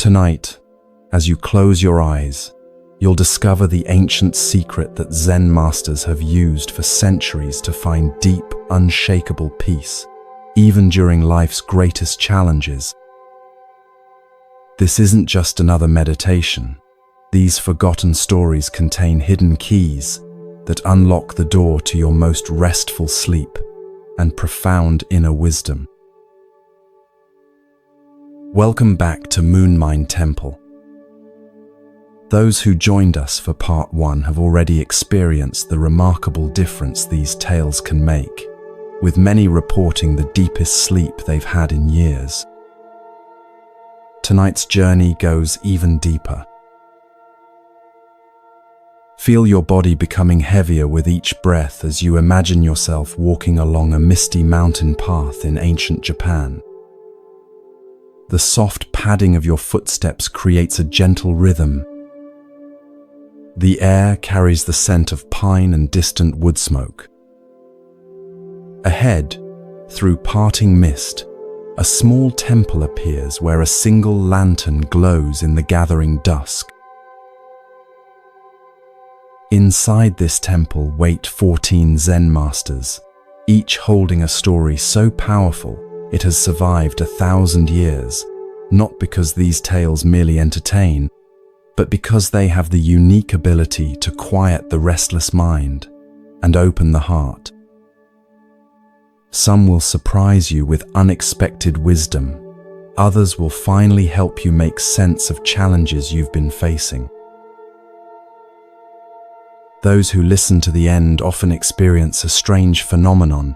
Tonight, as you close your eyes, you'll discover the ancient secret that Zen masters have used for centuries to find deep, unshakable peace, even during life's greatest challenges. This isn't just another meditation. These forgotten stories contain hidden keys that unlock the door to your most restful sleep and profound inner wisdom. Welcome back to Moonlight Temple. Those who joined us for part 1 have already experienced the remarkable difference these tales can make, with many reporting the deepest sleep they've had in years. Tonight's journey goes even deeper. Feel your body becoming heavier with each breath as you imagine yourself walking along a misty mountain path in ancient Japan. The soft padding of your footsteps creates a gentle rhythm. The air carries the scent of pine and distant wood smoke. Ahead, through parting mist, a small temple appears where a single lantern glows in the gathering dusk. Inside this temple wait 14 Zen masters, each holding a story so powerful it has survived 1,000 years, not because these tales merely entertain, but because they have the unique ability to quiet the restless mind and open the heart. Some will surprise you with unexpected wisdom. Others will finally help you make sense of challenges you've been facing. Those who listen to the end often experience a strange phenomenon,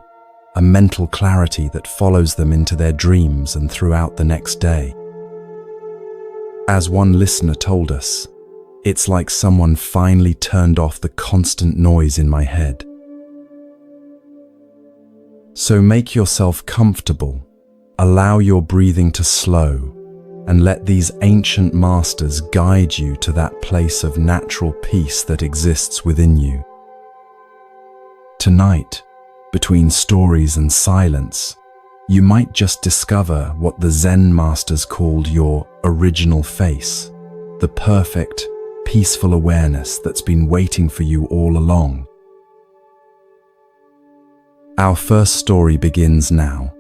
a mental clarity that follows them into their dreams and throughout the next day. As one listener told us, "It's like someone finally turned off the constant noise in my head." So make yourself comfortable, allow your breathing to slow, and let these ancient masters guide you to that place of natural peace that exists within you. Tonight, between stories and silence, you might just discover what the Zen masters called your original face, the perfect, peaceful awareness that's been waiting for you all along. Our first story begins now,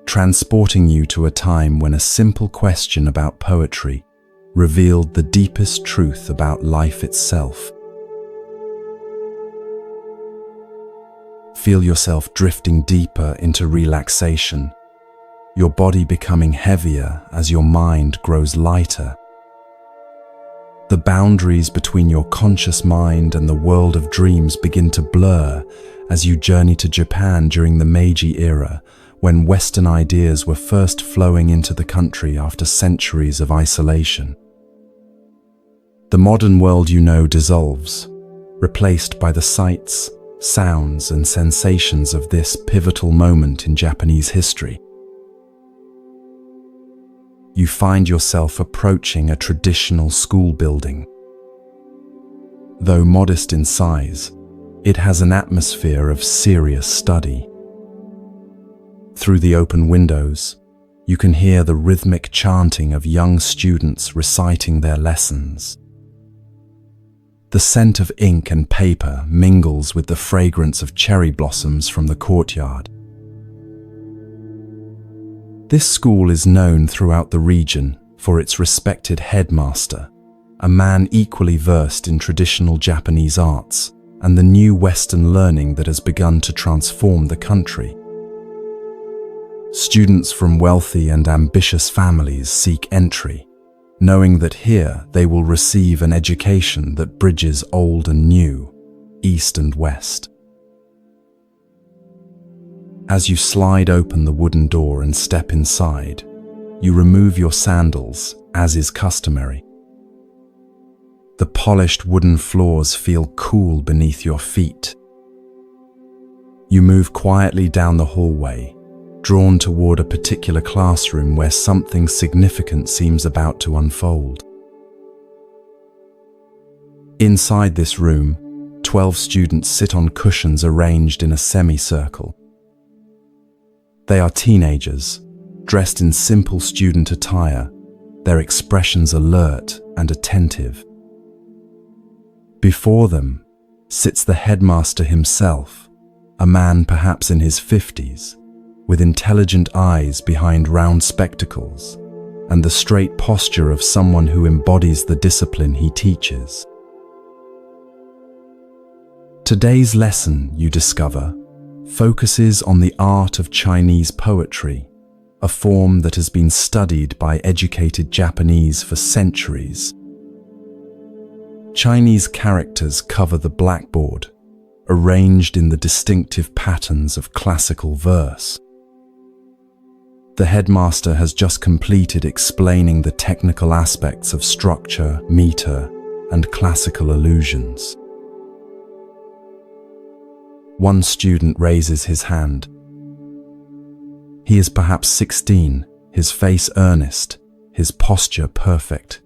transporting you to a time when a simple question about poetry revealed the deepest truth about life itself. Feel yourself drifting deeper into relaxation, your body becoming heavier as your mind grows lighter. The boundaries between your conscious mind and the world of dreams begin to blur as you journey to Japan during the Meiji era, when Western ideas were first flowing into the country after centuries of isolation. The modern world you know dissolves, replaced by the sights, sounds, and sensations of this pivotal moment in Japanese history. You find yourself approaching a traditional school building. Though modest in size, it has an atmosphere of serious study. Through the open windows, you can hear the rhythmic chanting of young students reciting their lessons. The scent of ink and paper mingles with the fragrance of cherry blossoms from the courtyard. This school is known throughout the region for its respected headmaster, a man equally versed in traditional Japanese arts and the new Western learning that has begun to transform the country. Students from wealthy and ambitious families seek entry, knowing that here they will receive an education that bridges old and new, east and west. As you slide open the wooden door and step inside, you remove your sandals, as is customary. The polished wooden floors feel cool beneath your feet. You move quietly down the hallway, drawn toward a particular classroom where something significant seems about to unfold. Inside this room, 12 students sit on cushions arranged in a semicircle. They are teenagers, dressed in simple student attire, their expressions alert and attentive. Before them sits the headmaster himself, a man perhaps in his 50s, with intelligent eyes behind round spectacles and the straight posture of someone who embodies the discipline he teaches. Today's lesson, you discover, focuses on the art of Chinese poetry, a form that has been studied by educated Japanese for centuries. Chinese characters cover the blackboard, arranged in the distinctive patterns of classical verse. The headmaster has just completed explaining the technical aspects of structure, meter, and classical allusions. One student raises his hand. He is perhaps 16, his face earnest, his posture perfect,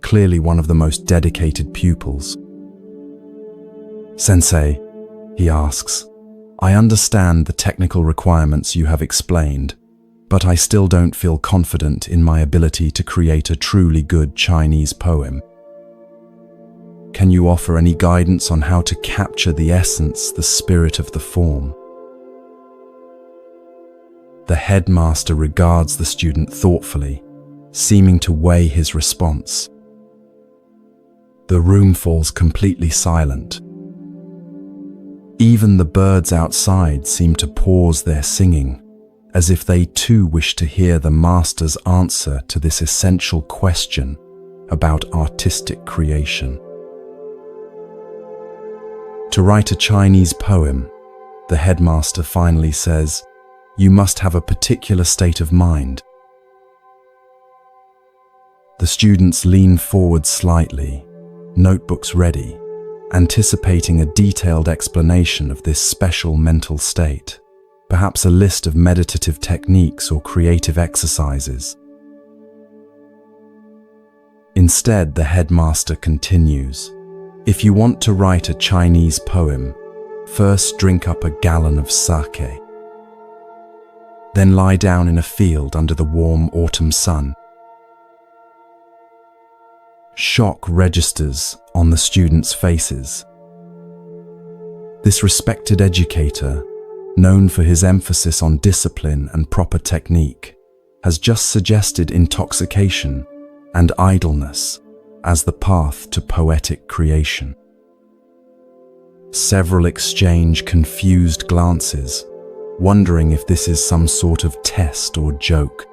clearly one of the most dedicated pupils. "Sensei," he asks, "I understand the technical requirements you have explained, but I still don't feel confident in my ability to create a truly good Chinese poem. Can you offer any guidance on how to capture the essence, the spirit of the form?" The headmaster regards the student thoughtfully, seeming to weigh his response. The room falls completely silent. Even the birds outside seem to pause their singing, as if they too wish to hear the master's answer to this essential question about artistic creation. To write a Chinese poem, the headmaster finally says, you must have a particular state of mind. The students lean forward slightly, notebooks ready, anticipating a detailed explanation of this special mental state, perhaps a list of meditative techniques or creative exercises. Instead, the headmaster continues, if you want to write a Chinese poem, first drink up a gallon of sake. Then lie down in a field under the warm autumn sun. Shock registers on the students' faces. This respected educator, known for his emphasis on discipline and proper technique, has just suggested intoxication and idleness as the path to poetic creation. Several exchange confused glances, wondering if this is some sort of test or joke.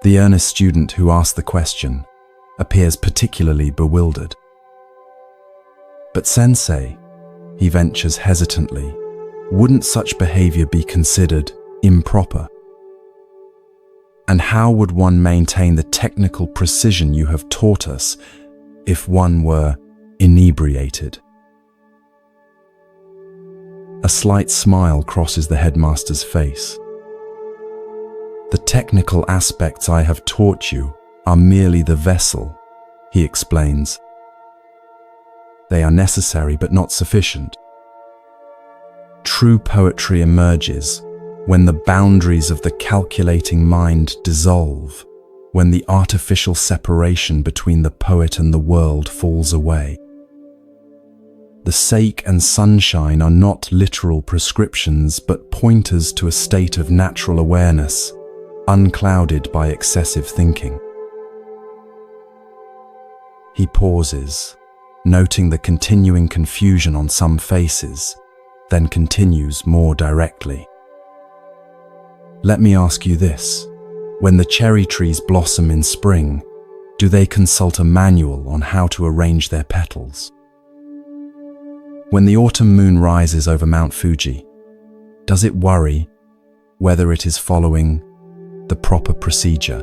The earnest student who asked the question appears particularly bewildered. But sensei, he ventures hesitantly, wouldn't such behavior be considered improper? And how would one maintain the technical precision you have taught us if one were inebriated? A slight smile crosses the headmaster's face. The technical aspects I have taught you are merely the vessel, he explains. They are necessary but not sufficient. True poetry emerges when the boundaries of the calculating mind dissolve, when the artificial separation between the poet and the world falls away. The sake and sunshine are not literal prescriptions but pointers to a state of natural awareness, unclouded by excessive thinking. He pauses, noting the continuing confusion on some faces, then continues more directly. Let me ask you this. When the cherry trees blossom in spring, do they consult a manual on how to arrange their petals? When the autumn moon rises over Mount Fuji, does it worry whether it is following the proper procedure?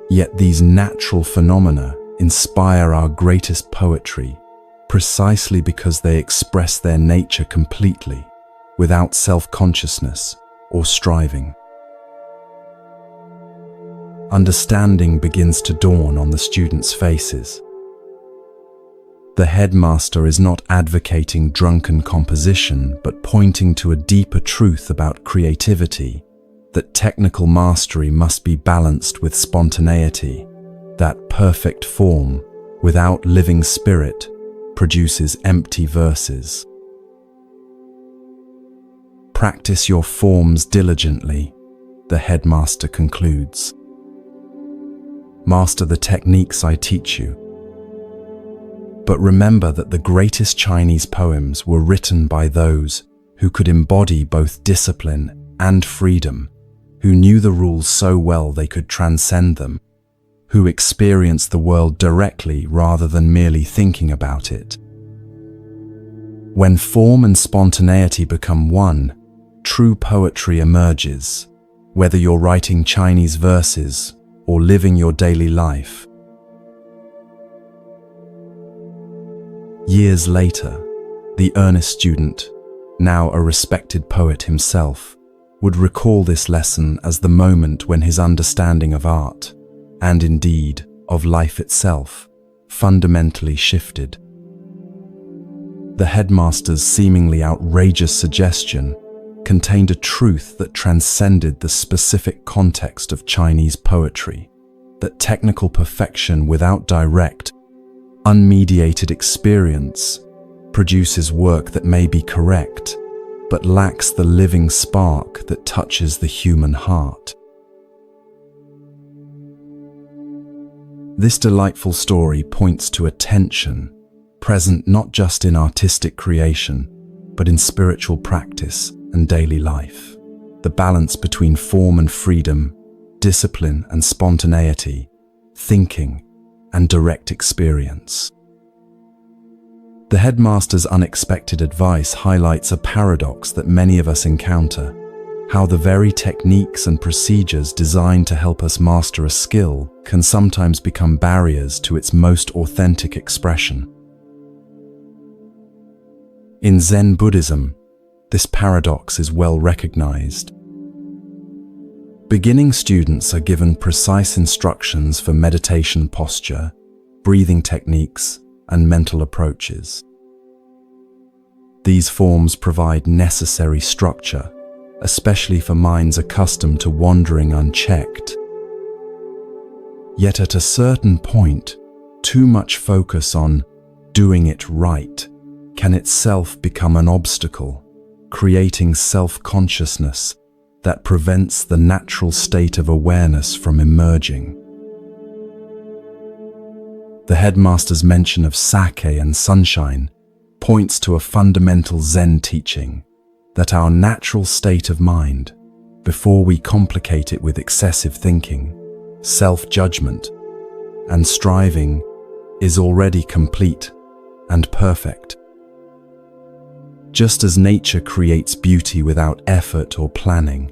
Yet these natural phenomena inspire our greatest poetry precisely because they express their nature completely, without self-consciousness or striving. Understanding begins to dawn on the students' faces. The headmaster is not advocating drunken composition, but pointing to a deeper truth about creativity that technical mastery must be balanced with spontaneity, that perfect form without living spirit produces empty verses. Practice your forms diligently, the headmaster concludes. Master the techniques I teach you. But remember that the greatest Chinese poems were written by those who could embody both discipline and freedom, who knew the rules so well they could transcend them, who experienced the world directly rather than merely thinking about it. When form and spontaneity become one, true poetry emerges, whether you're writing Chinese verses or living your daily life. Years later, the earnest student, now a respected poet himself, would recall this lesson as the moment when his understanding of art, and indeed of life itself, fundamentally shifted. The headmaster's seemingly outrageous suggestion contained a truth that transcended the specific context of Chinese poetry, that technical perfection without direct, unmediated experience produces work that may be correct, but lacks the living spark that touches the human heart. This delightful story points to a tension present not just in artistic creation, but in spiritual practice and daily life. The balance between form and freedom, discipline and spontaneity, thinking and direct experience. The headmaster's unexpected advice highlights a paradox that many of us encounter: how the very techniques and procedures designed to help us master a skill can sometimes become barriers to its most authentic expression. In Zen Buddhism, this paradox is well recognized. Beginning students are given precise instructions for meditation posture, breathing techniques, and mental approaches. These forms provide necessary structure, especially for minds accustomed to wandering unchecked. Yet at a certain point, too much focus on doing it right can itself become an obstacle, creating self-consciousness that prevents the natural state of awareness from emerging. The headmaster's mention of sake and sunshine points to a fundamental Zen teaching that our natural state of mind, before we complicate it with excessive thinking, self-judgment, and striving, is already complete and perfect. Just as nature creates beauty without effort or planning,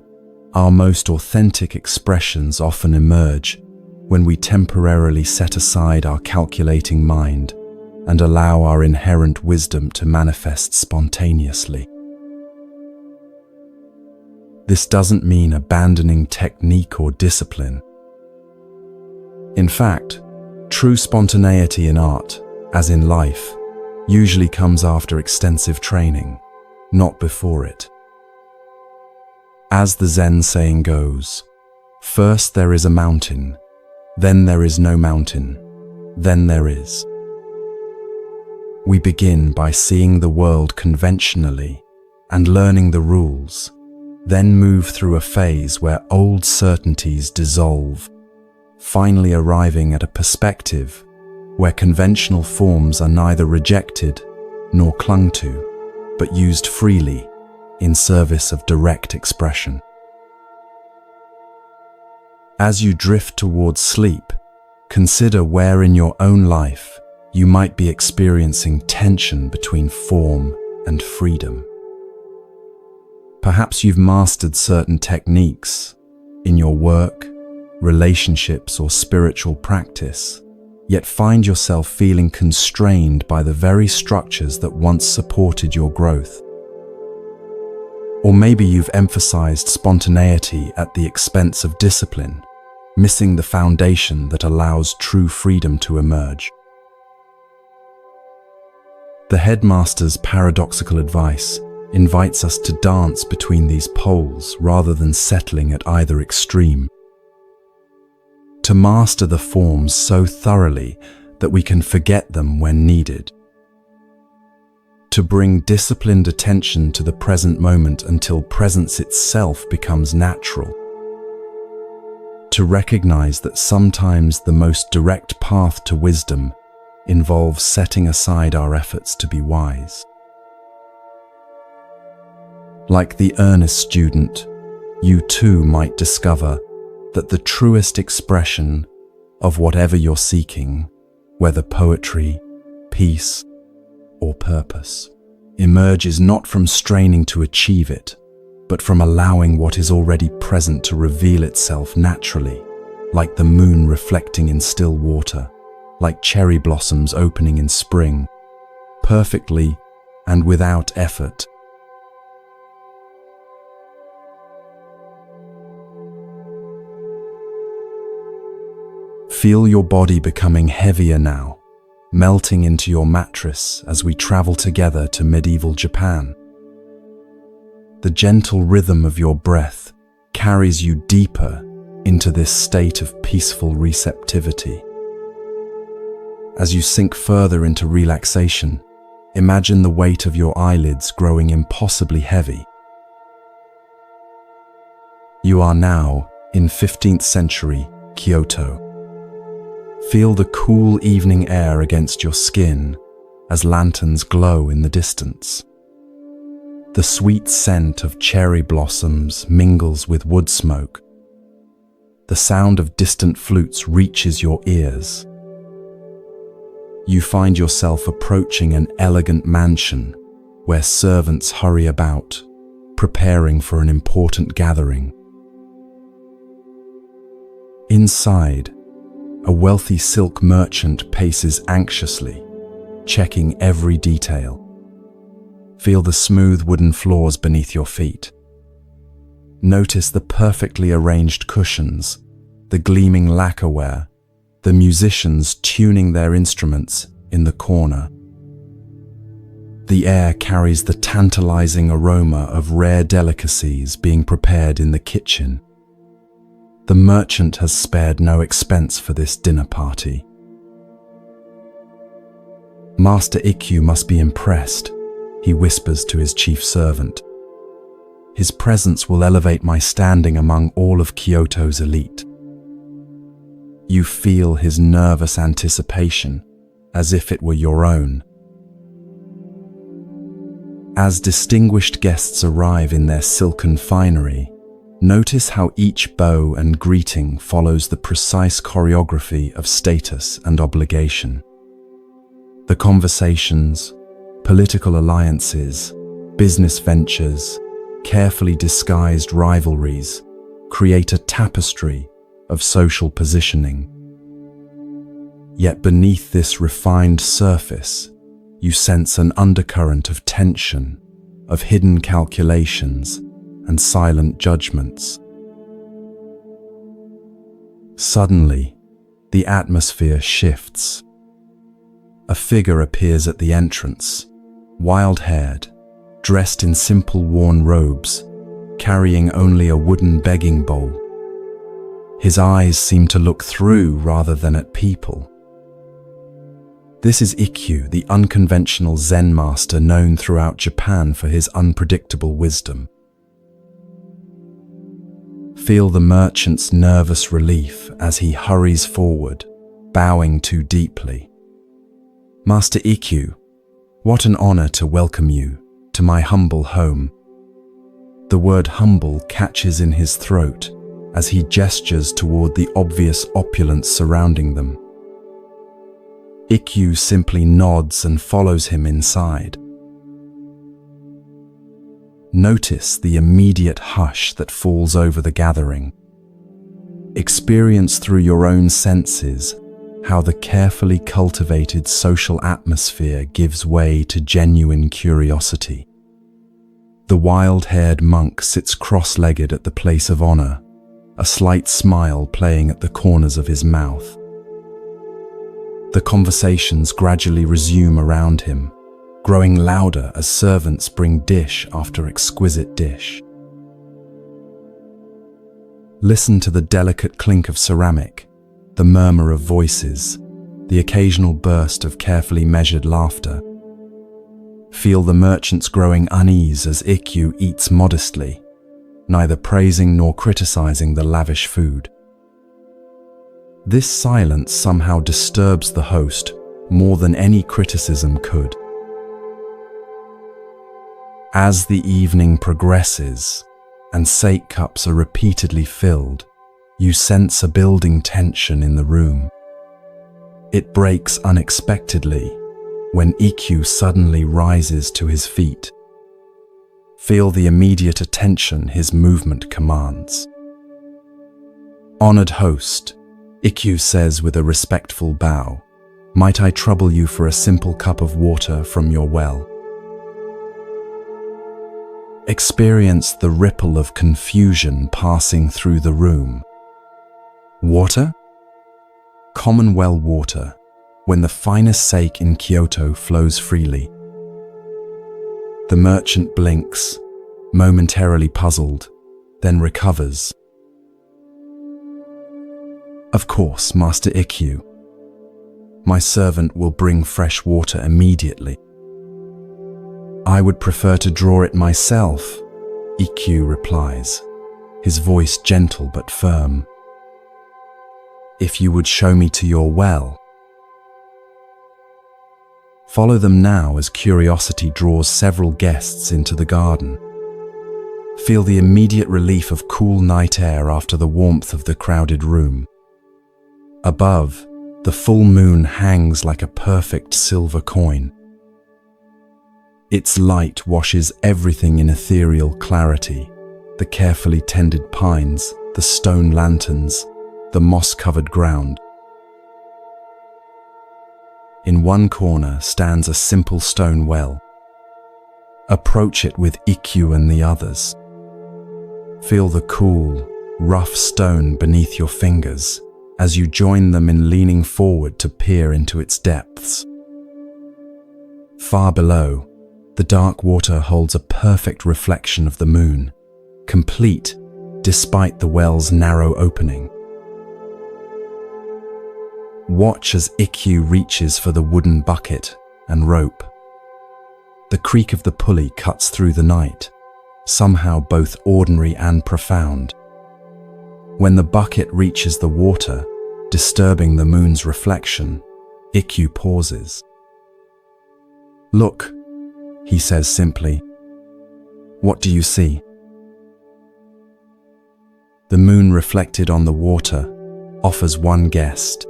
our most authentic expressions often emerge when we temporarily set aside our calculating mind and allow our inherent wisdom to manifest spontaneously. This doesn't mean abandoning technique or discipline. In fact, true spontaneity in art, as in life, usually comes after extensive training, not before it. As the Zen saying goes, first there is a mountain, then there is no mountain, then there is. We begin by seeing the world conventionally and learning the rules, then move through a phase where old certainties dissolve, finally arriving at a perspective where conventional forms are neither rejected nor clung to, but used freely in service of direct expression. As you drift towards sleep, consider where in your own life you might be experiencing tension between form and freedom. Perhaps you've mastered certain techniques in your work, relationships, or spiritual practice, yet find yourself feeling constrained by the very structures that once supported your growth. Or maybe you've emphasized spontaneity at the expense of discipline, missing the foundation that allows true freedom to emerge. The headmaster's paradoxical advice invites us to dance between these poles rather than settling at either extreme. To master the forms so thoroughly that we can forget them when needed. To bring disciplined attention to the present moment until presence itself becomes natural. To recognize that sometimes the most direct path to wisdom involves setting aside our efforts to be wise. Like the earnest student, you too might discover that the truest expression of whatever you're seeking, whether poetry, peace, or purpose, emerges not from straining to achieve it, but from allowing what is already present to reveal itself naturally, like the moon reflecting in still water, like cherry blossoms opening in spring, perfectly and without effort. Feel your body becoming heavier now, melting into your mattress as we travel together to medieval Japan. The gentle rhythm of your breath carries you deeper into this state of peaceful receptivity. As you sink further into relaxation, imagine the weight of your eyelids growing impossibly heavy. You are now in 15th century Kyoto. Feel the cool evening air against your skin as lanterns glow in the distance. The sweet scent of cherry blossoms mingles with wood smoke. The sound of distant flutes reaches your ears. You find yourself approaching an elegant mansion where servants hurry about, preparing for an important gathering. Inside, a wealthy silk merchant paces anxiously, checking every detail. Feel the smooth wooden floors beneath your feet. Notice the perfectly arranged cushions, the gleaming lacquerware, the musicians tuning their instruments in the corner. The air carries the tantalizing aroma of rare delicacies being prepared in the kitchen. The merchant has spared no expense for this dinner party. Master Ikkyu must be impressed, he whispers to his chief servant. His presence will elevate my standing among all of Kyoto's elite. You feel his nervous anticipation, as if it were your own. As distinguished guests arrive in their silken finery, notice how each bow and greeting follows the precise choreography of status and obligation. The conversations, political alliances, business ventures, carefully disguised rivalries create a tapestry of social positioning. Yet beneath this refined surface, you sense an undercurrent of tension, of hidden calculations, and silent judgments. Suddenly, the atmosphere shifts. A figure appears at the entrance, wild-haired, dressed in simple worn robes, carrying only a wooden begging bowl. His eyes seem to look through rather than at people. This is Ikkyu, the unconventional Zen master known throughout Japan for his unpredictable wisdom. Feel the merchant's nervous relief as he hurries forward, bowing too deeply. Master Ikkyu, what an honor to welcome you to my humble home. The word humble catches in his throat as he gestures toward the obvious opulence surrounding them. Ikkyu simply nods and follows him inside. Notice the immediate hush that falls over the gathering. Experience through your own senses how the carefully cultivated social atmosphere gives way to genuine curiosity. The wild-haired monk sits cross-legged at the place of honor, a slight smile playing at the corners of his mouth. The conversations gradually resume around him, growing louder as servants bring dish after exquisite dish. Listen to the delicate clink of ceramic, the murmur of voices, the occasional burst of carefully measured laughter. Feel the merchant's growing unease as Ikkyu eats modestly, neither praising nor criticizing the lavish food. This silence somehow disturbs the host more than any criticism could. As the evening progresses and sake cups are repeatedly filled, you sense a building tension in the room. It breaks unexpectedly when Ikkyu suddenly rises to his feet. Feel the immediate attention his movement commands. "Honored host," Ikkyu says with a respectful bow, "might I trouble you for a simple cup of water from your well?" Experience the ripple of confusion passing through the room. Water? Common well water, when the finest sake in Kyoto flows freely. The merchant blinks, momentarily puzzled, then recovers. "Of course, Master Ikkyu. My servant will bring fresh water immediately." "I would prefer to draw it myself," Ikkyu replies, his voice gentle but firm. "If you would show me to your well." Follow them now as curiosity draws several guests into the garden. Feel the immediate relief of cool night air after the warmth of the crowded room. Above, the full moon hangs like a perfect silver coin. Its light washes everything in ethereal clarity: the carefully tended pines, the stone lanterns, the moss-covered ground. In one corner stands a simple stone well. Approach it with Ikkyu and the others. Feel the cool, rough stone beneath your fingers as you join them in leaning forward to peer into its depths. Far below, the dark water holds a perfect reflection of the moon, complete despite the well's narrow opening. Watch as Ikkyu reaches for the wooden bucket and rope. The creak of the pulley cuts through the night, somehow both ordinary and profound. When the bucket reaches the water, disturbing the moon's reflection, Ikkyu pauses. "Look," he says simply. "What do you see?" The moon reflected on the water offers one guest.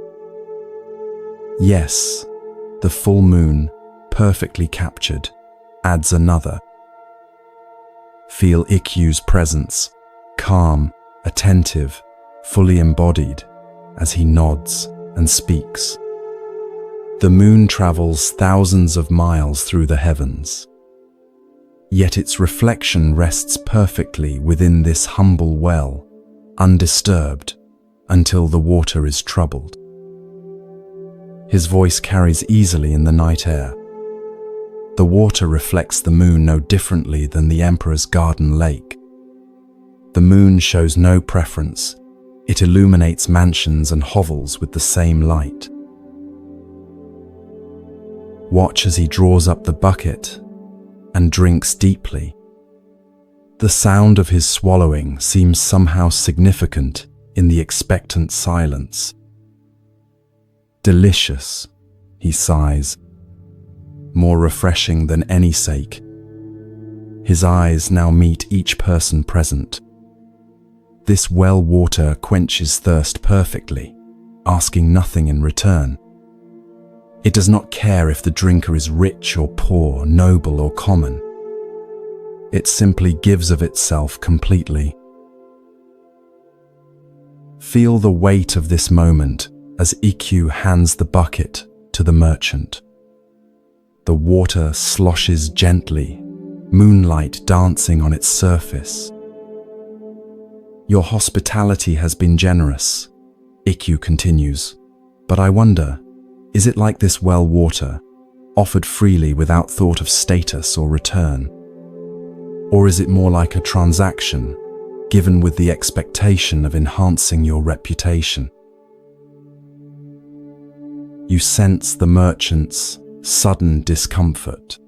Yes, the full moon, perfectly captured, adds another. Feel Ikkyu's presence, calm, attentive, fully embodied, as he nods and speaks. The moon travels thousands of miles through the heavens, yet its reflection rests perfectly within this humble well, undisturbed, until the water is troubled. His voice carries easily in the night air. The water reflects the moon no differently than the emperor's garden lake. The moon shows no preference. It illuminates mansions and hovels with the same light. Watch as he draws up the bucket and drinks deeply. The sound of his swallowing seems somehow significant in the expectant silence. "Delicious," he sighs, "more refreshing than any sake." His eyes now meet each person present. This well water quenches thirst perfectly, asking nothing in return. It does not care if the drinker is rich or poor, noble or common. It simply gives of itself completely. Feel the weight of this moment as Ikkyu hands the bucket to the merchant. The water sloshes gently, moonlight dancing on its surface. "Your hospitality has been generous," Ikkyu continues, "but I wonder, is it like this well water, offered freely without thought of status or return? Or is it more like a transaction, given with the expectation of enhancing your reputation? You sense the merchant's sudden discomfort.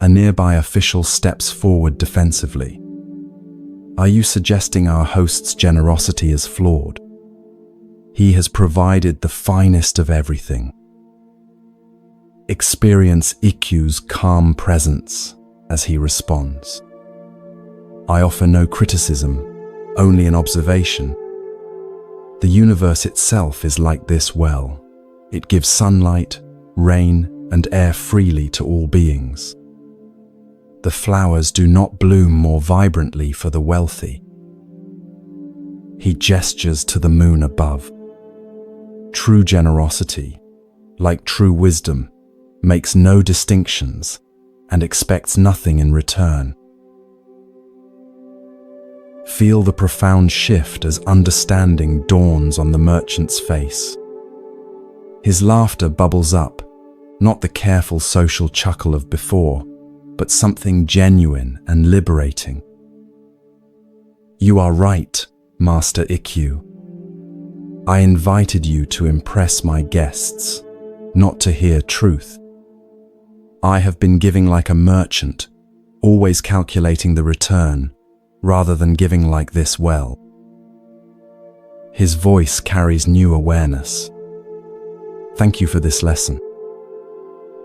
A nearby official steps forward defensively. Are you suggesting our host's generosity is flawed? He has provided the finest of everything. Experience Ikkyu's calm presence as he responds. I offer no criticism, only an observation. The universe itself is like this well. It gives sunlight, rain, and air freely to all beings. The flowers do not bloom more vibrantly for the wealthy. He gestures to the moon above. True generosity, like true wisdom, makes no distinctions and expects nothing in return. Feel the profound shift as understanding dawns on the merchant's face. His laughter bubbles up, not the careful social chuckle of before, but something genuine and liberating. You are right, Master Ikkyu. I invited you to impress my guests, not to hear truth. I have been giving like a merchant, always calculating the return, rather than giving like this well. His voice carries new awareness. Thank you for this lesson.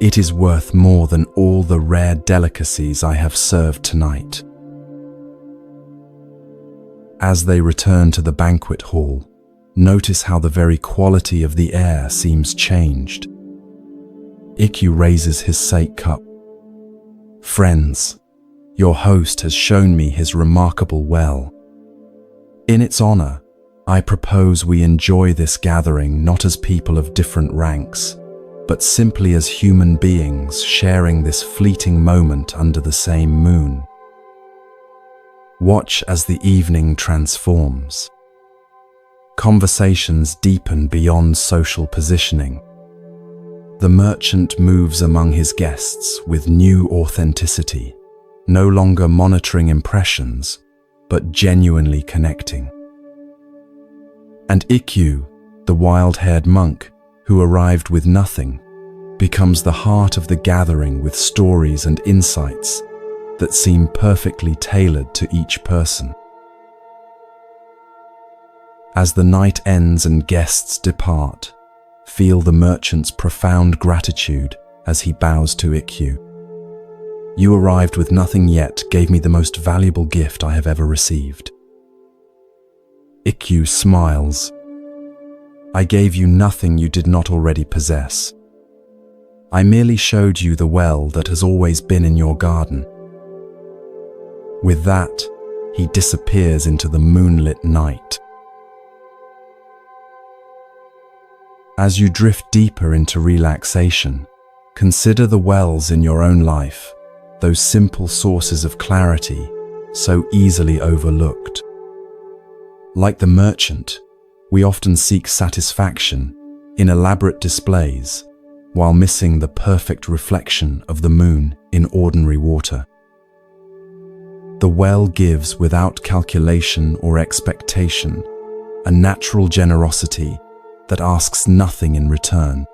It is worth more than all the rare delicacies I have served tonight. As they return to the banquet hall, notice how the very quality of the air seems changed. Ikkyu raises his sake cup. Friends, your host has shown me his remarkable well. In its honor, I propose we enjoy this gathering not as people of different ranks, but simply as human beings sharing this fleeting moment under the same moon. Watch as the evening transforms. Conversations deepen beyond social positioning. The merchant moves among his guests with new authenticity, no longer monitoring impressions, but genuinely connecting. And Ikkyu, the wild-haired monk, who arrived with nothing, becomes the heart of the gathering with stories and insights that seem perfectly tailored to each person. As the night ends and guests depart, feel the merchant's profound gratitude as he bows to Ikkyu. You arrived with nothing yet gave me the most valuable gift I have ever received. Ikkyu smiles. I gave you nothing you did not already possess. I merely showed you the well that has always been in your garden. With that, he disappears into the moonlit night. As you drift deeper into relaxation, consider the wells in your own life, those simple sources of clarity so easily overlooked. Like the merchant, we often seek satisfaction in elaborate displays while missing the perfect reflection of the moon in ordinary water. The well gives without calculation or expectation, a natural generosity that asks nothing in return.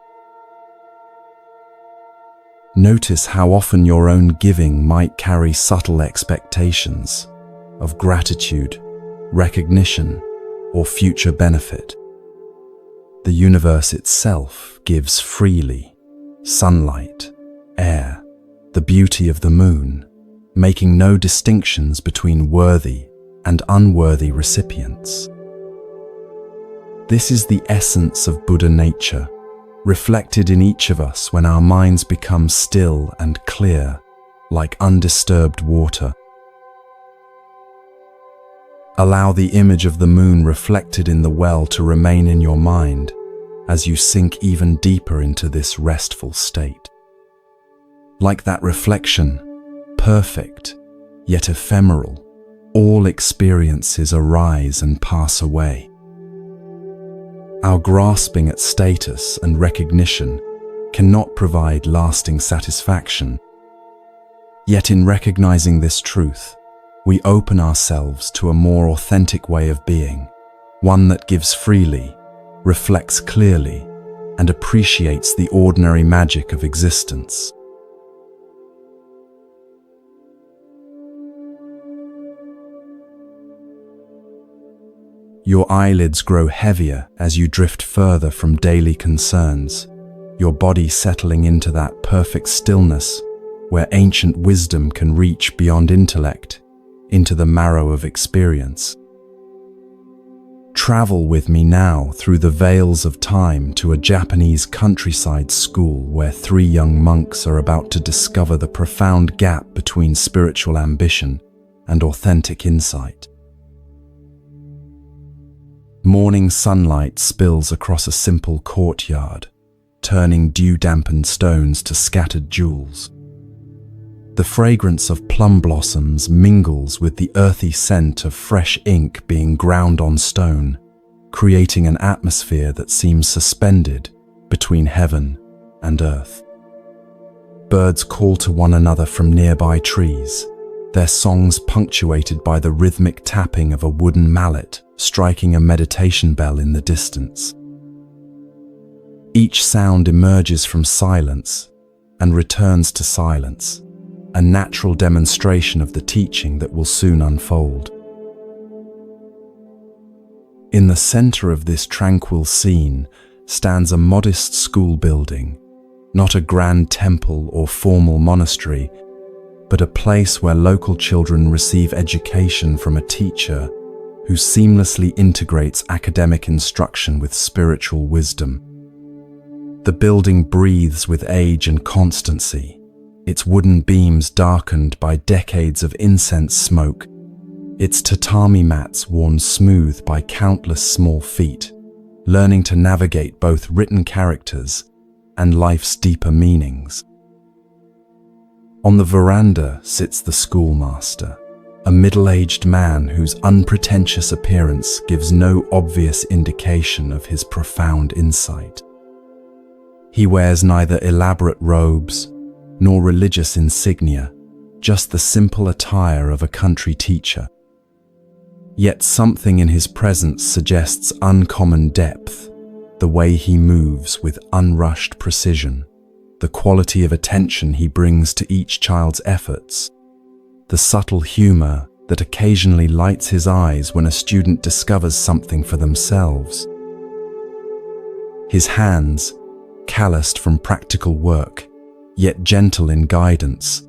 Notice how often your own giving might carry subtle expectations of gratitude, recognition, or future benefit. The universe itself gives freely: sunlight, air, the beauty of the moon, making no distinctions between worthy and unworthy recipients. This is the essence of Buddha nature, reflected in each of us when our minds become still and clear, like undisturbed water. Allow the image of the moon reflected in the well to remain in your mind as you sink even deeper into this restful state. Like that reflection, perfect, yet ephemeral, all experiences arise and pass away. Our grasping at status and recognition cannot provide lasting satisfaction. Yet in recognizing this truth, we open ourselves to a more authentic way of being, one that gives freely, reflects clearly, and appreciates the ordinary magic of existence. Your eyelids grow heavier as you drift further from daily concerns, your body settling into that perfect stillness where ancient wisdom can reach beyond intellect, into the marrow of experience. Travel with me now through the veils of time to a Japanese countryside school where 3 young monks are about to discover the profound gap between spiritual ambition and authentic insight. Morning sunlight spills across a simple courtyard, turning dew-dampened stones to scattered jewels. The fragrance of plum blossoms mingles with the earthy scent of fresh ink being ground on stone, creating an atmosphere that seems suspended between heaven and earth. Birds call to one another from nearby trees, their songs punctuated by the rhythmic tapping of a wooden mallet striking a meditation bell in the distance. Each sound emerges from silence and returns to silence, a natural demonstration of the teaching that will soon unfold. In the center of this tranquil scene stands a modest school building, not a grand temple or formal monastery, but a place where local children receive education from a teacher who seamlessly integrates academic instruction with spiritual wisdom. The building breathes with age and constancy, its wooden beams darkened by decades of incense smoke, its tatami mats worn smooth by countless small feet, learning to navigate both written characters and life's deeper meanings. On the veranda sits the schoolmaster, a middle-aged man whose unpretentious appearance gives no obvious indication of his profound insight. He wears neither elaborate robes nor religious insignia, just the simple attire of a country teacher. Yet something in his presence suggests uncommon depth, the way he moves with unrushed precision, the quality of attention he brings to each child's efforts, the subtle humor that occasionally lights his eyes when a student discovers something for themselves. His hands, calloused from practical work, yet gentle in guidance,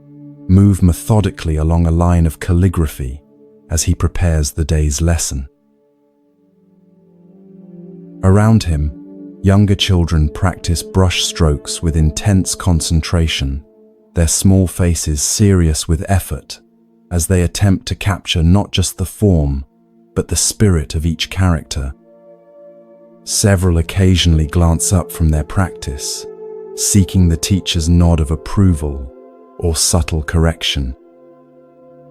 move methodically along a line of calligraphy as he prepares the day's lesson. Around him, younger children practice brush strokes with intense concentration, their small faces serious with effort as they attempt to capture not just the form, but the spirit of each character. Several occasionally glance up from their practice, seeking the teacher's nod of approval or subtle correction.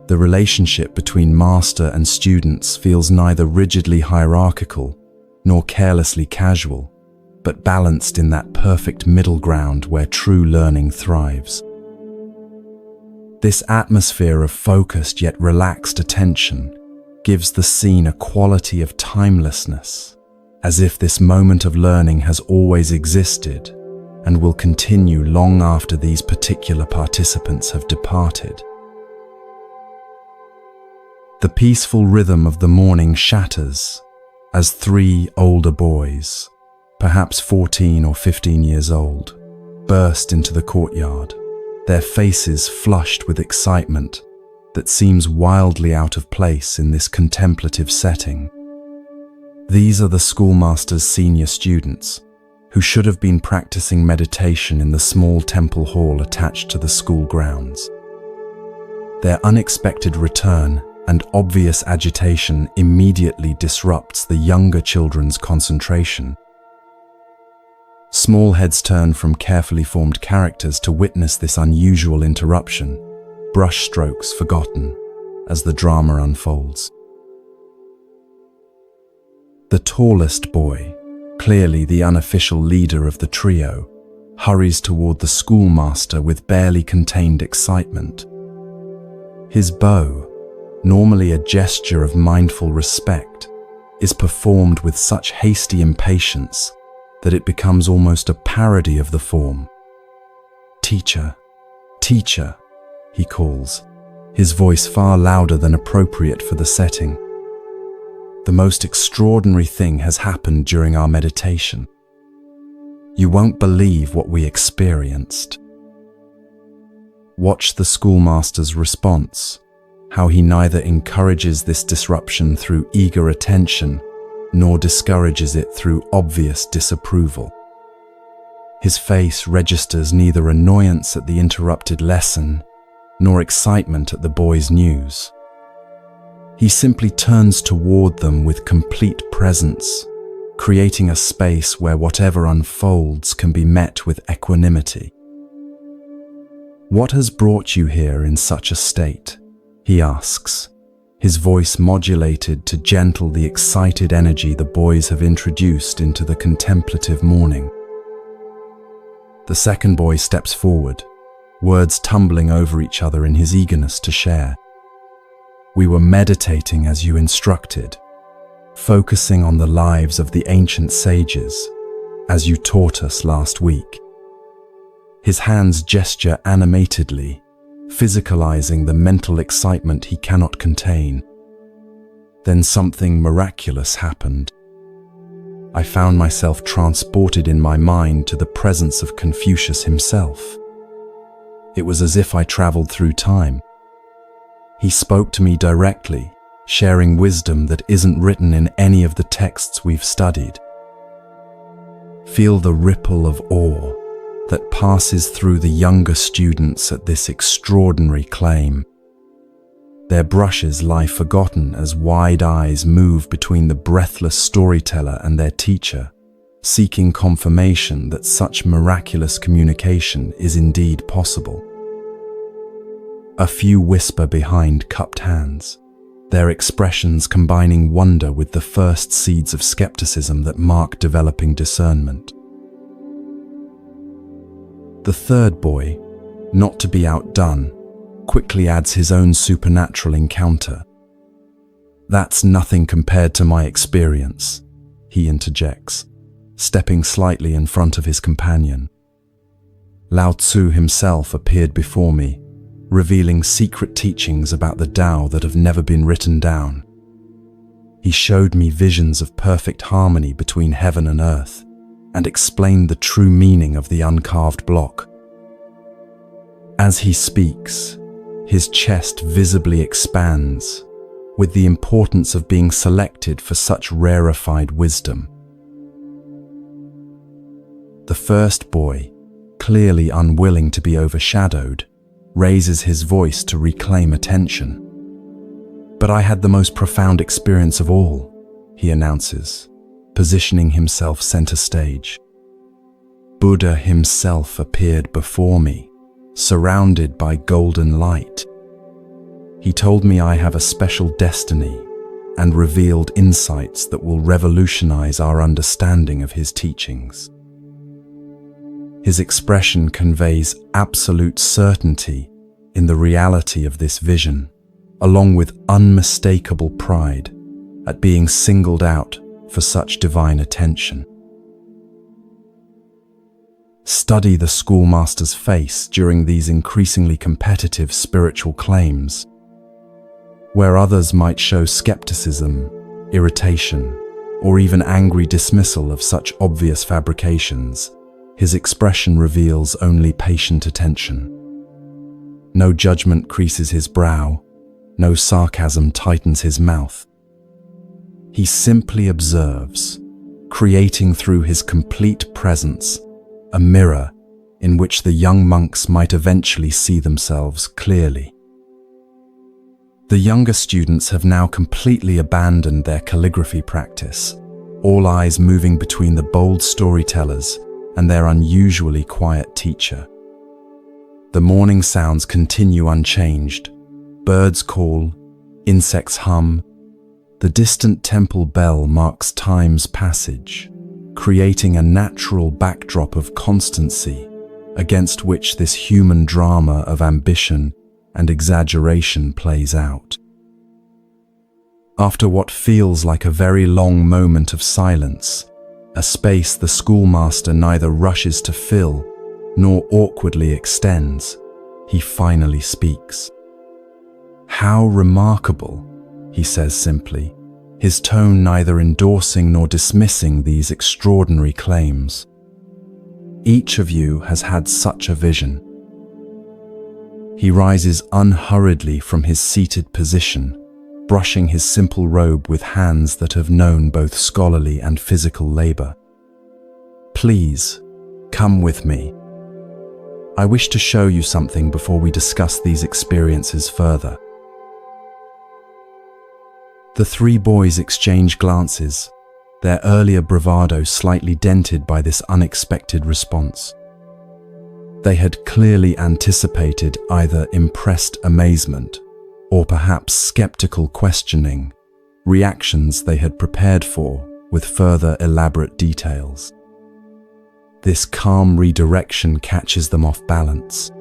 The relationship between master and students feels neither rigidly hierarchical nor carelessly casual, but balanced in that perfect middle ground where true learning thrives. This atmosphere of focused yet relaxed attention gives the scene a quality of timelessness, as if this moment of learning has always existed and will continue long after these particular participants have departed. The peaceful rhythm of the morning shatters as 3 older boys, perhaps 14 or 15 years old, burst into the courtyard, their faces flushed with excitement that seems wildly out of place in this contemplative setting. These are the schoolmaster's senior students, who should have been practicing meditation in the small temple hall attached to the school grounds. Their unexpected return and obvious agitation immediately disrupts the younger children's concentration. Small heads turn from carefully formed characters to witness this unusual interruption, brush strokes forgotten as the drama unfolds. The tallest boy, clearly the unofficial leader of the trio, hurries toward the schoolmaster with barely contained excitement. His bow, normally a gesture of mindful respect, is performed with such hasty impatience that it becomes almost a parody of the form. "Teacher, teacher," he calls, his voice far louder than appropriate for the setting. The most extraordinary thing has happened during our meditation. You won't believe what we experienced. Watch the schoolmaster's response, how he neither encourages this disruption through eager attention, nor discourages it through obvious disapproval. His face registers neither annoyance at the interrupted lesson, nor excitement at the boys' news. He simply turns toward them with complete presence, creating a space where whatever unfolds can be met with equanimity. "What has brought you here in such a state?" he asks, his voice modulated to gentle the excited energy the boys have introduced into the contemplative morning. The second boy steps forward, words tumbling over each other in his eagerness to share. "We were meditating as you instructed, focusing on the lives of the ancient sages, as you taught us last week." His hands gesture animatedly, physicalizing the mental excitement he cannot contain. Then something miraculous happened. I found myself transported in my mind to the presence of Confucius himself. It was as if I traveled through time. He spoke to me directly, sharing wisdom that isn't written in any of the texts we've studied. Feel the ripple of awe that passes through the younger students at this extraordinary claim. Their brushes lie forgotten as wide eyes move between the breathless storyteller and their teacher, seeking confirmation that such miraculous communication is indeed possible. A few whisper behind cupped hands, their expressions combining wonder with the first seeds of skepticism that mark developing discernment. The third boy, not to be outdone, quickly adds his own supernatural encounter. "That's nothing compared to my experience," he interjects, stepping slightly in front of his companion. "Lao Tzu himself appeared before me, revealing secret teachings about the Tao that have never been written down. He showed me visions of perfect harmony between heaven and earth, and explained the true meaning of the uncarved block." As he speaks, his chest visibly expands, with the importance of being selected for such rarefied wisdom. The first boy, clearly unwilling to be overshadowed, raises his voice to reclaim attention. "But I had the most profound experience of all," he announces, positioning himself center stage. "Buddha himself appeared before me, surrounded by golden light. He told me I have a special destiny and revealed insights that will revolutionize our understanding of his teachings." His expression conveys absolute certainty in the reality of this vision, along with unmistakable pride at being singled out for such divine attention. Study the schoolmaster's face during these increasingly competitive spiritual claims. Where others might show skepticism, irritation, or even angry dismissal of such obvious fabrications, his expression reveals only patient attention. No judgment creases his brow, no sarcasm tightens his mouth. He simply observes, creating through his complete presence a mirror in which the young monks might eventually see themselves clearly. The younger students have now completely abandoned their calligraphy practice, all eyes moving between the bold storytellers and their unusually quiet teacher. The morning sounds continue unchanged. Birds call, insects hum. The distant temple bell marks time's passage, creating a natural backdrop of constancy against which this human drama of ambition and exaggeration plays out. After what feels like a very long moment of silence, a space the schoolmaster neither rushes to fill nor awkwardly extends, he finally speaks. "How remarkable," he says simply, his tone neither endorsing nor dismissing these extraordinary claims. "Each of you has had such a vision." He rises unhurriedly from his seated position, brushing his simple robe with hands that have known both scholarly and physical labor. "Please, come with me. I wish to show you something before we discuss these experiences further." The three boys exchange glances, their earlier bravado slightly dented by this unexpected response. They had clearly anticipated either impressed amazement or perhaps skeptical questioning, reactions they had prepared for with further elaborate details. This calm redirection catches them off balance.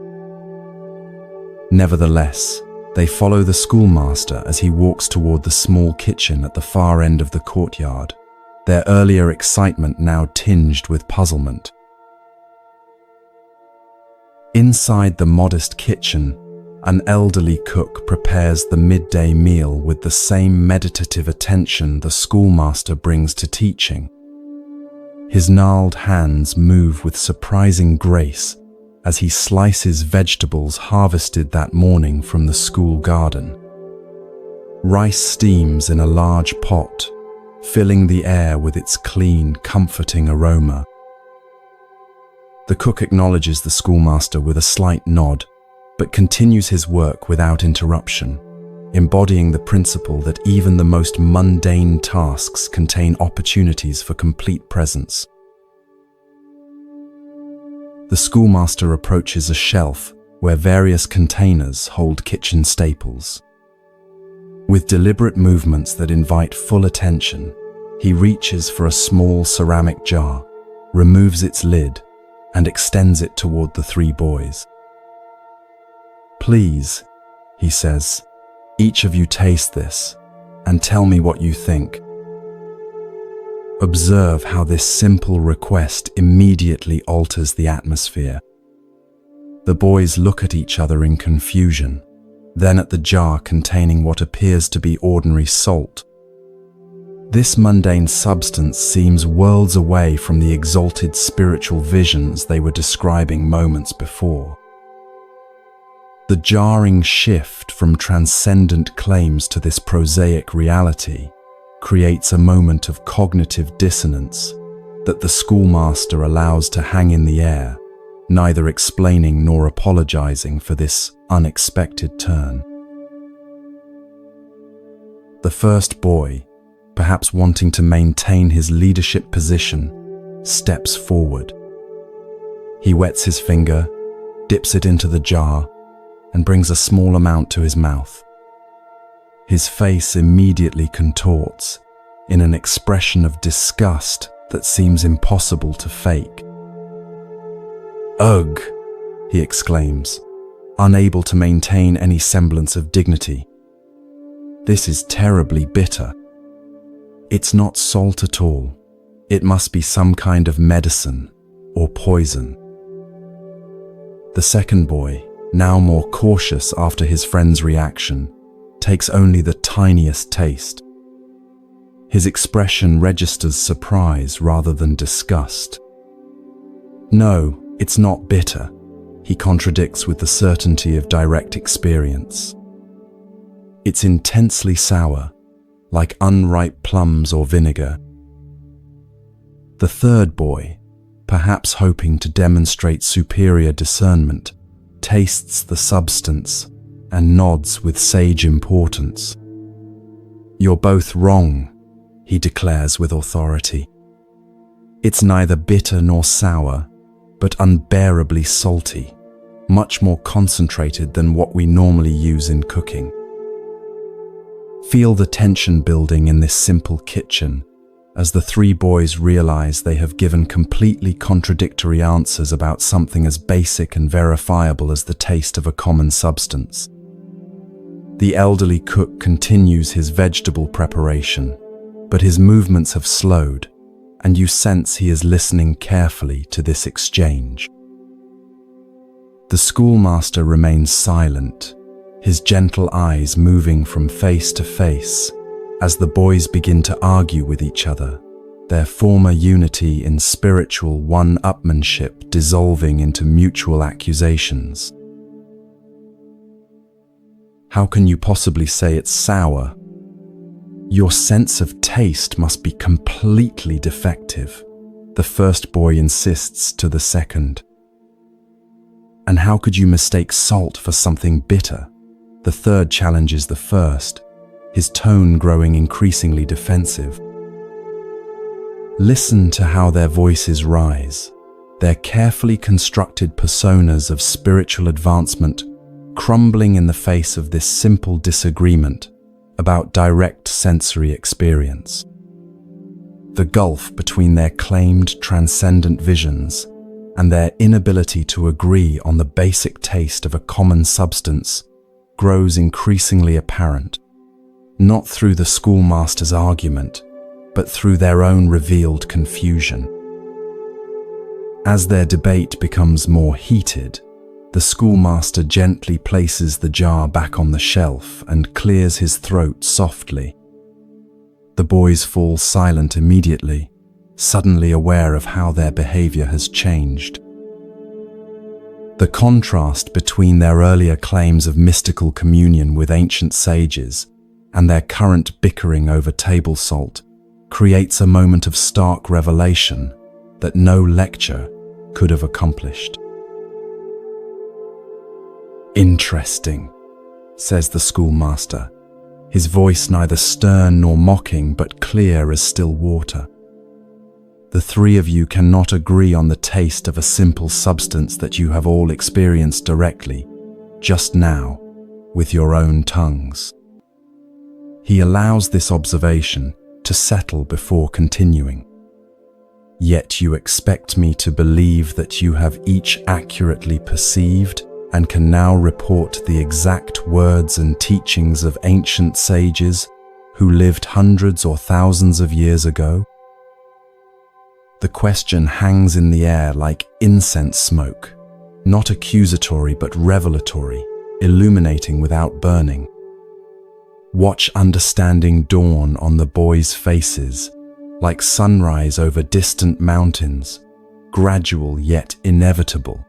Nevertheless, they follow the schoolmaster as he walks toward the small kitchen at the far end of the courtyard, their earlier excitement now tinged with puzzlement. Inside the modest kitchen, an elderly cook prepares the midday meal with the same meditative attention the schoolmaster brings to teaching. His gnarled hands move with surprising grace as he slices vegetables harvested that morning from the school garden. Rice steams in a large pot, filling the air with its clean, comforting aroma. The cook acknowledges the schoolmaster with a slight nod, but continues his work without interruption, embodying the principle that even the most mundane tasks contain opportunities for complete presence. The schoolmaster approaches a shelf where various containers hold kitchen staples. With deliberate movements that invite full attention, he reaches for a small ceramic jar, removes its lid, and extends it toward the three boys. "Please," he says, "each of you taste this, and tell me what you think." Observe how this simple request immediately alters the atmosphere. The boys look at each other in confusion, then at the jar containing what appears to be ordinary salt. This mundane substance seems worlds away from the exalted spiritual visions they were describing moments before. The jarring shift from transcendent claims to this prosaic reality creates a moment of cognitive dissonance that the schoolmaster allows to hang in the air, neither explaining nor apologizing for this unexpected turn. The first boy, perhaps wanting to maintain his leadership position, steps forward. He wets his finger, dips it into the jar, and brings a small amount to his mouth. His face immediately contorts in an expression of disgust that seems impossible to fake. "Ugh!" he exclaims, unable to maintain any semblance of dignity. "This is terribly bitter. It's not salt at all. It must be some kind of medicine or poison." The second boy, now more cautious after his friend's reaction, takes only the tiniest taste. His expression registers surprise rather than disgust. "No, it's not bitter," he contradicts with the certainty of direct experience. "It's intensely sour, like unripe plums or vinegar." The third boy, perhaps hoping to demonstrate superior discernment, tastes the substance and nods with sage importance. "You're both wrong," he declares with authority. "It's neither bitter nor sour, but unbearably salty, much more concentrated than what we normally use in cooking." Feel the tension building in this simple kitchen as the three boys realize they have given completely contradictory answers about something as basic and verifiable as the taste of a common substance. The elderly cook continues his vegetable preparation, but his movements have slowed, and you sense he is listening carefully to this exchange. The schoolmaster remains silent, his gentle eyes moving from face to face as the boys begin to argue with each other, their former unity in spiritual one-upmanship dissolving into mutual accusations. How can you possibly say it's sour? Your sense of taste must be completely defective, the first boy insists to the second. And how could you mistake salt for something bitter? The third challenges the first, his tone growing increasingly defensive. Listen to how their voices rise, their carefully constructed personas of spiritual advancement crumbling in the face of this simple disagreement about direct sensory experience. The gulf between their claimed transcendent visions and their inability to agree on the basic taste of a common substance grows increasingly apparent, not through the schoolmaster's argument, but through their own revealed confusion. As their debate becomes more heated, the schoolmaster gently places the jar back on the shelf and clears his throat softly. The boys fall silent immediately, suddenly aware of how their behavior has changed. The contrast between their earlier claims of mystical communion with ancient sages and their current bickering over table salt creates a moment of stark revelation that no lecture could have accomplished. "Interesting," says the schoolmaster, his voice neither stern nor mocking but clear as still water. "The three of you cannot agree on the taste of a simple substance that you have all experienced directly, just now, with your own tongues." He allows this observation to settle before continuing. "Yet you expect me to believe that you have each accurately perceived and can now report the exact words and teachings of ancient sages who lived hundreds or thousands of years ago?" The question hangs in the air like incense smoke, not accusatory but revelatory, illuminating without burning. Watch understanding dawn on the boys' faces, like sunrise over distant mountains, gradual yet inevitable.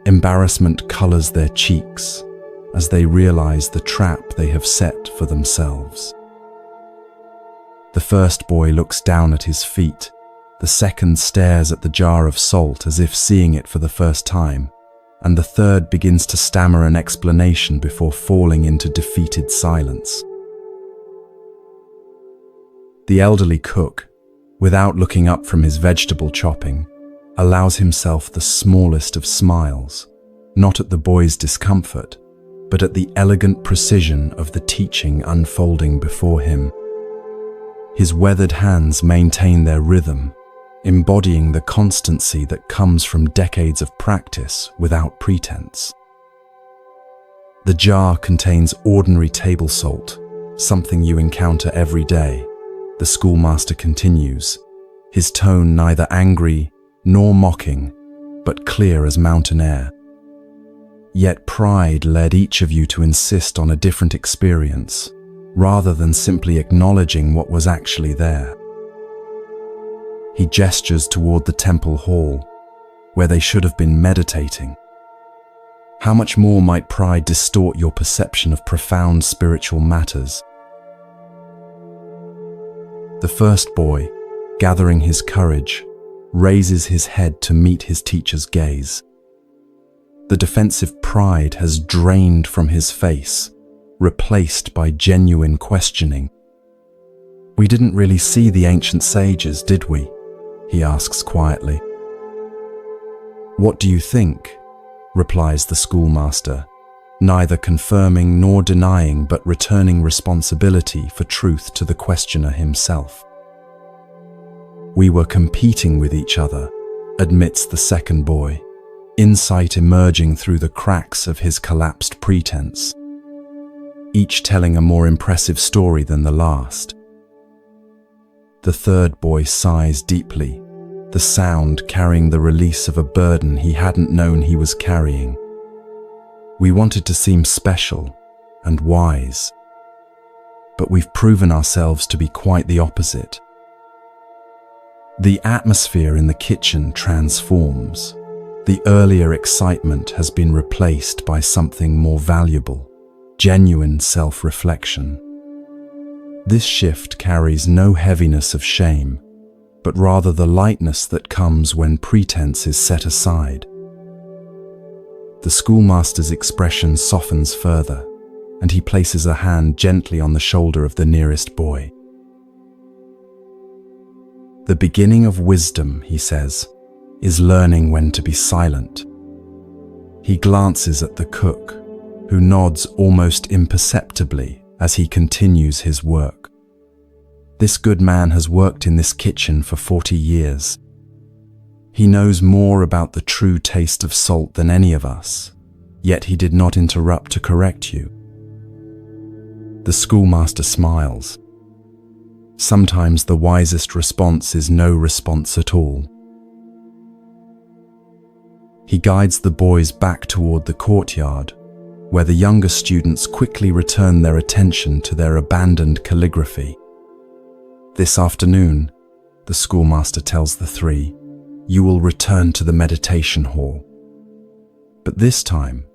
Embarrassment colors their cheeks as they realize the trap they have set for themselves. The first boy looks down at his feet, the second stares at the jar of salt as if seeing it for the first time, and the third begins to stammer an explanation before falling into defeated silence. The elderly cook, without looking up from his vegetable chopping, allows himself the smallest of smiles, not at the boy's discomfort, but at the elegant precision of the teaching unfolding before him. His weathered hands maintain their rhythm, embodying the constancy that comes from decades of practice without pretense. The jar contains ordinary table salt, something you encounter every day, the schoolmaster continues, his tone neither angry nor mocking, but clear as mountain air. Yet pride led each of you to insist on a different experience, rather than simply acknowledging what was actually there. He gestures toward the temple hall, where they should have been meditating. How much more might pride distort your perception of profound spiritual matters? The first boy, gathering his courage, raises his head to meet his teacher's gaze. The defensive pride has drained from his face, replaced by genuine questioning. "We didn't really see the ancient sages, did we?" he asks quietly. "What do you think?" replies the schoolmaster, neither confirming nor denying but returning responsibility for truth to the questioner himself. We were competing with each other, admits the second boy, insight emerging through the cracks of his collapsed pretense, each telling a more impressive story than the last. The third boy sighs deeply, the sound carrying the release of a burden he hadn't known he was carrying. We wanted to seem special and wise, but we've proven ourselves to be quite the opposite. The atmosphere in the kitchen transforms. The earlier excitement has been replaced by something more valuable, genuine self-reflection. This shift carries no heaviness of shame, but rather the lightness that comes when pretense is set aside. The schoolmaster's expression softens further, and he places a hand gently on the shoulder of the nearest boy. The beginning of wisdom, he says, is learning when to be silent. He glances at the cook, who nods almost imperceptibly as he continues his work. This good man has worked in this kitchen for 40 years. He knows more about the true taste of salt than any of us, yet he did not interrupt to correct you. The schoolmaster smiles. Sometimes the wisest response is no response at all. He guides the boys back toward the courtyard, where the younger students quickly return their attention to their abandoned calligraphy. This afternoon, the schoolmaster tells the three, you will return to the meditation hall. But this time,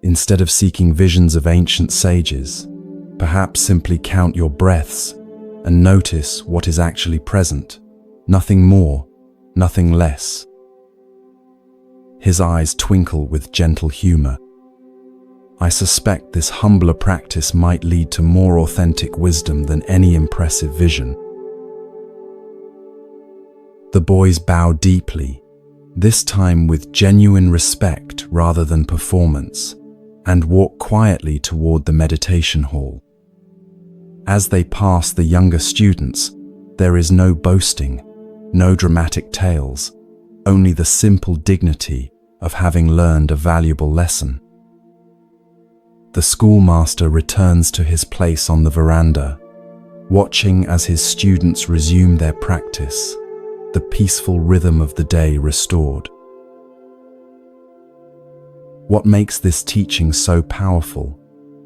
instead of seeking visions of ancient sages, perhaps simply count your breaths and notice what is actually present, nothing more, nothing less. His eyes twinkle with gentle humor. I suspect this humbler practice might lead to more authentic wisdom than any impressive vision. The boys bow deeply, this time with genuine respect rather than performance, and walk quietly toward the meditation hall. As they pass the younger students, there is no boasting, no dramatic tales, only the simple dignity of having learned a valuable lesson. The schoolmaster returns to his place on the veranda, watching as his students resume their practice, the peaceful rhythm of the day restored. What makes this teaching so powerful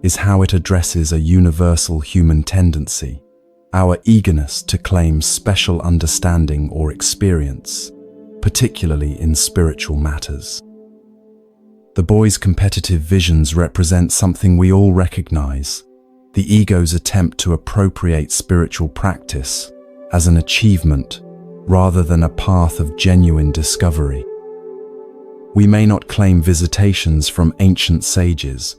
is how it addresses a universal human tendency, our eagerness to claim special understanding or experience, particularly in spiritual matters. The boys' competitive visions represent something we all recognize, the ego's attempt to appropriate spiritual practice as an achievement rather than a path of genuine discovery. We may not claim visitations from ancient sages,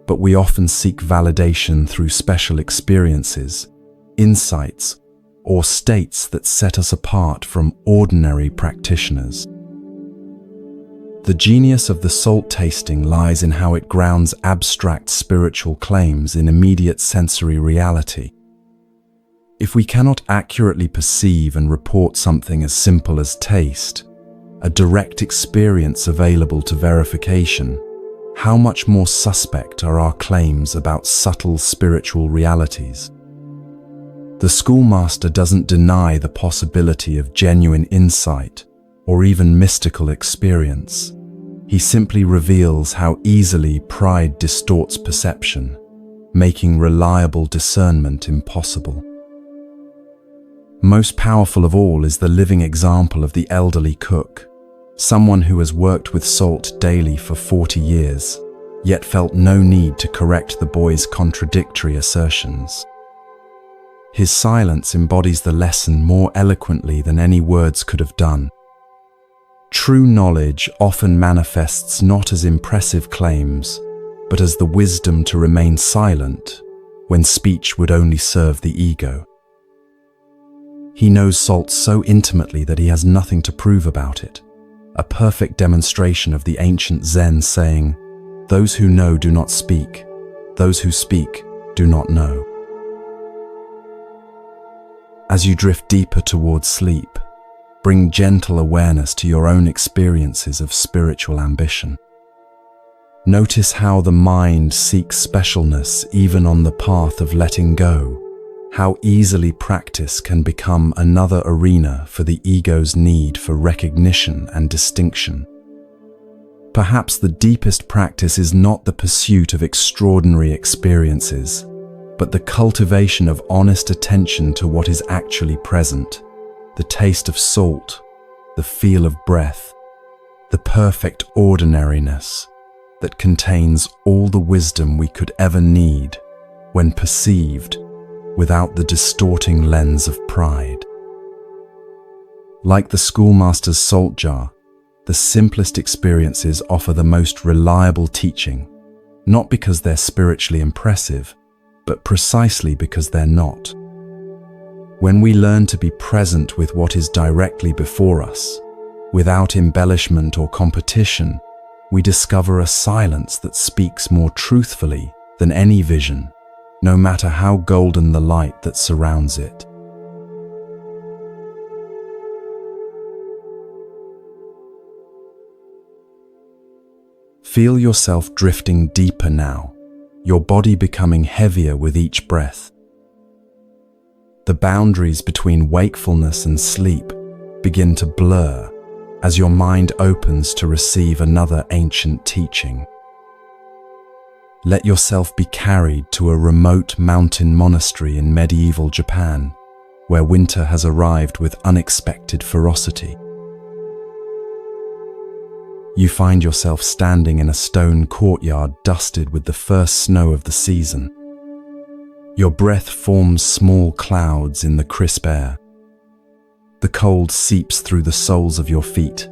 but we often seek validation through special experiences, insights, or states that set us apart from ordinary practitioners. The genius of the salt tasting lies in how it grounds abstract spiritual claims in immediate sensory reality. If we cannot accurately perceive and report something as simple as taste, a direct experience available to verification, how much more suspect are our claims about subtle spiritual realities? The schoolmaster doesn't deny the possibility of genuine insight or even mystical experience. He simply reveals how easily pride distorts perception, making reliable discernment impossible. Most powerful of all is the living example of the elderly cook, someone who has worked with salt daily for 40 years, yet felt no need to correct the boy's contradictory assertions. His silence embodies the lesson more eloquently than any words could have done. True knowledge often manifests not as impressive claims, but as the wisdom to remain silent when speech would only serve the ego. He knows salt so intimately that he has nothing to prove about it, a perfect demonstration of the ancient Zen saying, "Those who know do not speak, those who speak do not know." As you drift deeper towards sleep, bring gentle awareness to your own experiences of spiritual ambition. Notice how the mind seeks specialness even on the path of letting go, how easily practice can become another arena for the ego's need for recognition and distinction. Perhaps the deepest practice is not the pursuit of extraordinary experiences, but the cultivation of honest attention to what is actually present, the taste of salt, the feel of breath, the perfect ordinariness that contains all the wisdom we could ever need when perceived without the distorting lens of pride. Like the schoolmaster's salt jar, the simplest experiences offer the most reliable teaching, not because they're spiritually impressive, but precisely because they're not. When we learn to be present with what is directly before us, without embellishment or competition, we discover a silence that speaks more truthfully than any vision, no matter how golden the light that surrounds it. Feel yourself drifting deeper now, your body becoming heavier with each breath. The boundaries between wakefulness and sleep begin to blur as your mind opens to receive another ancient teaching. Let yourself be carried to a remote mountain monastery in medieval Japan, where winter has arrived with unexpected ferocity. You find yourself standing in a stone courtyard dusted with the first snow of the season. Your breath forms small clouds in the crisp air. The cold seeps through the soles of your feet,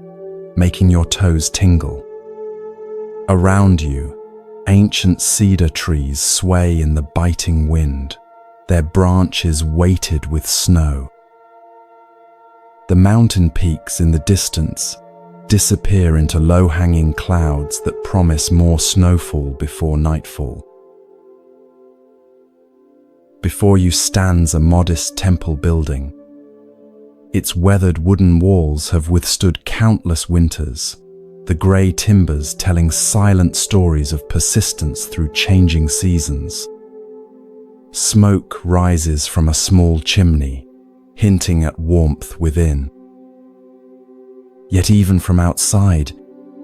making your toes tingle. Around you, ancient cedar trees sway in the biting wind, their branches weighted with snow. The mountain peaks in the distance disappear into low-hanging clouds that promise more snowfall before nightfall. Before you stands a modest temple building. Its weathered wooden walls have withstood countless winters, the grey timbers telling silent stories of persistence through changing seasons. Smoke rises from a small chimney, hinting at warmth within. Yet even from outside,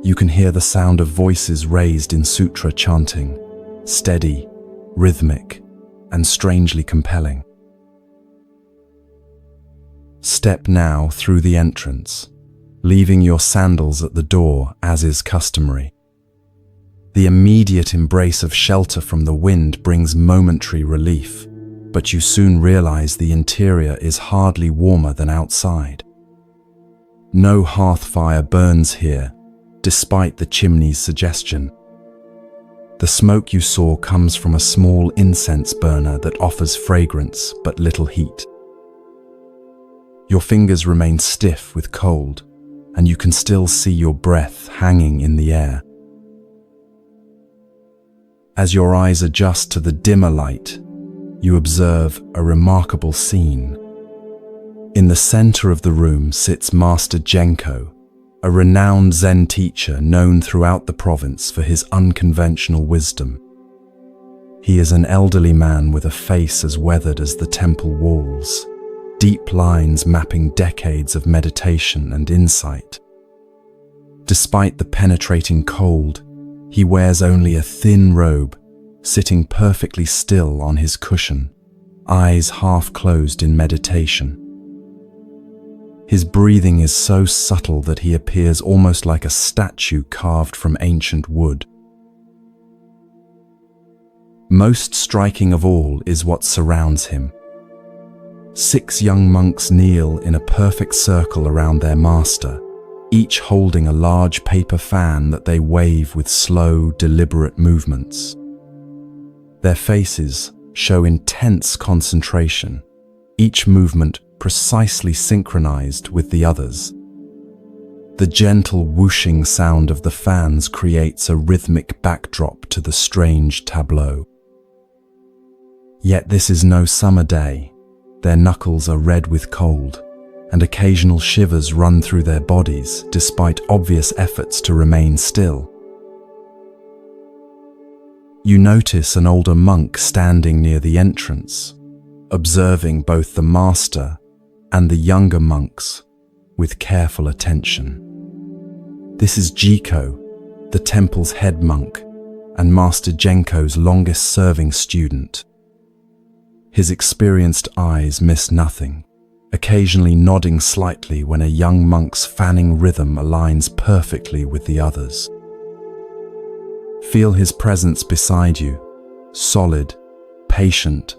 you can hear the sound of voices raised in sutra chanting, steady, rhythmic, and strangely compelling. Step now through the entrance, leaving your sandals at the door as is customary. The immediate embrace of shelter from the wind brings momentary relief, but you soon realize the interior is hardly warmer than outside. No hearth fire burns here, despite the chimney's suggestion. The smoke you saw comes from a small incense burner that offers fragrance but little heat. Your fingers remain stiff with cold, and you can still see your breath hanging in the air. As your eyes adjust to the dimmer light, you observe a remarkable scene. In the center of the room sits Master Genko, a renowned Zen teacher known throughout the province for his unconventional wisdom. He is an elderly man with a face as weathered as the temple walls, deep lines mapping decades of meditation and insight. Despite the penetrating cold, he wears only a thin robe, sitting perfectly still on his cushion, eyes half closed in meditation. His breathing is so subtle that he appears almost like a statue carved from ancient wood. Most striking of all is what surrounds him. 6 young monks kneel in a perfect circle around their master, each holding a large paper fan that they wave with slow, deliberate movements. Their faces show intense concentration, each movement precisely synchronized with the others. The gentle whooshing sound of the fans creates a rhythmic backdrop to the strange tableau. Yet this is no summer day. Their knuckles are red with cold, and occasional shivers run through their bodies despite obvious efforts to remain still. You notice an older monk standing near the entrance, observing both the master and the younger monks with careful attention. This is Jiko, the temple's head monk and Master Genko's longest-serving student. His experienced eyes miss nothing, occasionally nodding slightly when a young monk's fanning rhythm aligns perfectly with the others. Feel his presence beside you, solid, patient,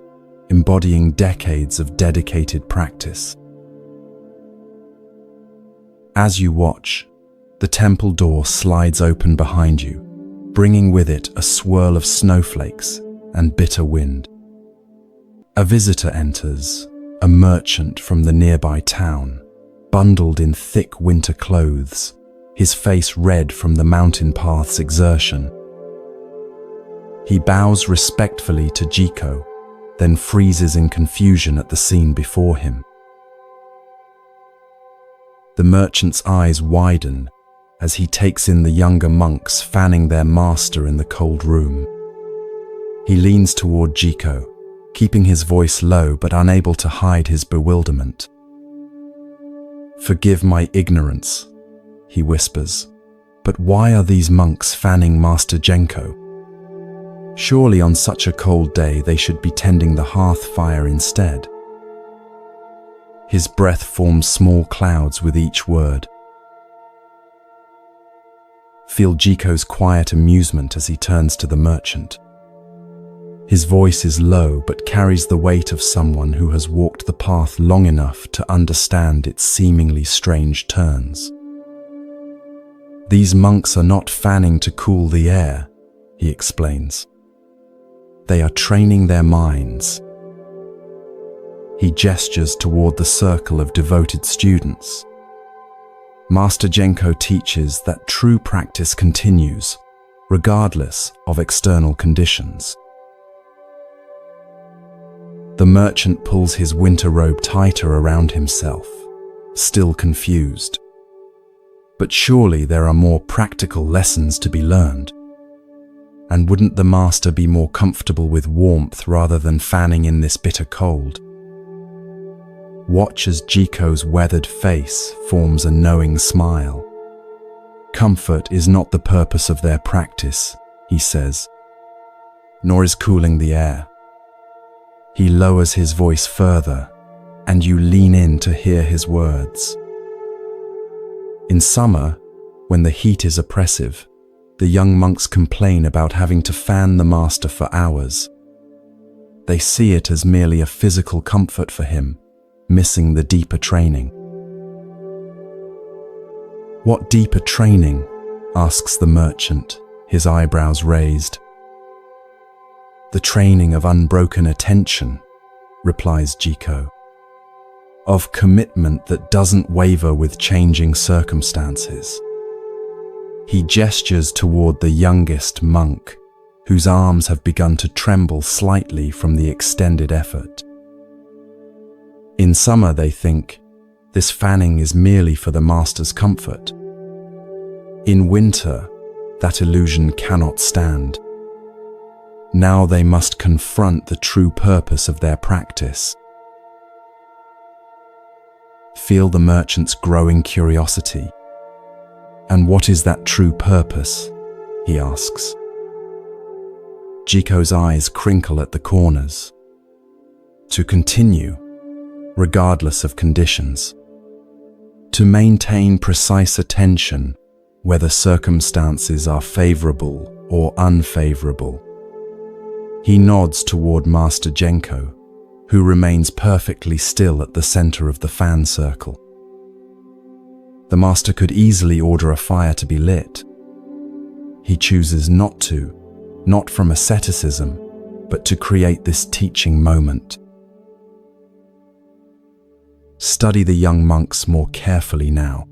embodying decades of dedicated practice. As you watch, the temple door slides open behind you, bringing with it a swirl of snowflakes and bitter wind. A visitor enters, a merchant from the nearby town, bundled in thick winter clothes, his face red from the mountain path's exertion. He bows respectfully to Jiko, then freezes in confusion at the scene before him. The merchant's eyes widen as he takes in the younger monks fanning their master in the cold room. He leans toward Jiko, keeping his voice low but unable to hide his bewilderment. "Forgive my ignorance," he whispers, "but why are these monks fanning Master Genko? Surely on such a cold day they should be tending the hearth fire instead." His breath forms small clouds with each word. Feel Jiko's quiet amusement as he turns to the merchant. His voice is low but carries the weight of someone who has walked the path long enough to understand its seemingly strange turns. "These monks are not fanning to cool the air," he explains. "They are training their minds." He gestures toward the circle of devoted students. Master Genko teaches that true practice continues, regardless of external conditions. The merchant pulls his winter robe tighter around himself, still confused. But surely there are more practical lessons to be learned. And wouldn't the master be more comfortable with warmth rather than fanning in this bitter cold? Watch as Jiko's weathered face forms a knowing smile. "Comfort is not the purpose of their practice," he says, "nor is cooling the air." He lowers his voice further, and you lean in to hear his words. In summer, when the heat is oppressive, the young monks complain about having to fan the master for hours. They see it as merely a physical comfort for him, missing the deeper training. "What deeper training?" asks the merchant, his eyebrows raised. "The training of unbroken attention," replies Jiko, "of commitment that doesn't waver with changing circumstances." He gestures toward the youngest monk, whose arms have begun to tremble slightly from the extended effort. In summer, they think, this fanning is merely for the master's comfort. In winter, that illusion cannot stand. Now they must confront the true purpose of their practice. Feel the merchant's growing curiosity. "And what is that true purpose?" he asks. Jiko's eyes crinkle at the corners. "To continue, regardless of conditions. To maintain precise attention, whether circumstances are favorable or unfavorable." He nods toward Master Genko, who remains perfectly still at the center of the fan circle. The master could easily order a fire to be lit. He chooses not to, not from asceticism, but to create this teaching moment. Study the young monks more carefully now.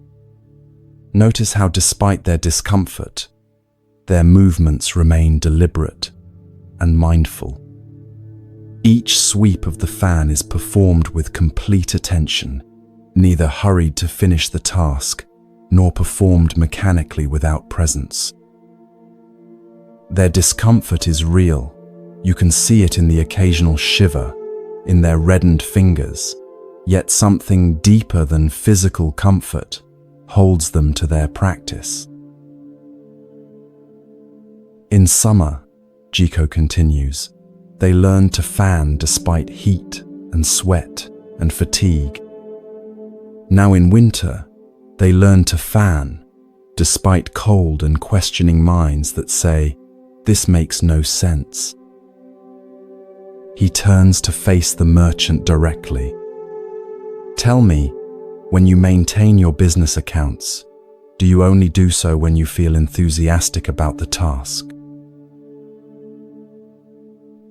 Notice how, despite their discomfort, their movements remain deliberate and mindful. Each sweep of the fan is performed with complete attention, neither hurried to finish the task, nor performed mechanically without presence. Their discomfort is real. You can see it in the occasional shiver, in their reddened fingers, yet something deeper than physical comfort holds them to their practice. In summer, Jiko continues, they learn to fan despite heat and sweat and fatigue. Now in winter, they learn to fan despite cold and questioning minds that say, "This makes no sense." He turns to face the merchant directly. "Tell me, when you maintain your business accounts, do you only do so when you feel enthusiastic about the task?"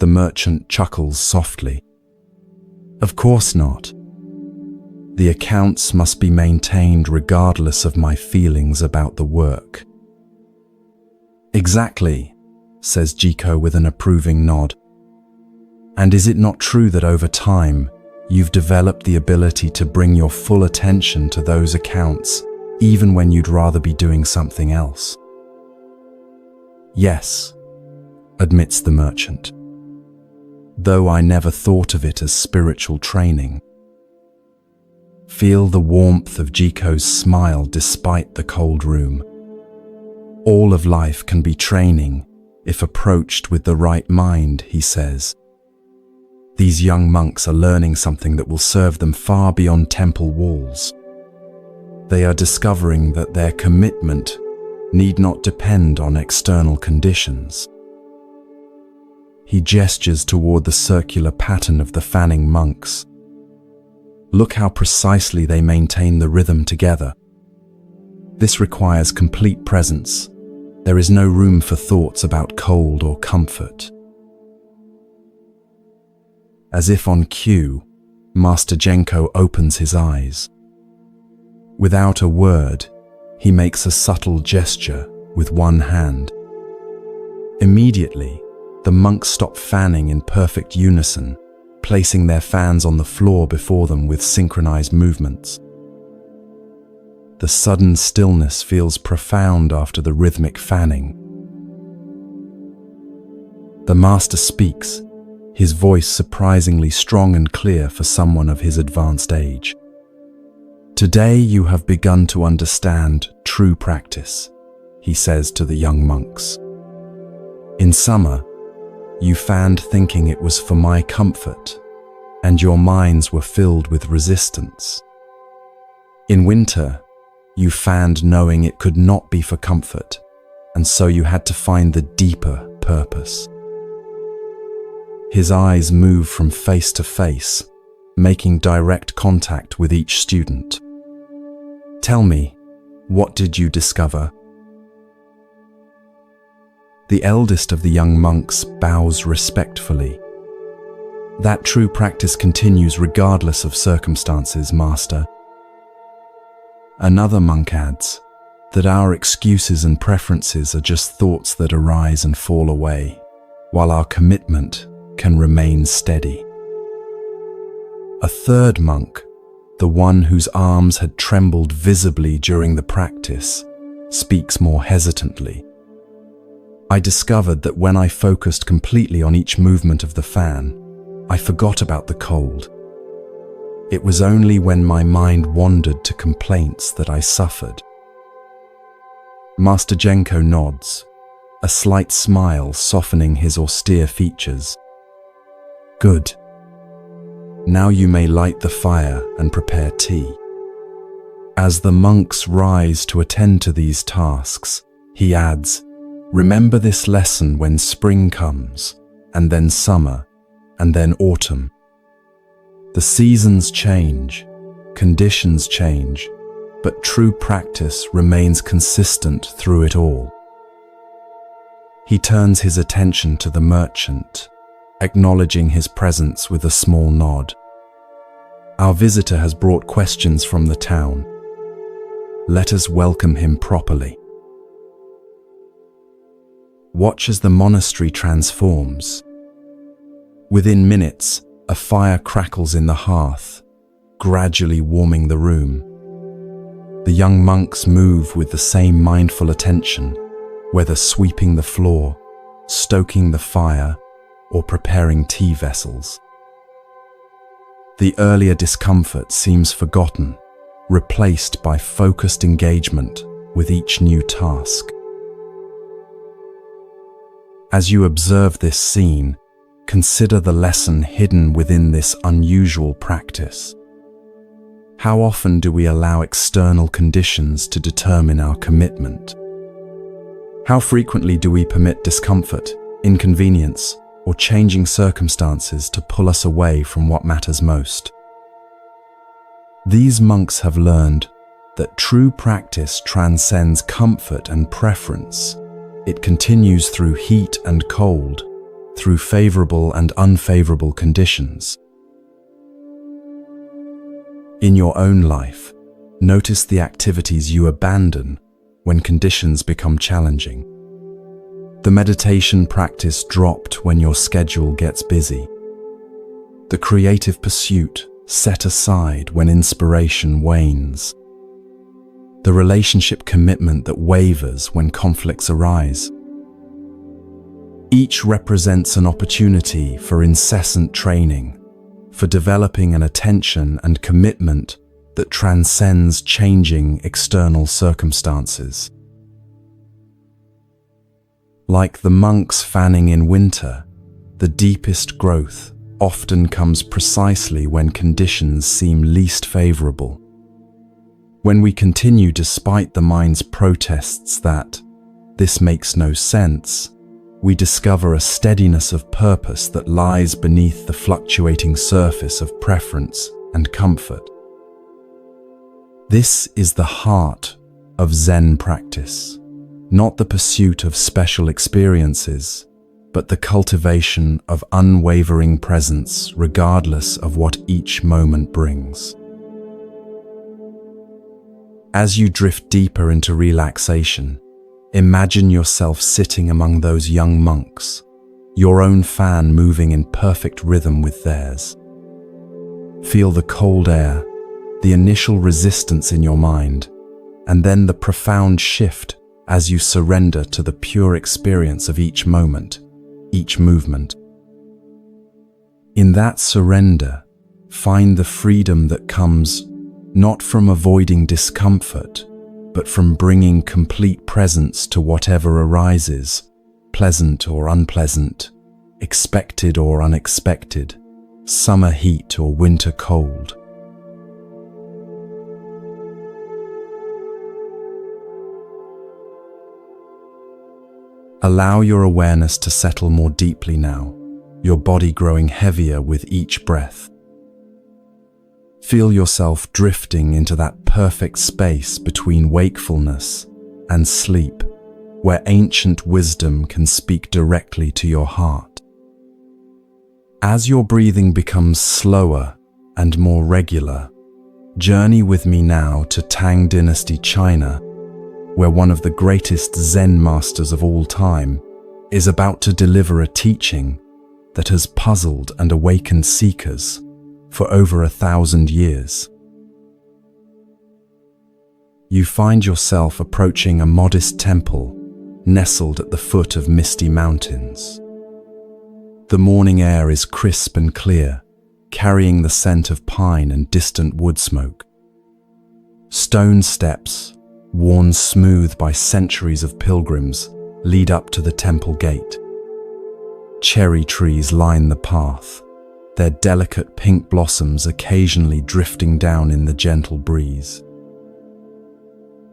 The merchant chuckles softly. "Of course not. The accounts must be maintained regardless of my feelings about the work." "Exactly," says Jiko with an approving nod. "And is it not true that over time, you've developed the ability to bring your full attention to those accounts, even when you'd rather be doing something else?" "Yes," admits the merchant, "though I never thought of it as spiritual training." Feel the warmth of Jiko's smile despite the cold room. All of life can be training if approached with the right mind, he says. These young monks are learning something that will serve them far beyond temple walls. They are discovering that their commitment need not depend on external conditions. He gestures toward the circular pattern of the fanning monks. Look how precisely they maintain the rhythm together. This requires complete presence. There is no room for thoughts about cold or comfort. As if on cue, Master Genko opens his eyes. Without a word, he makes a subtle gesture with one hand. Immediately, the monks stop fanning in perfect unison, placing their fans on the floor before them with synchronized movements. The sudden stillness feels profound after the rhythmic fanning. The master speaks, his voice surprisingly strong and clear for someone of his advanced age. "Today you have begun to understand true practice," he says to the young monks. "In summer, you fanned thinking it was for my comfort, and your minds were filled with resistance. In winter, you fanned knowing it could not be for comfort, and so you had to find the deeper purpose." His eyes move from face to face, making direct contact with each student. "Tell me, what did you discover?" The eldest of the young monks bows respectfully. "That true practice continues regardless of circumstances, Master." Another monk adds that our excuses and preferences are just thoughts that arise and fall away, while our commitment can remain steady. A third monk, the one whose arms had trembled visibly during the practice, speaks more hesitantly. "I discovered that when I focused completely on each movement of the fan, I forgot about the cold. It was only when my mind wandered to complaints that I suffered." Master Genko nods, a slight smile softening his austere features. "Good. Now you may light the fire and prepare tea." As the monks rise to attend to these tasks, he adds, "Remember this lesson when spring comes, and then summer, and then autumn. The seasons change, conditions change, but true practice remains consistent through it all." He turns his attention to the merchant, acknowledging his presence with a small nod. "Our visitor has brought questions from the town. Let us welcome him properly." Watch as the monastery transforms. Within minutes, a fire crackles in the hearth, gradually warming the room. The young monks move with the same mindful attention, whether sweeping the floor, stoking the fire, or preparing tea vessels. The earlier discomfort seems forgotten, replaced by focused engagement with each new task. As you observe this scene, consider the lesson hidden within this unusual practice. How often do we allow external conditions to determine our commitment? How frequently do we permit discomfort, inconvenience, or changing circumstances to pull us away from what matters most? These monks have learned that true practice transcends comfort and preference. It continues through heat and cold, through favorable and unfavorable conditions. In your own life, notice the activities you abandon when conditions become challenging. The meditation practice dropped when your schedule gets busy. The creative pursuit set aside when inspiration wanes. The relationship commitment that wavers when conflicts arise. Each represents an opportunity for incessant training, for developing an attention and commitment that transcends changing external circumstances. Like the monks fanning in winter, the deepest growth often comes precisely when conditions seem least favorable. When we continue despite the mind's protests that this makes no sense, we discover a steadiness of purpose that lies beneath the fluctuating surface of preference and comfort. This is the heart of Zen practice, not the pursuit of special experiences, but the cultivation of unwavering presence regardless of what each moment brings. As you drift deeper into relaxation, imagine yourself sitting among those young monks, your own fan moving in perfect rhythm with theirs. Feel the cold air, the initial resistance in your mind, and then the profound shift as you surrender to the pure experience of each moment, each movement. In that surrender, find the freedom that comes not from avoiding discomfort, but from bringing complete presence to whatever arises, pleasant or unpleasant, expected or unexpected, summer heat or winter cold. Allow your awareness to settle more deeply now, your body growing heavier with each breath. Feel yourself drifting into that perfect space between wakefulness and sleep, where ancient wisdom can speak directly to your heart. As your breathing becomes slower and more regular, journey with me now to Tang Dynasty China, where one of the greatest Zen masters of all time is about to deliver a teaching that has puzzled and awakened seekers for over 1,000 years. You find yourself approaching a modest temple nestled at the foot of misty mountains. The morning air is crisp and clear, carrying the scent of pine and distant wood smoke. Stone steps, worn smooth by centuries of pilgrims, lead up to the temple gate. Cherry trees line the path, their delicate pink blossoms occasionally drifting down in the gentle breeze.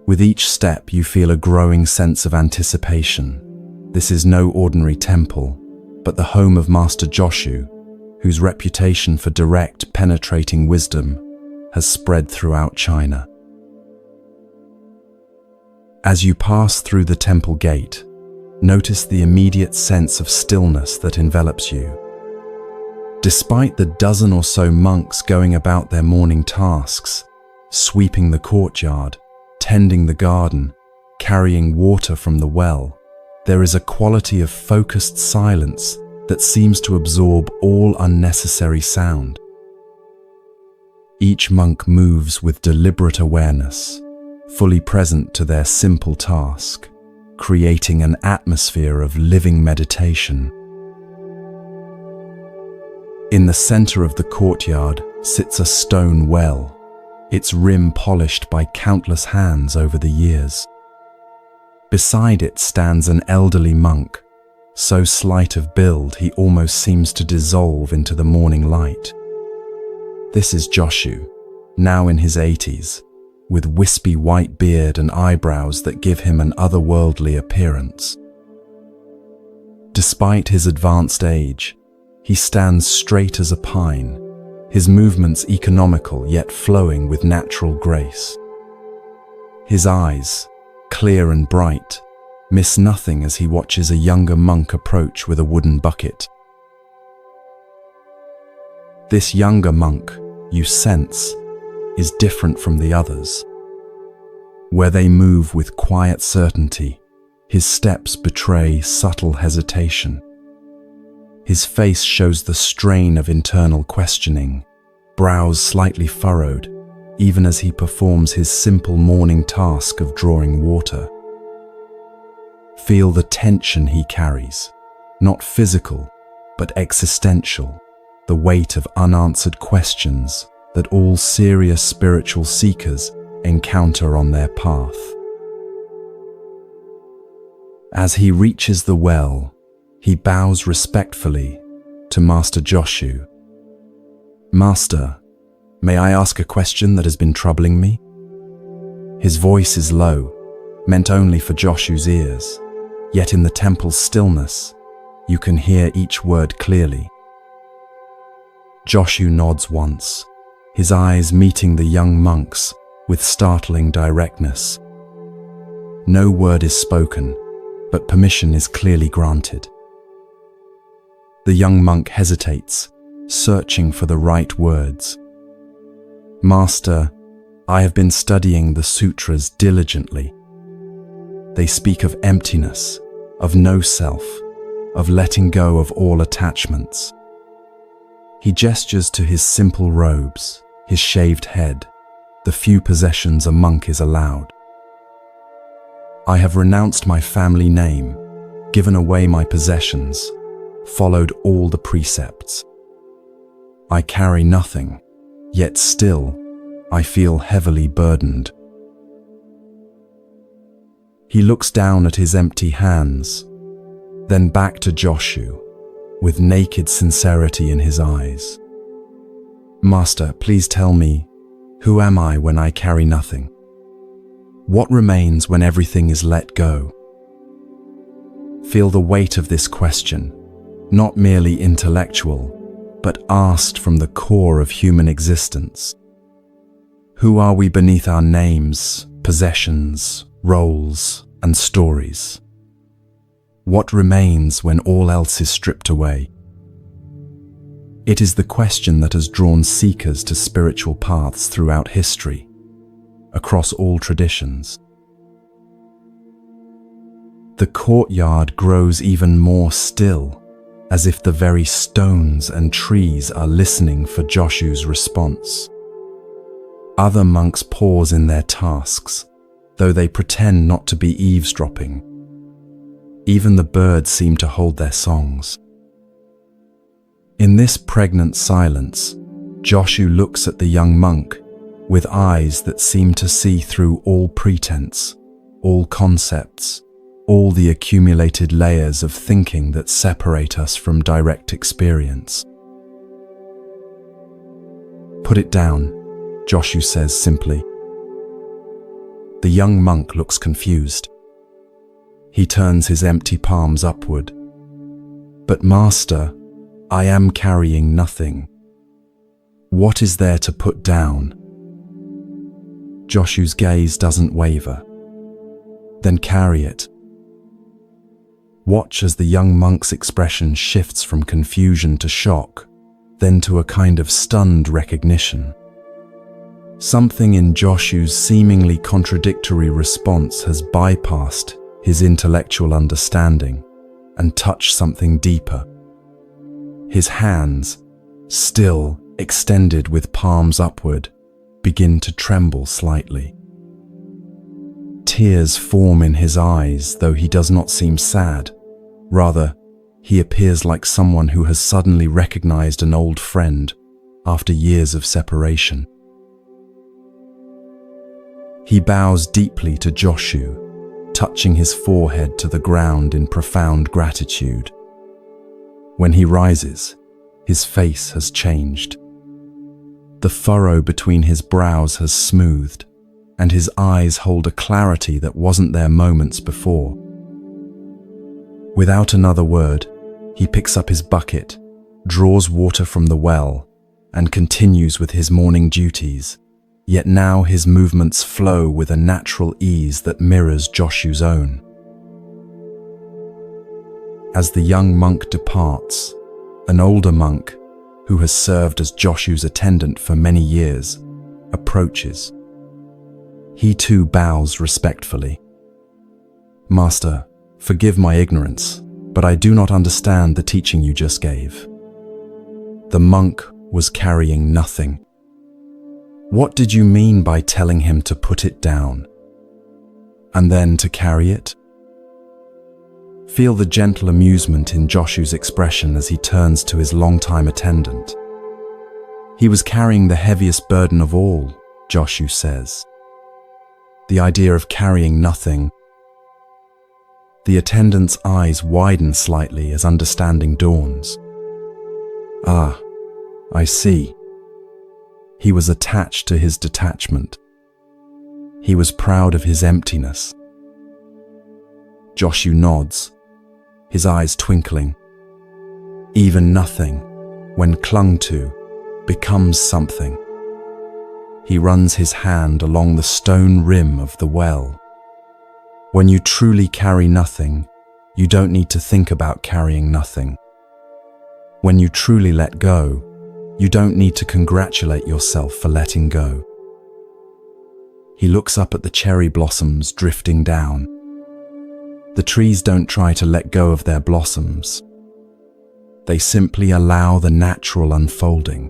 With each step, you feel a growing sense of anticipation. This is no ordinary temple, but the home of Master Joshu, whose reputation for direct, penetrating wisdom has spread throughout China. As you pass through the temple gate, notice the immediate sense of stillness that envelops you. Despite the dozen or so monks going about their morning tasks, sweeping the courtyard, tending the garden, carrying water from the well, there is a quality of focused silence that seems to absorb all unnecessary sound. Each monk moves with deliberate awareness, fully present to their simple task, creating an atmosphere of living meditation. In the center of the courtyard sits a stone well, its rim polished by countless hands over the years. Beside it stands an elderly monk, so slight of build he almost seems to dissolve into the morning light. This is Joshu, now in his 80s, with wispy white beard and eyebrows that give him an otherworldly appearance. Despite his advanced age, he stands straight as a pine, his movements economical yet flowing with natural grace. His eyes, clear and bright, miss nothing as he watches a younger monk approach with a wooden bucket. This younger monk, you sense, is different from the others. Where they move with quiet certainty, his steps betray subtle hesitation. His face shows the strain of internal questioning, brows slightly furrowed, even as he performs his simple morning task of drawing water. Feel the tension he carries, not physical, but existential, the weight of unanswered questions that all serious spiritual seekers encounter on their path. As he reaches the well, he bows respectfully to Master Joshu. "Master, may I ask a question that has been troubling me?" His voice is low, meant only for Joshu's ears, yet in the temple's stillness, you can hear each word clearly. Joshu nods once, his eyes meeting the young monk's with startling directness. No word is spoken, but permission is clearly granted. The young monk hesitates, searching for the right words. "Master, I have been studying the sutras diligently. They speak of emptiness, of no self, of letting go of all attachments." He gestures to his simple robes, his shaved head, the few possessions a monk is allowed. "I have renounced my family name, given away my possessions, followed all the precepts. I carry nothing, yet still I feel heavily burdened." He looks down at his empty hands, then back to Joshu, with naked sincerity in his eyes. "Master, please tell me, who am I when I carry nothing? What remains when everything is let go?" Feel the weight of this question, not merely intellectual, but asked from the core of human existence. Who are we beneath our names, possessions, roles, and stories? What remains when all else is stripped away? It is the question that has drawn seekers to spiritual paths throughout history, across all traditions. The courtyard grows even more still, as if the very stones and trees are listening for Joshu's response. Other monks pause in their tasks, though they pretend not to be eavesdropping. Even the birds seem to hold their songs. In this pregnant silence, Joshu looks at the young monk with eyes that seem to see through all pretense, all concepts, all the accumulated layers of thinking that separate us from direct experience. "Put it down," Joshu says simply. The young monk looks confused. He turns his empty palms upward. "But Master, I am carrying nothing. What is there to put down?" Joshu's gaze doesn't waver. "Then carry it." Watch as the young monk's expression shifts from confusion to shock, then to a kind of stunned recognition. Something in Joshu's seemingly contradictory response has bypassed his intellectual understanding and touched something deeper. His hands, still, extended with palms upward, begin to tremble slightly. Tears form in his eyes, though he does not seem sad. Rather, he appears like someone who has suddenly recognized an old friend after years of separation. He bows deeply to Joshu, touching his forehead to the ground in profound gratitude. When he rises, his face has changed. The furrow between his brows has smoothed, and his eyes hold a clarity that wasn't there moments before. Without another word, he picks up his bucket, draws water from the well, and continues with his morning duties. Yet now his movements flow with a natural ease that mirrors Joshu's own. As the young monk departs, an older monk, who has served as Joshu's attendant for many years, approaches. He too bows respectfully. "Master, forgive my ignorance, but I do not understand the teaching you just gave." The monk was carrying nothing. "What did you mean by telling him to put it down, and then to carry it?" Feel the gentle amusement in Joshu's expression as he turns to his longtime attendant. "He was carrying the heaviest burden of all," Joshu says. The idea of carrying nothing. The attendant's eyes widen slightly as understanding dawns. "Ah, I see." He was attached to his detachment. He was proud of his emptiness. Joshu nods, his eyes twinkling. Even nothing, when clung to, becomes something. He runs his hand along the stone rim of the well. When you truly carry nothing, you don't need to think about carrying nothing. When you truly let go, you don't need to congratulate yourself for letting go. He looks up at the cherry blossoms drifting down. The trees don't try to let go of their blossoms. They simply allow the natural unfolding.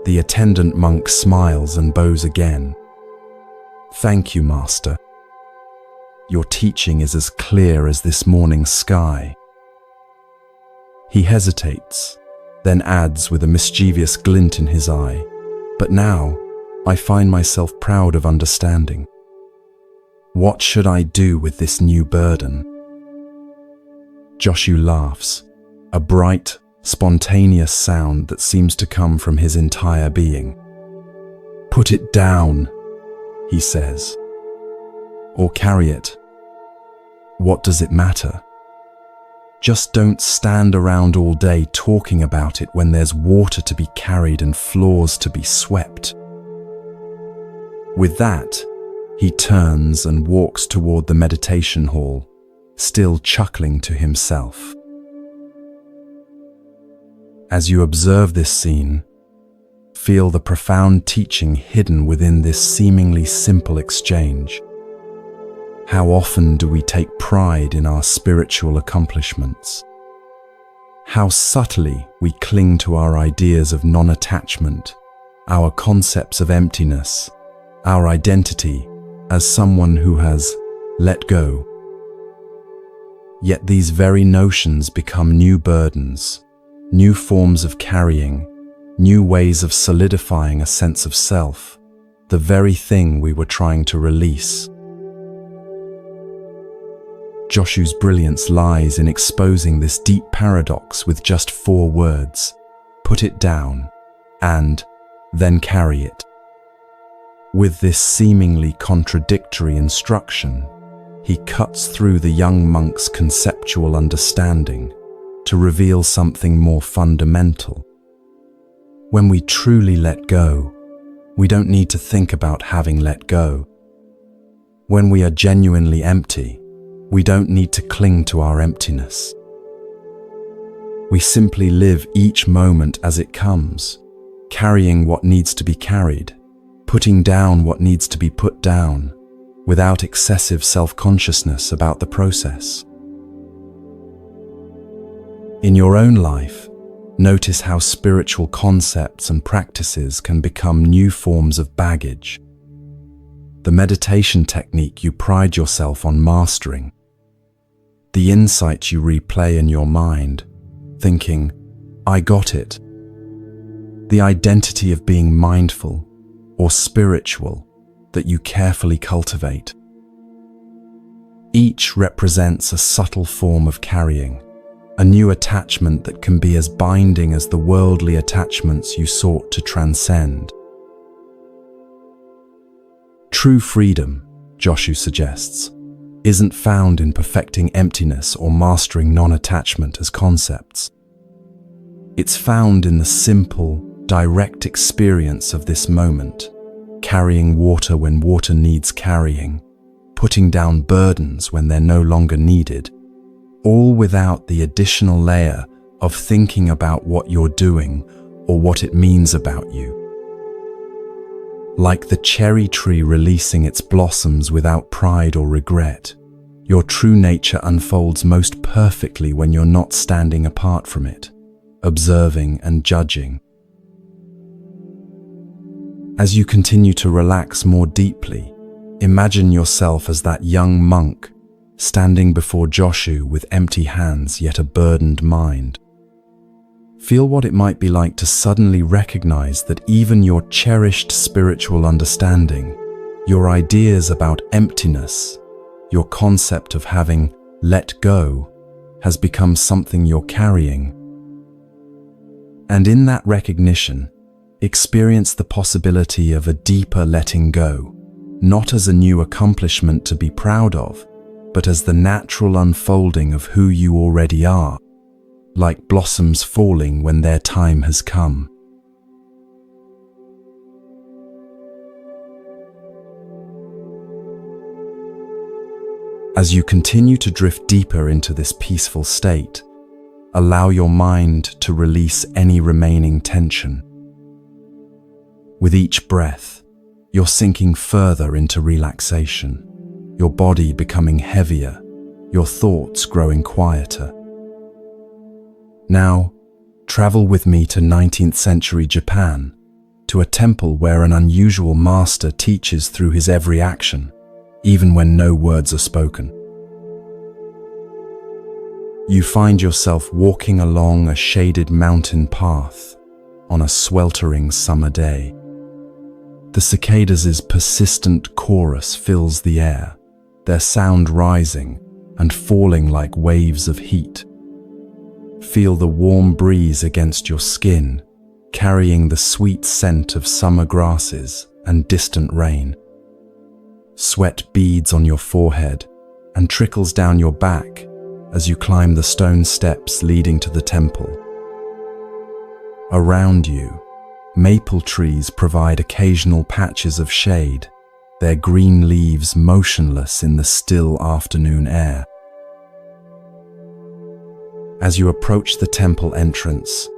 The attendant monk smiles and bows again. "Thank you, Master. Your teaching is as clear as this morning's sky." He hesitates, then adds with a mischievous glint in his eye, "But now, I find myself proud of understanding. What should I do with this new burden?" Joshu laughs, a bright, spontaneous sound that seems to come from his entire being. "Put it down," he says. "Or carry it. What does it matter? Just don't stand around all day talking about it when there's water to be carried and floors to be swept." With that, he turns and walks toward the meditation hall, still chuckling to himself. As you observe this scene, feel the profound teaching hidden within this seemingly simple exchange. How often do we take pride in our spiritual accomplishments? How subtly we cling to our ideas of non-attachment, our concepts of emptiness, our identity as someone who has let go. Yet these very notions become new burdens, new forms of carrying, new ways of solidifying a sense of self, the very thing we were trying to release. Joshu's brilliance lies in exposing this deep paradox with just 4 words: put it down, and then carry it. With this seemingly contradictory instruction, he cuts through the young monk's conceptual understanding to reveal something more fundamental. When we truly let go, we don't need to think about having let go. When we are genuinely empty, we don't need to cling to our emptiness. We simply live each moment as it comes, carrying what needs to be carried, putting down what needs to be put down, without excessive self-consciousness about the process. In your own life, Notice how spiritual concepts and practices can become new forms of baggage. The meditation technique you pride yourself on mastering, the insights you replay in your mind, thinking, "I got it," the identity of being mindful or spiritual that you carefully cultivate. Each represents a subtle form of carrying, a new attachment that can be as binding as the worldly attachments you sought to transcend. True freedom, Joshu suggests, isn't found in perfecting emptiness or mastering non-attachment as concepts. It's found in the simple, direct experience of this moment, carrying water when water needs carrying, putting down burdens when they're no longer needed, all without the additional layer of thinking about what you're doing or what it means about you. Like the cherry tree releasing its blossoms without pride or regret, your true nature unfolds most perfectly when you're not standing apart from it, observing and judging. As you continue to relax more deeply, imagine yourself as that young monk standing before Joshu with empty hands yet a burdened mind. Feel what it might be like to suddenly recognize that even your cherished spiritual understanding, your ideas about emptiness, your concept of having let go, has become something you're carrying. And in that recognition, experience the possibility of a deeper letting go, not as a new accomplishment to be proud of, but as the natural unfolding of who you already are, like blossoms falling when their time has come. As you continue to drift deeper into this peaceful state, allow your mind to release any remaining tension. With each breath, you're sinking further into relaxation, your body becoming heavier, your thoughts growing quieter. Now, travel with me to 19th century Japan, to a temple where an unusual master teaches through his every action, even when no words are spoken. You find yourself walking along a shaded mountain path on a sweltering summer day. The cicadas' persistent chorus fills the air, their sound rising and falling like waves of heat. Feel the warm breeze against your skin, carrying the sweet scent of summer grasses and distant rain. Sweat beads on your forehead and trickles down your back as you climb the stone steps leading to the temple. Around you, maple trees provide occasional patches of shade, their green leaves motionless in the still afternoon air. As you approach the temple entrance,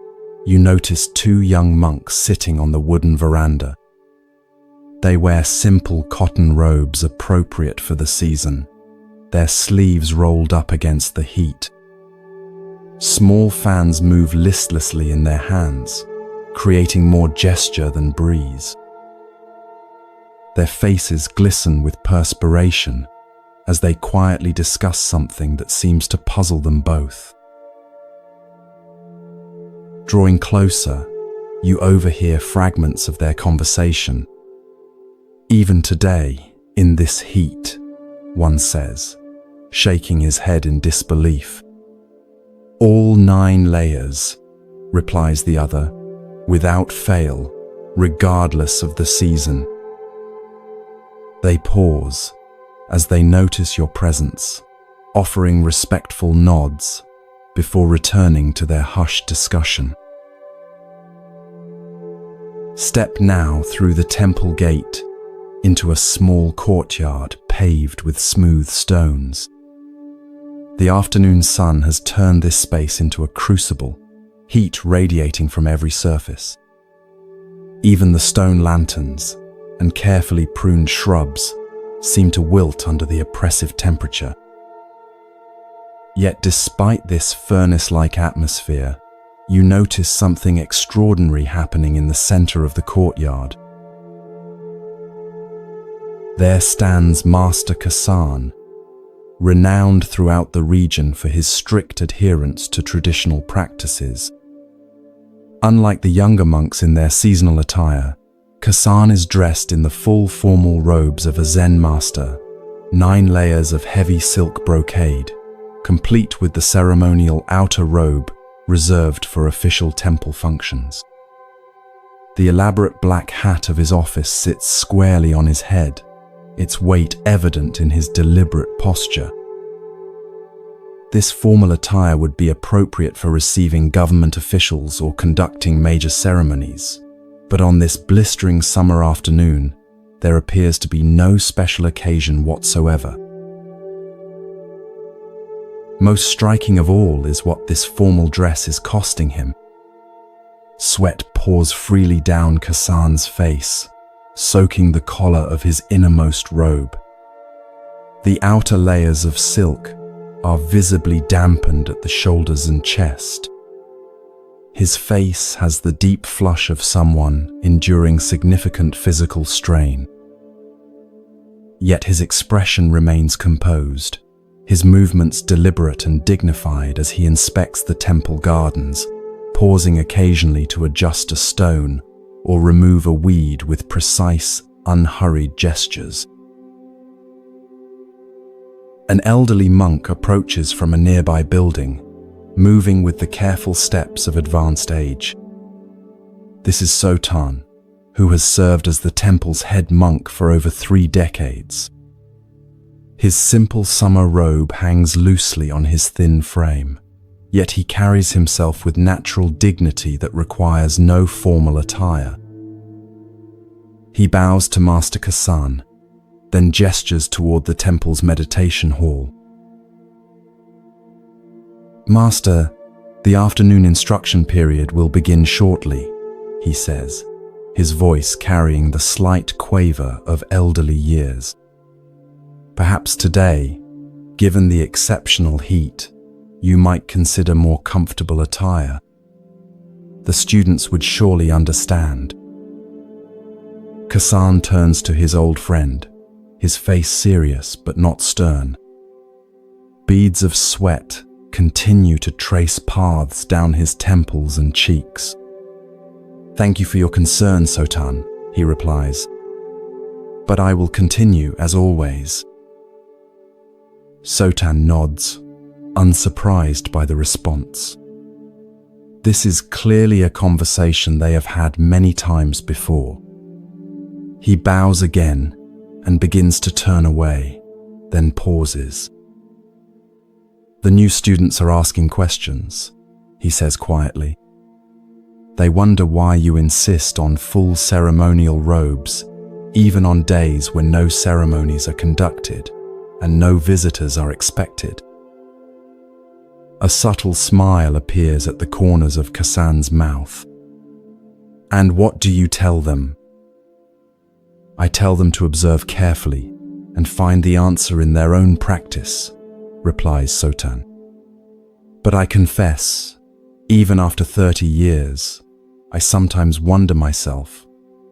you notice two young monks sitting on the wooden veranda. They wear simple cotton robes appropriate for the season, their sleeves rolled up against the heat. Small fans move listlessly in their hands, creating more gesture than breeze. Their faces glisten with perspiration as they quietly discuss something that seems to puzzle them both. Drawing closer, you overhear fragments of their conversation. "Even today, in this heat," one says, shaking his head in disbelief. "All 9 layers," replies the other, "without fail, regardless of the season." They pause as they notice your presence, offering respectful nods before returning to their hushed discussion. Step now through the temple gate into a small courtyard paved with smooth stones. The afternoon sun has turned this space into a crucible, heat radiating from every surface. Even the stone lanterns and carefully pruned shrubs seem to wilt under the oppressive temperature. Yet despite this furnace-like atmosphere, you notice something extraordinary happening in the center of the courtyard. There stands Master Kasan, renowned throughout the region for his strict adherence to traditional practices. Unlike the younger monks in their seasonal attire, Kasan is dressed in the full formal robes of a Zen master, 9 layers of heavy silk brocade, complete with the ceremonial outer robe reserved for official temple functions. The elaborate black hat of his office sits squarely on his head, its weight evident in his deliberate posture. This formal attire would be appropriate for receiving government officials or conducting major ceremonies, but on this blistering summer afternoon, there appears to be no special occasion whatsoever. Most striking of all is what this formal dress is costing him. Sweat pours freely down Kasan's face, soaking the collar of his innermost robe. The outer layers of silk are visibly dampened at the shoulders and chest. His face has the deep flush of someone enduring significant physical strain. Yet his expression remains composed, his movements deliberate and dignified as he inspects the temple gardens, pausing occasionally to adjust a stone or remove a weed with precise, unhurried gestures. An elderly monk approaches from a nearby building, moving with the careful steps of advanced age. This is Sotan, who has served as the temple's head monk for over 3 decades. His simple summer robe hangs loosely on his thin frame, yet he carries himself with natural dignity that requires no formal attire. He bows to Master Kasan, then gestures toward the temple's meditation hall. "Master, the afternoon instruction period will begin shortly," he says, his voice carrying the slight quaver of elderly years. "Perhaps today, given the exceptional heat, you might consider more comfortable attire. The students would surely understand." Kasan turns to his old friend, his face serious but not stern. Beads of sweat continue to trace paths down his temples and cheeks. "Thank you for your concern, Sotan," he replies, "but I will continue as always." Sotan nods, unsurprised by the response. This is clearly a conversation they have had many times before. He bows again and begins to turn away, then pauses. "The new students are asking questions," he says quietly. "They wonder why you insist on full ceremonial robes, even on days when no ceremonies are conducted and no visitors are expected." A subtle smile appears at the corners of Kasan's mouth. "And what do you tell them?" "I tell them to observe carefully and find the answer in their own practice," replies Sotan. "But I confess, even after 30 years, I sometimes wonder myself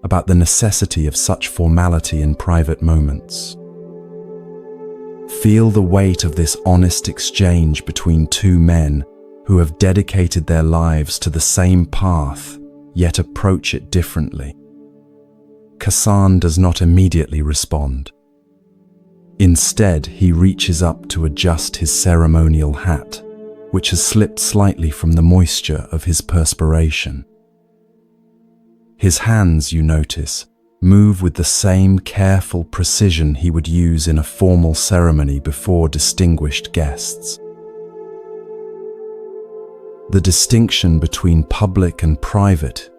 about the necessity of such formality in private moments. Feel the weight of this honest exchange between 2 men who have dedicated their lives to the same path, yet approach it differently." Kasan does not immediately respond. Instead, he reaches up to adjust his ceremonial hat, which has slipped slightly from the moisture of his perspiration. His hands, you notice, move with the same careful precision he would use in a formal ceremony before distinguished guests. The distinction between public and private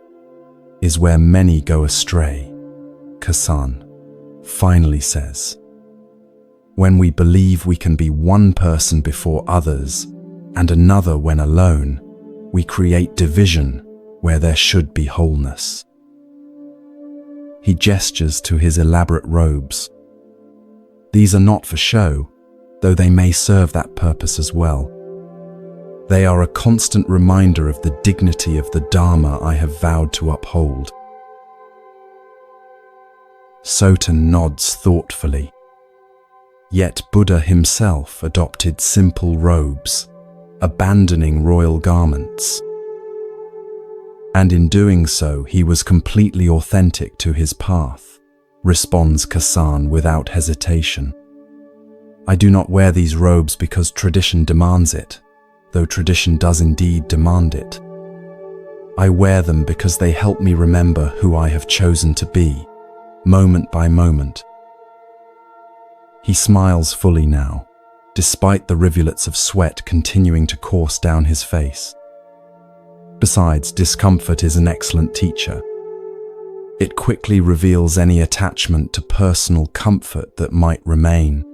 is where many go astray, Kasan finally says. When we believe we can be one person before others and another when alone, we create division where there should be wholeness. He gestures to his elaborate robes. These are not for show, though they may serve that purpose as well. They are a constant reminder of the dignity of the Dharma I have vowed to uphold. Sotan nods thoughtfully. Yet Buddha himself adopted simple robes, abandoning royal garments. And in doing so, he was completely authentic to his path, responds Kasan without hesitation. I do not wear these robes because tradition demands it, though tradition does indeed demand it. I wear them because they help me remember who I have chosen to be, moment by moment. He smiles fully now, despite the rivulets of sweat continuing to course down his face. Besides, discomfort is an excellent teacher. It quickly reveals any attachment to personal comfort that might remain.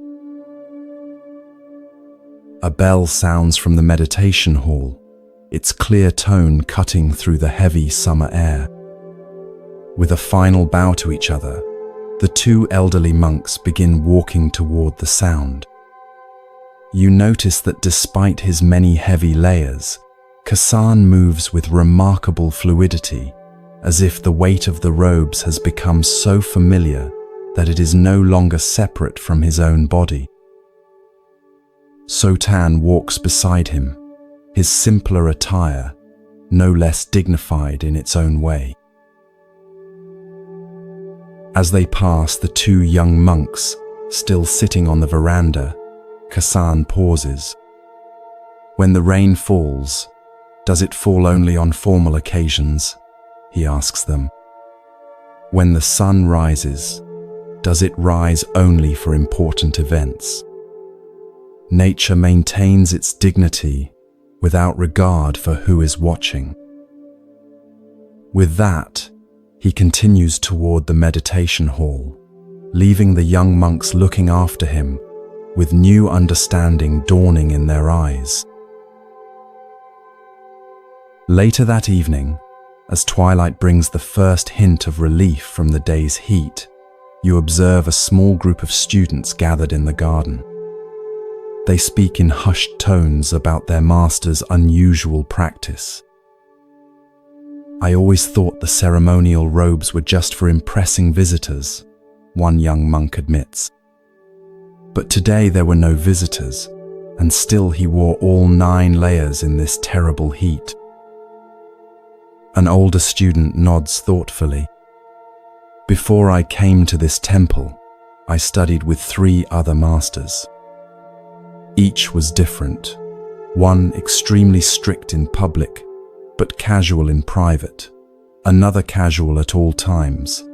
A bell sounds from the meditation hall, its clear tone cutting through the heavy summer air. With a final bow to each other, the two elderly monks begin walking toward the sound. You notice that despite his many heavy layers, Kasan moves with remarkable fluidity, as if the weight of the robes has become so familiar that it is no longer separate from his own body. Sotan walks beside him, his simpler attire no less dignified in its own way. As they pass the two young monks, still sitting on the veranda, Kasan pauses. When the rain falls, does it fall only on formal occasions? He asks them. When the sun rises, does it rise only for important events? Nature maintains its dignity without regard for who is watching. With that, he continues toward the meditation hall, leaving the young monks looking after him, with new understanding dawning in their eyes. Later that evening, as twilight brings the first hint of relief from the day's heat, you observe a small group of students gathered in the garden. They speak in hushed tones about their master's unusual practice. I always thought the ceremonial robes were just for impressing visitors, one young monk admits. But today there were no visitors, and still he wore all 9 layers in this terrible heat. An older student nods thoughtfully. Before I came to this temple, I studied with 3 other masters. Each was different, one extremely strict in public, but casual in private, another casual at all times,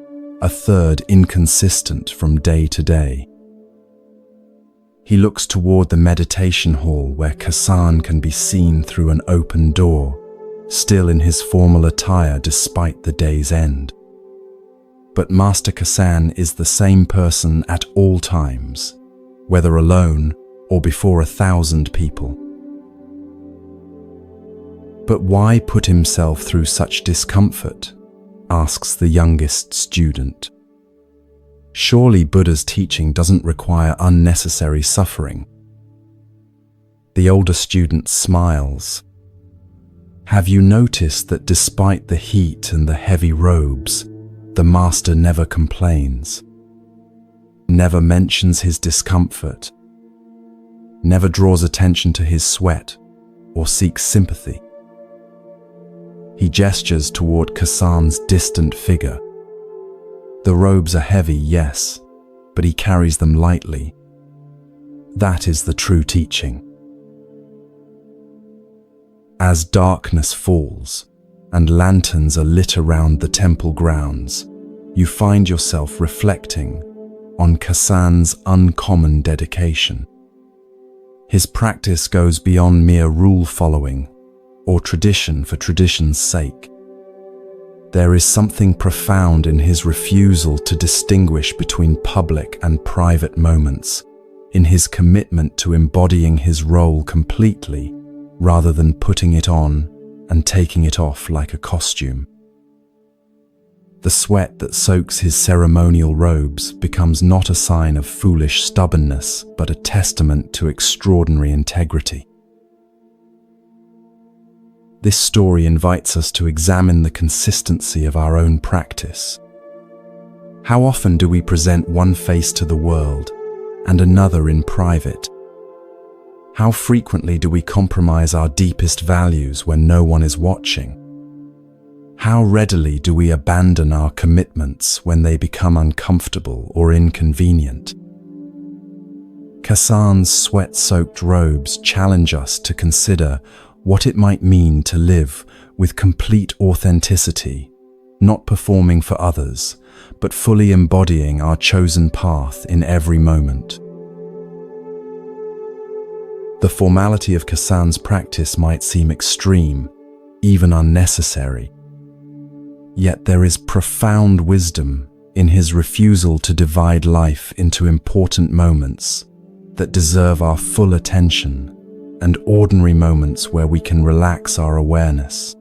a third inconsistent from day to day. He looks toward the meditation hall where Kasan can be seen through an open door, still in his formal attire despite the day's end. But Master Kasan is the same person at all times, whether alone or before 1,000 people. But why put himself through such discomfort? Asks the youngest student. Surely Buddha's teaching doesn't require unnecessary suffering. The older student smiles. Have you noticed that despite the heat and the heavy robes, the master never complains, never mentions his discomfort, never draws attention to his sweat or seeks sympathy? He gestures toward Kasan's distant figure. The robes are heavy, yes, but he carries them lightly. That is the true teaching. As darkness falls and lanterns are lit around the temple grounds, you find yourself reflecting on Kasan's uncommon dedication. His practice goes beyond mere rule following or tradition for tradition's sake. There is something profound in his refusal to distinguish between public and private moments, in his commitment to embodying his role completely, rather than putting it on and taking it off like a costume. The sweat that soaks his ceremonial robes becomes not a sign of foolish stubbornness, but a testament to extraordinary integrity. this story invites us to examine the consistency of our own practice. How often do we present one face to the world and another in private? How frequently do we compromise our deepest values when no one is watching? How readily do we abandon our commitments when they become uncomfortable or inconvenient? Kassan's sweat-soaked robes challenge us to consider what it might mean to live with complete authenticity, not performing for others, but fully embodying our chosen path in every moment. The formality of Kassan's practice might seem extreme, even unnecessary. Yet there is profound wisdom in his refusal to divide life into important moments that deserve our full attention and ordinary moments where we can relax our awareness.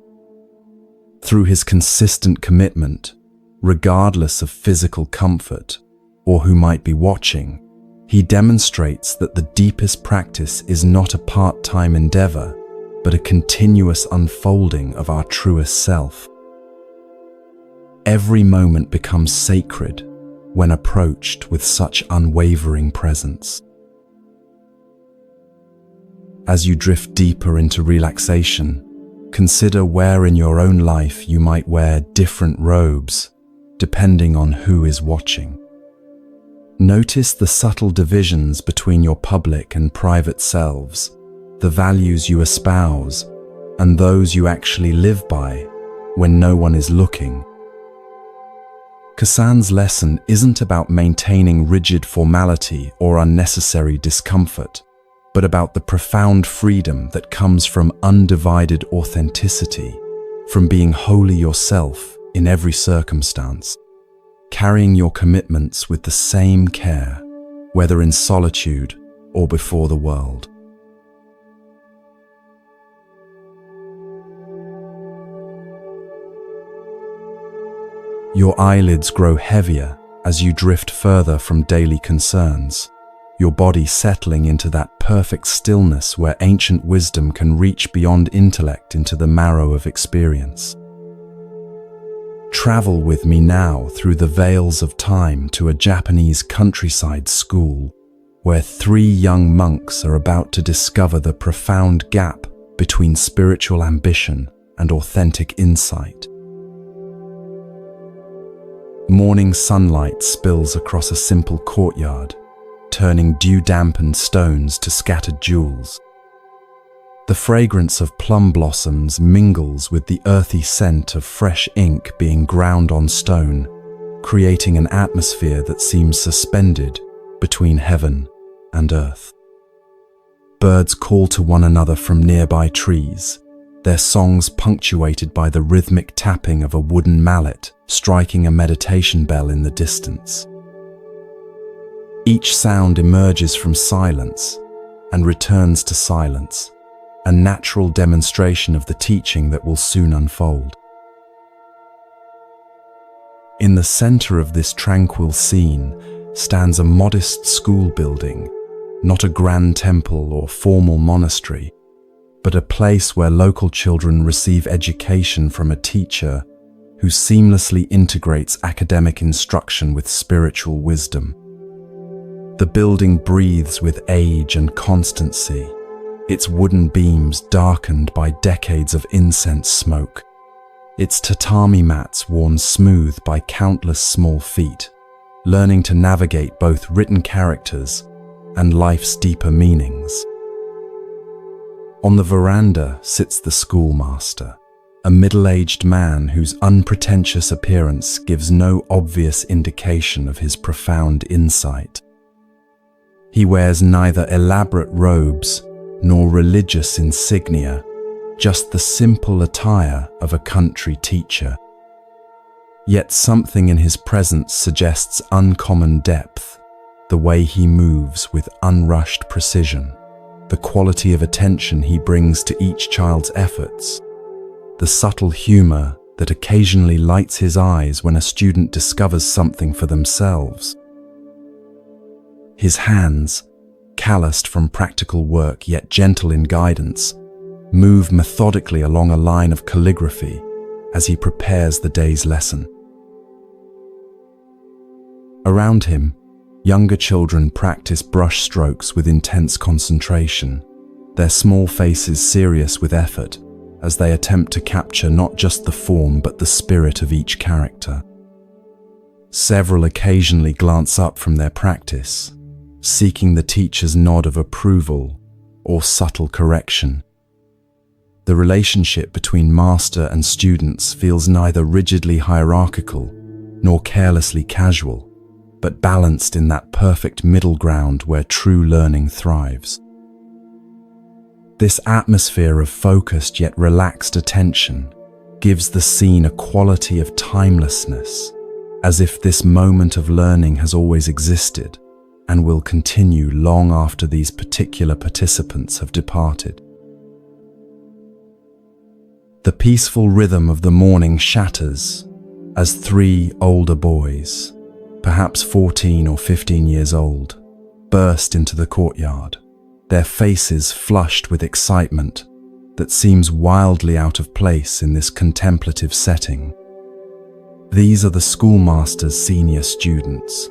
Through his consistent commitment, regardless of physical comfort or who might be watching, he demonstrates that the deepest practice is not a part-time endeavor, but a continuous unfolding of our truest self. Every moment becomes sacred when approached with such unwavering presence. As you drift deeper into relaxation, consider where in your own life you might wear different robes, depending on who is watching. Notice the subtle divisions between your public and private selves, the values you espouse, and those you actually live by when no one is looking. Kassan's lesson isn't about maintaining rigid formality or unnecessary discomfort, but about the profound freedom that comes from undivided authenticity, from being wholly yourself in every circumstance, carrying your commitments with the same care, whether in solitude or before the world. Your eyelids grow heavier as you drift further from daily concerns, your body settling into that perfect stillness where ancient wisdom can reach beyond intellect into the marrow of experience. Travel with me now through the veils of time to a Japanese countryside school, where 3 young monks are about to discover the profound gap between spiritual ambition and authentic insight. Morning sunlight spills across a simple courtyard, turning dew-dampened stones to scattered jewels. The fragrance of plum blossoms mingles with the earthy scent of fresh ink being ground on stone, creating an atmosphere that seems suspended between heaven and earth. Birds call to one another from nearby trees, their songs punctuated by the rhythmic tapping of a wooden mallet striking a meditation bell in the distance. Each sound emerges from silence and returns to silence, a natural demonstration of the teaching that will soon unfold. In the center of this tranquil scene stands a modest school building, not a grand temple or formal monastery, but a place where local children receive education from a teacher who seamlessly integrates academic instruction with spiritual wisdom. The building breathes with age and constancy, its wooden beams darkened by decades of incense smoke, its tatami mats worn smooth by countless small feet, learning to navigate both written characters and life's deeper meanings. On the veranda sits the schoolmaster, a middle-aged man whose unpretentious appearance gives no obvious indication of his profound insight. He wears neither elaborate robes nor religious insignia, just the simple attire of a country teacher. Yet something in his presence suggests uncommon depth, the way he moves with unrushed precision, the quality of attention he brings to each child's efforts, the subtle humor that occasionally lights his eyes when a student discovers something for themselves. His hands, calloused from practical work yet gentle in guidance, move methodically along a line of calligraphy as he prepares the day's lesson. Around him, younger children practice brush strokes with intense concentration, their small faces serious with effort as they attempt to capture not just the form but the spirit of each character. Several occasionally glance up from their practice, seeking the teacher's nod of approval or subtle correction. The relationship between master and students feels neither rigidly hierarchical nor carelessly casual, but balanced in that perfect middle ground where true learning thrives. This atmosphere of focused yet relaxed attention gives the scene a quality of timelessness, as if this moment of learning has always existed and will continue long after these particular participants have departed. The peaceful rhythm of the morning shatters as 3 older boys, perhaps 14 or 15 years old, burst into the courtyard, their faces flushed with excitement that seems wildly out of place in this contemplative setting. These are the schoolmaster's senior students,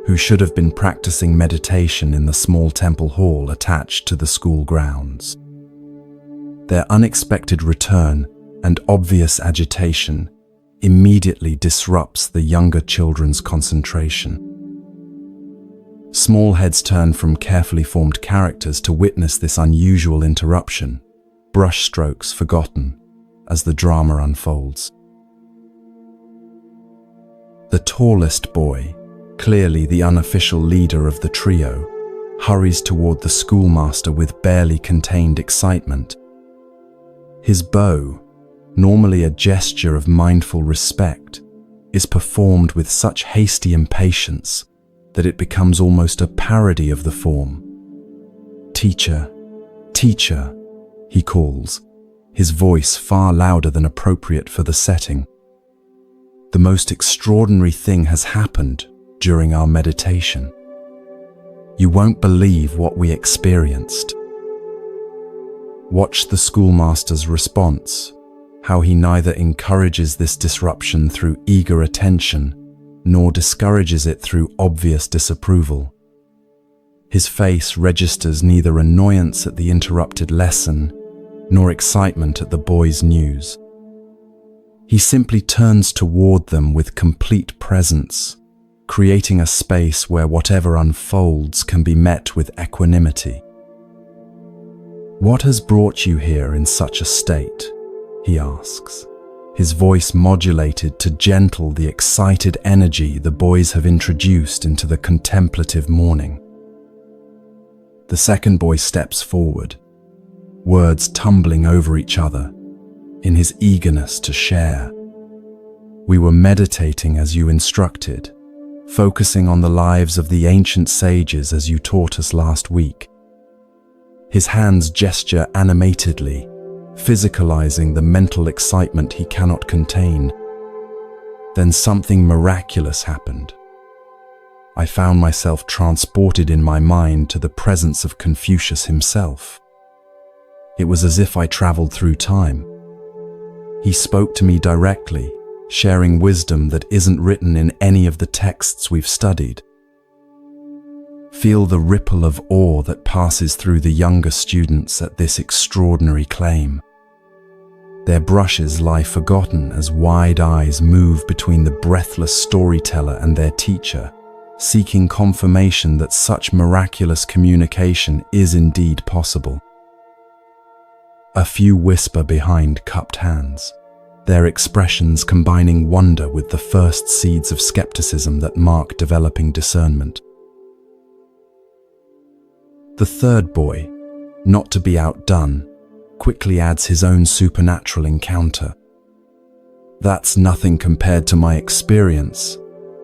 who should have been practicing meditation in the small temple hall attached to the school grounds. Their unexpected return and obvious agitation immediately disrupts the younger children's concentration. Small heads turn from carefully formed characters to witness this unusual interruption, brushstrokes forgotten as the drama unfolds. The tallest boy, clearly the unofficial leader of the trio, hurries toward the schoolmaster with barely contained excitement. His bow, normally a gesture of mindful respect, is performed with such hasty impatience that it becomes almost a parody of the form. "Teacher, teacher," he calls, his voice far louder than appropriate for the setting. The most extraordinary thing has happened during our meditation. You won't believe what we experienced. Watch the schoolmaster's response, how he neither encourages this disruption through eager attention nor discourages it through obvious disapproval. His face registers neither annoyance at the interrupted lesson nor excitement at the boys' news. He simply turns toward them with complete presence, creating a space where whatever unfolds can be met with equanimity. "What has brought you here in such a state?" he asks, his voice modulated to gentle the excited energy the boys have introduced into the contemplative morning. The second boy steps forward, words tumbling over each other, in his eagerness to share. "We were meditating as you instructed, focusing on the lives of the ancient sages as you taught us last week." His hands gesture animatedly, physicalizing the mental excitement he cannot contain. Then something miraculous happened. I found myself transported in my mind to the presence of Confucius himself. It was as if I traveled through time. He spoke to me directly, sharing wisdom that isn't written in any of the texts we've studied. Feel the ripple of awe that passes through the younger students at this extraordinary claim. Their brushes lie forgotten as wide eyes move between the breathless storyteller and their teacher, seeking confirmation that such miraculous communication is indeed possible. A few whisper behind cupped hands, their expressions combining wonder with the first seeds of skepticism that mark developing discernment. The third boy, not to be outdone, quickly adds his own supernatural encounter. "That's nothing compared to my experience,"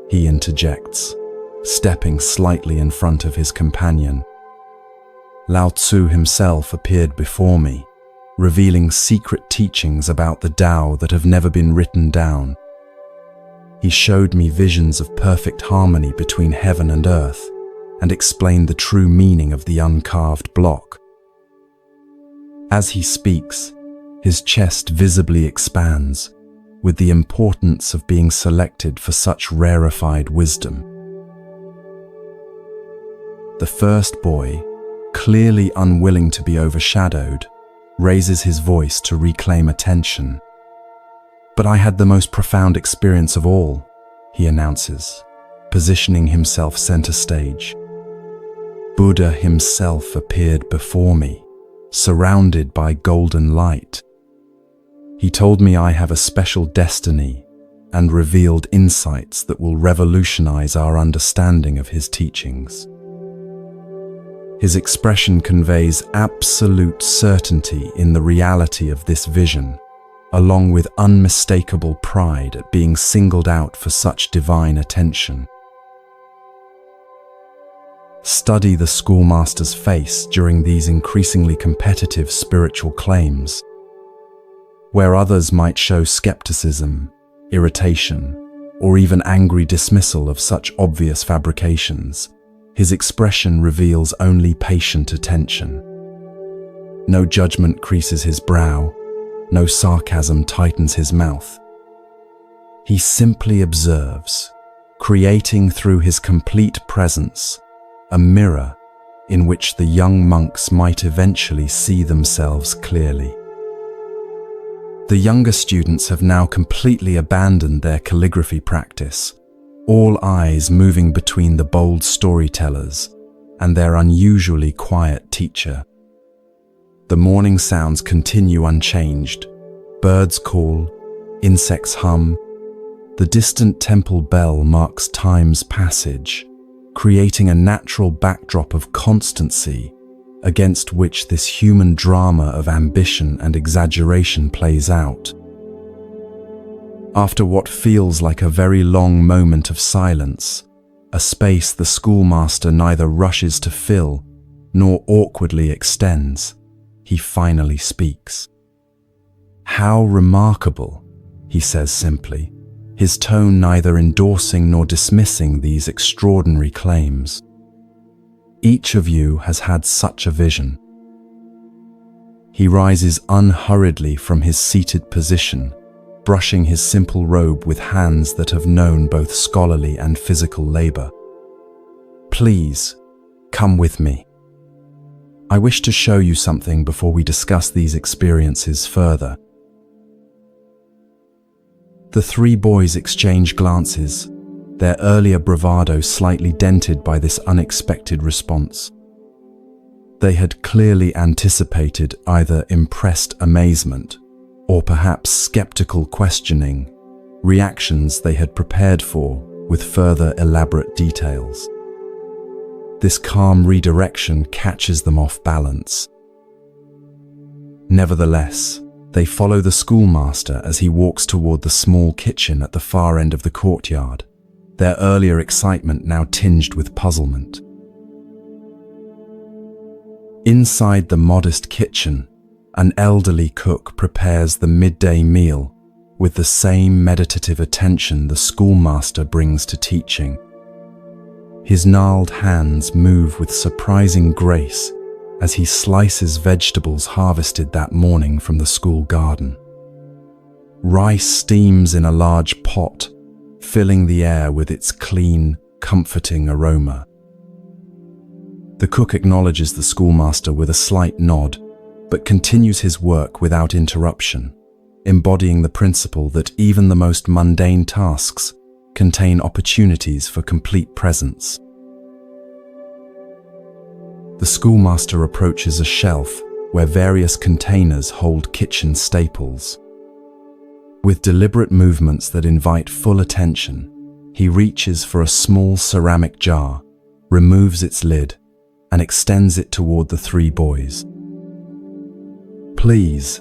he interjects, stepping slightly in front of his companion. "Lao Tzu himself appeared before me, revealing secret teachings about the Tao that have never been written down. He showed me visions of perfect harmony between heaven and earth, and explained the true meaning of the uncarved block. As he speaks, his chest visibly expands, with the importance of being selected for such rarefied wisdom. The first boy, clearly unwilling to be overshadowed, raises his voice to reclaim attention. "But I had the most profound experience of all," he announces, positioning himself center stage. "Buddha himself appeared before me, surrounded by golden light. He told me I have a special destiny and revealed insights that will revolutionize our understanding of his teachings." His expression conveys absolute certainty in the reality of this vision, along with unmistakable pride at being singled out for such divine attention. Study the schoolmaster's face during these increasingly competitive spiritual claims. Where others might show skepticism, irritation, or even angry dismissal of such obvious fabrications, his expression reveals only patient attention. No judgment creases his brow, no sarcasm tightens his mouth. He simply observes, creating through his complete presence a mirror in which the young monks might eventually see themselves clearly. The younger students have now completely abandoned their calligraphy practice, all eyes moving between the bold storytellers and their unusually quiet teacher. The morning sounds continue unchanged. Birds call, insects hum. The distant temple bell marks time's passage, creating a natural backdrop of constancy against which this human drama of ambition and exaggeration plays out. After what feels like a very long moment of silence, a space the schoolmaster neither rushes to fill nor awkwardly extends, he finally speaks. "How remarkable," he says simply, his tone neither endorsing nor dismissing these extraordinary claims. "Each of you has had such a vision." He rises unhurriedly from his seated position, brushing his simple robe with hands that have known both scholarly and physical labor. "Please, come with me. I wish to show you something before we discuss these experiences further." The three boys exchange glances, their earlier bravado slightly dented by this unexpected response. They had clearly anticipated either impressed amazement or perhaps skeptical questioning, reactions they had prepared for with further elaborate details. This calm redirection catches them off balance. Nevertheless, they follow the schoolmaster as he walks toward the small kitchen at the far end of the courtyard, their earlier excitement now tinged with puzzlement. Inside the modest kitchen, an elderly cook prepares the midday meal with the same meditative attention the schoolmaster brings to teaching. His gnarled hands move with surprising grace as he slices vegetables harvested that morning from the school garden. Rice steams in a large pot, filling the air with its clean, comforting aroma. The cook acknowledges the schoolmaster with a slight nod, but continues his work without interruption, embodying the principle that even the most mundane tasks contain opportunities for complete presence. The schoolmaster approaches a shelf where various containers hold kitchen staples. With deliberate movements that invite full attention, he reaches for a small ceramic jar, removes its lid, and extends it toward the three boys. "Please,"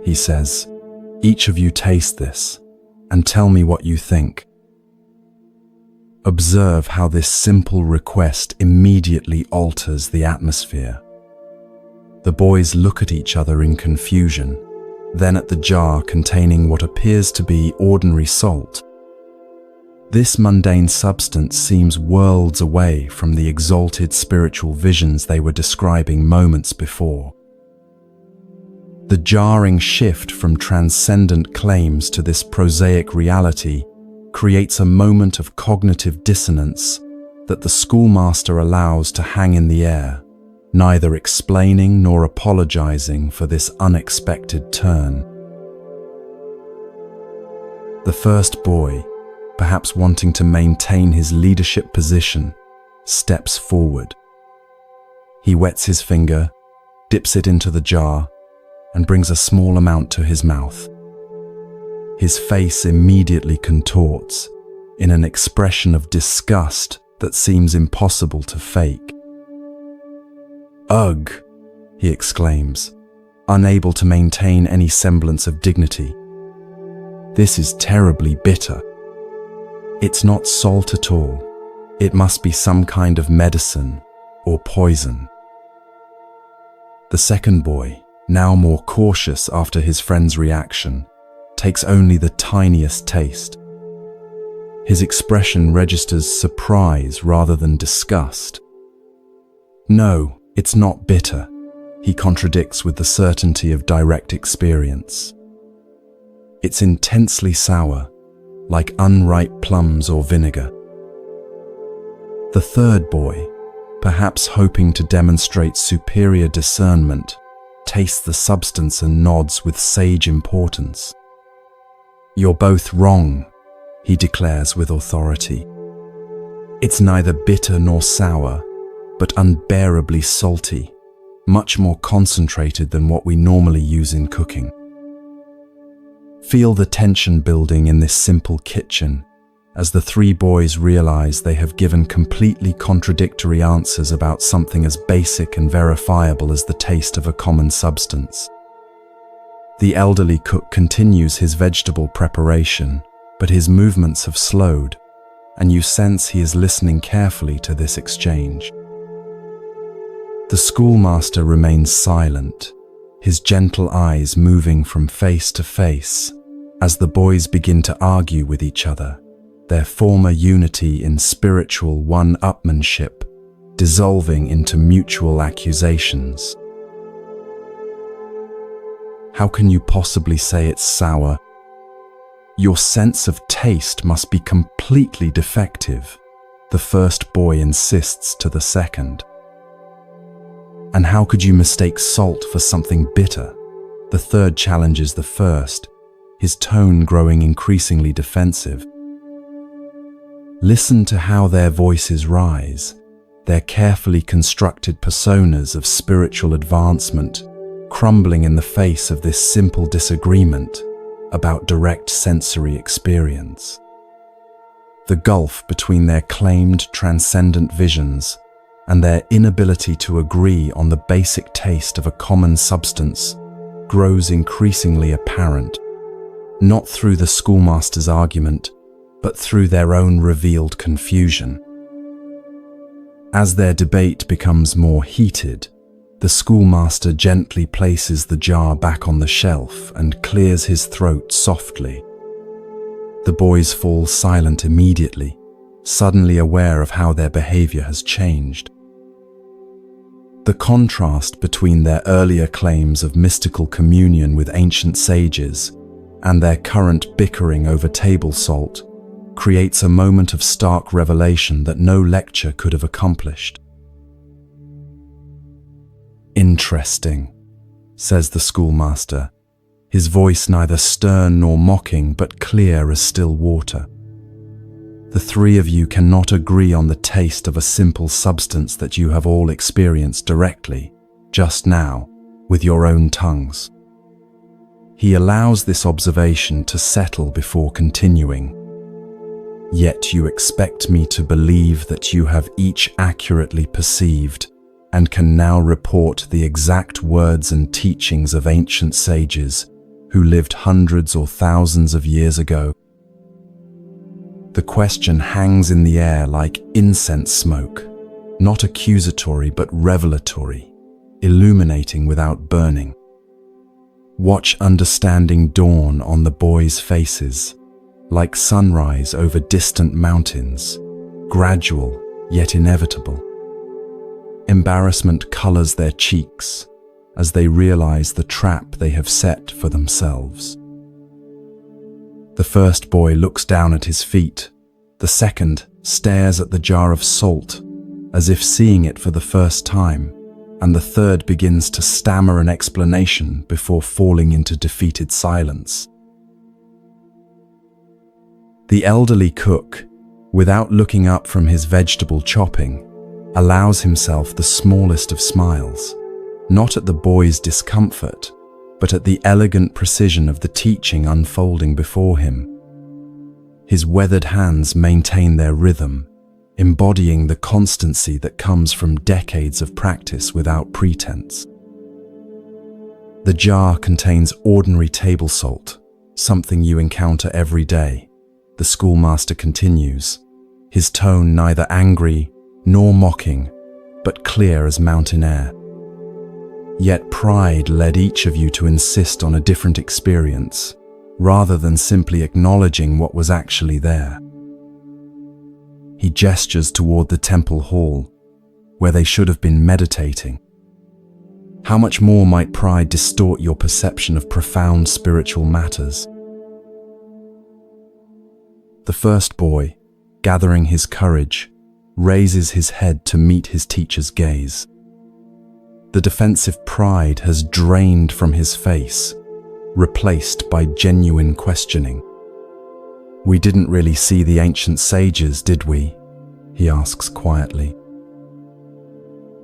he says, "each of you taste this, and tell me what you think." Observe how this simple request immediately alters the atmosphere. The boys look at each other in confusion, then at the jar containing what appears to be ordinary salt. This mundane substance seems worlds away from the exalted spiritual visions they were describing moments before. The jarring shift from transcendent claims to this prosaic reality creates a moment of cognitive dissonance that the schoolmaster allows to hang in the air, neither explaining nor apologizing for this unexpected turn. The first boy, perhaps wanting to maintain his leadership position, steps forward. He wets his finger, dips it into the jar, and brings a small amount to his mouth. His face immediately contorts in an expression of disgust that seems impossible to fake. "Ugh!" he exclaims, unable to maintain any semblance of dignity. "This is terribly bitter. It's not salt at all. It must be some kind of medicine or poison." The second boy, now more cautious after his friend's reaction, takes only the tiniest taste. His expression registers surprise rather than disgust. "No, it's not bitter," he contradicts with the certainty of direct experience. "It's intensely sour, like unripe plums or vinegar." The third boy, perhaps hoping to demonstrate superior discernment, tastes the substance and nods with sage importance. "You're both wrong," he declares with authority. "It's neither bitter nor sour, but unbearably salty, much more concentrated than what we normally use in cooking." Feel the tension building in this simple kitchen as the three boys realize they have given completely contradictory answers about something as basic and verifiable as the taste of a common substance. The elderly cook continues his vegetable preparation, but his movements have slowed, and you sense he is listening carefully to this exchange. The schoolmaster remains silent, his gentle eyes moving from face to face as the boys begin to argue with each other, their former unity in spiritual one-upmanship dissolving into mutual accusations. "How can you possibly say it's sour? Your sense of taste must be completely defective," the first boy insists to the second. "And how could you mistake salt for something bitter?" The third challenges the first, his tone growing increasingly defensive. Listen to how their voices rise, their carefully constructed personas of spiritual advancement crumbling in the face of this simple disagreement about direct sensory experience. The gulf between their claimed transcendent visions and their inability to agree on the basic taste of a common substance grows increasingly apparent, not through the schoolmaster's argument, but through their own revealed confusion. As their debate becomes more heated, the schoolmaster gently places the jar back on the shelf and clears his throat softly. The boys fall silent immediately, suddenly aware of how their behavior has changed. The contrast between their earlier claims of mystical communion with ancient sages and their current bickering over table salt creates a moment of stark revelation that no lecture could have accomplished. "Interesting," says the schoolmaster, his voice neither stern nor mocking but clear as still water. "The three of you cannot agree on the taste of a simple substance that you have all experienced directly, just now, with your own tongues." He allows this observation to settle before continuing. "Yet you expect me to believe that you have each accurately perceived and can now report the exact words and teachings of ancient sages who lived hundreds or thousands of years ago." The question hangs in the air like incense smoke, not accusatory but revelatory, illuminating without burning. Watch understanding dawn on the boys' faces, like sunrise over distant mountains, gradual yet inevitable. Embarrassment colors their cheeks, as they realize the trap they have set for themselves. The first boy looks down at his feet. The second stares at the jar of salt, as if seeing it for the first time, and the third begins to stammer an explanation before falling into defeated silence. The elderly cook, without looking up from his vegetable chopping, allows himself the smallest of smiles, not at the boy's discomfort, but at the elegant precision of the teaching unfolding before him. His weathered hands maintain their rhythm, embodying the constancy that comes from decades of practice without pretense. The jar contains ordinary table salt, something you encounter every day. The schoolmaster continues, his tone neither angry nor mocking, but clear as mountain air. Yet pride led each of you to insist on a different experience, rather than simply acknowledging what was actually there. He gestures toward the temple hall, where they should have been meditating. How much more might pride distort your perception of profound spiritual matters? The first boy, gathering his courage, raises his head to meet his teacher's gaze. The defensive pride has drained from his face, replaced by genuine questioning. "We didn't really see the ancient sages, did we?" he asks quietly.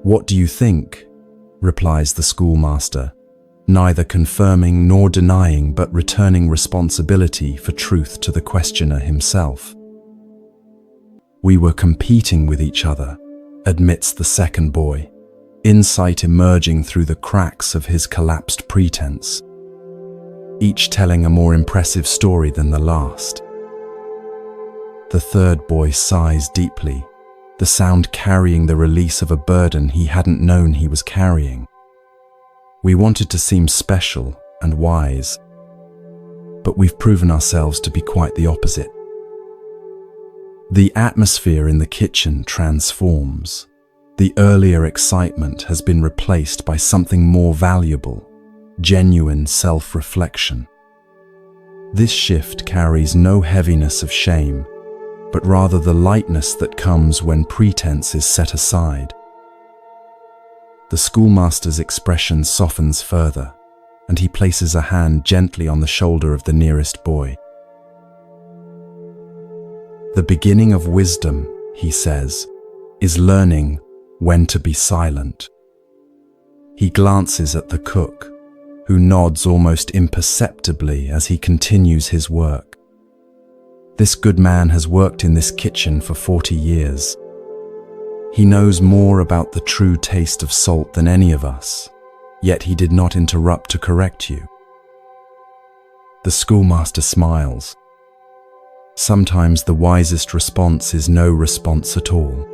"What do you think?" replies the schoolmaster, neither confirming nor denying but returning responsibility for truth to the questioner himself. "We were competing with each other," admits the second boy, insight emerging through the cracks of his collapsed pretense, each telling a more impressive story than the last. The third boy sighs deeply, the sound carrying the release of a burden he hadn't known he was carrying. "We wanted to seem special and wise, but we've proven ourselves to be quite the opposite." The atmosphere in the kitchen transforms. The earlier excitement has been replaced by something more valuable, genuine self-reflection. This shift carries no heaviness of shame, but rather the lightness that comes when pretense is set aside. The schoolmaster's expression softens further, and he places a hand gently on the shoulder of the nearest boy. "The beginning of wisdom," he says, "is learning when to be silent." He glances at the cook, who nods almost imperceptibly as he continues his work. This good man has worked in this kitchen for 40 years. He knows more about the true taste of salt than any of us, yet he did not interrupt to correct you. The schoolmaster smiles. Sometimes the wisest response is no response at all.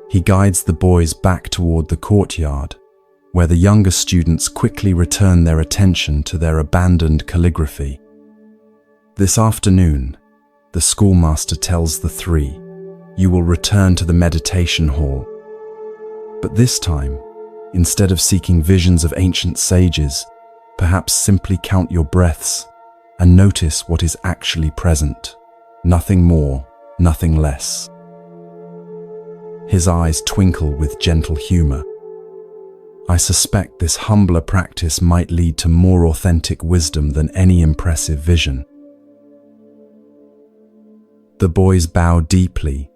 He guides the boys back toward the courtyard, where the younger students quickly return their attention to their abandoned calligraphy. This afternoon, the schoolmaster tells the three, "You will return to the meditation hall." But this time, instead of seeking visions of ancient sages, perhaps simply count your breaths and notice what is actually present. Nothing more, nothing less. His eyes twinkle with gentle humor. I suspect this humbler practice might lead to more authentic wisdom than any impressive vision. The boys bow deeply,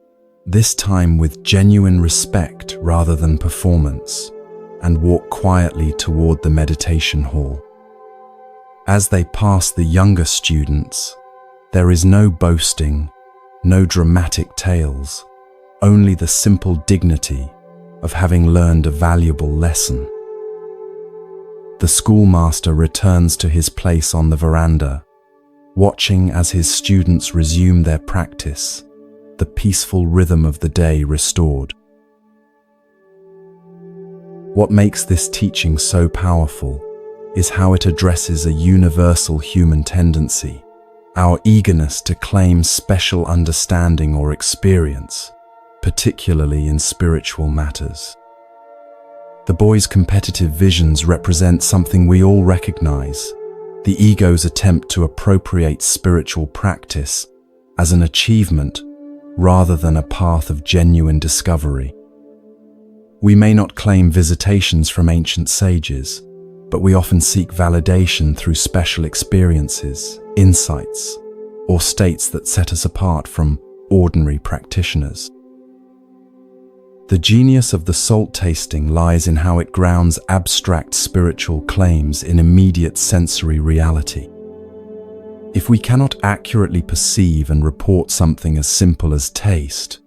this time with genuine respect rather than performance, and walk quietly toward the meditation hall. As they pass the younger students, there is no boasting, no dramatic tales, only the simple dignity of having learned a valuable lesson. The schoolmaster returns to his place on the veranda, watching as his students resume their practice, the peaceful rhythm of the day restored. What makes this teaching so powerful is how it addresses a universal human tendency, our eagerness to claim special understanding or experience, particularly in spiritual matters. The boy's competitive visions represent something we all recognize: the ego's attempt to appropriate spiritual practice as an achievement rather than a path of genuine discovery. We may not claim visitations from ancient sages, but we often seek validation through special experiences, insights, or states that set us apart from ordinary practitioners. The genius of the salt tasting lies in how it grounds abstract spiritual claims in immediate sensory reality. If we cannot accurately perceive and report something as simple as taste,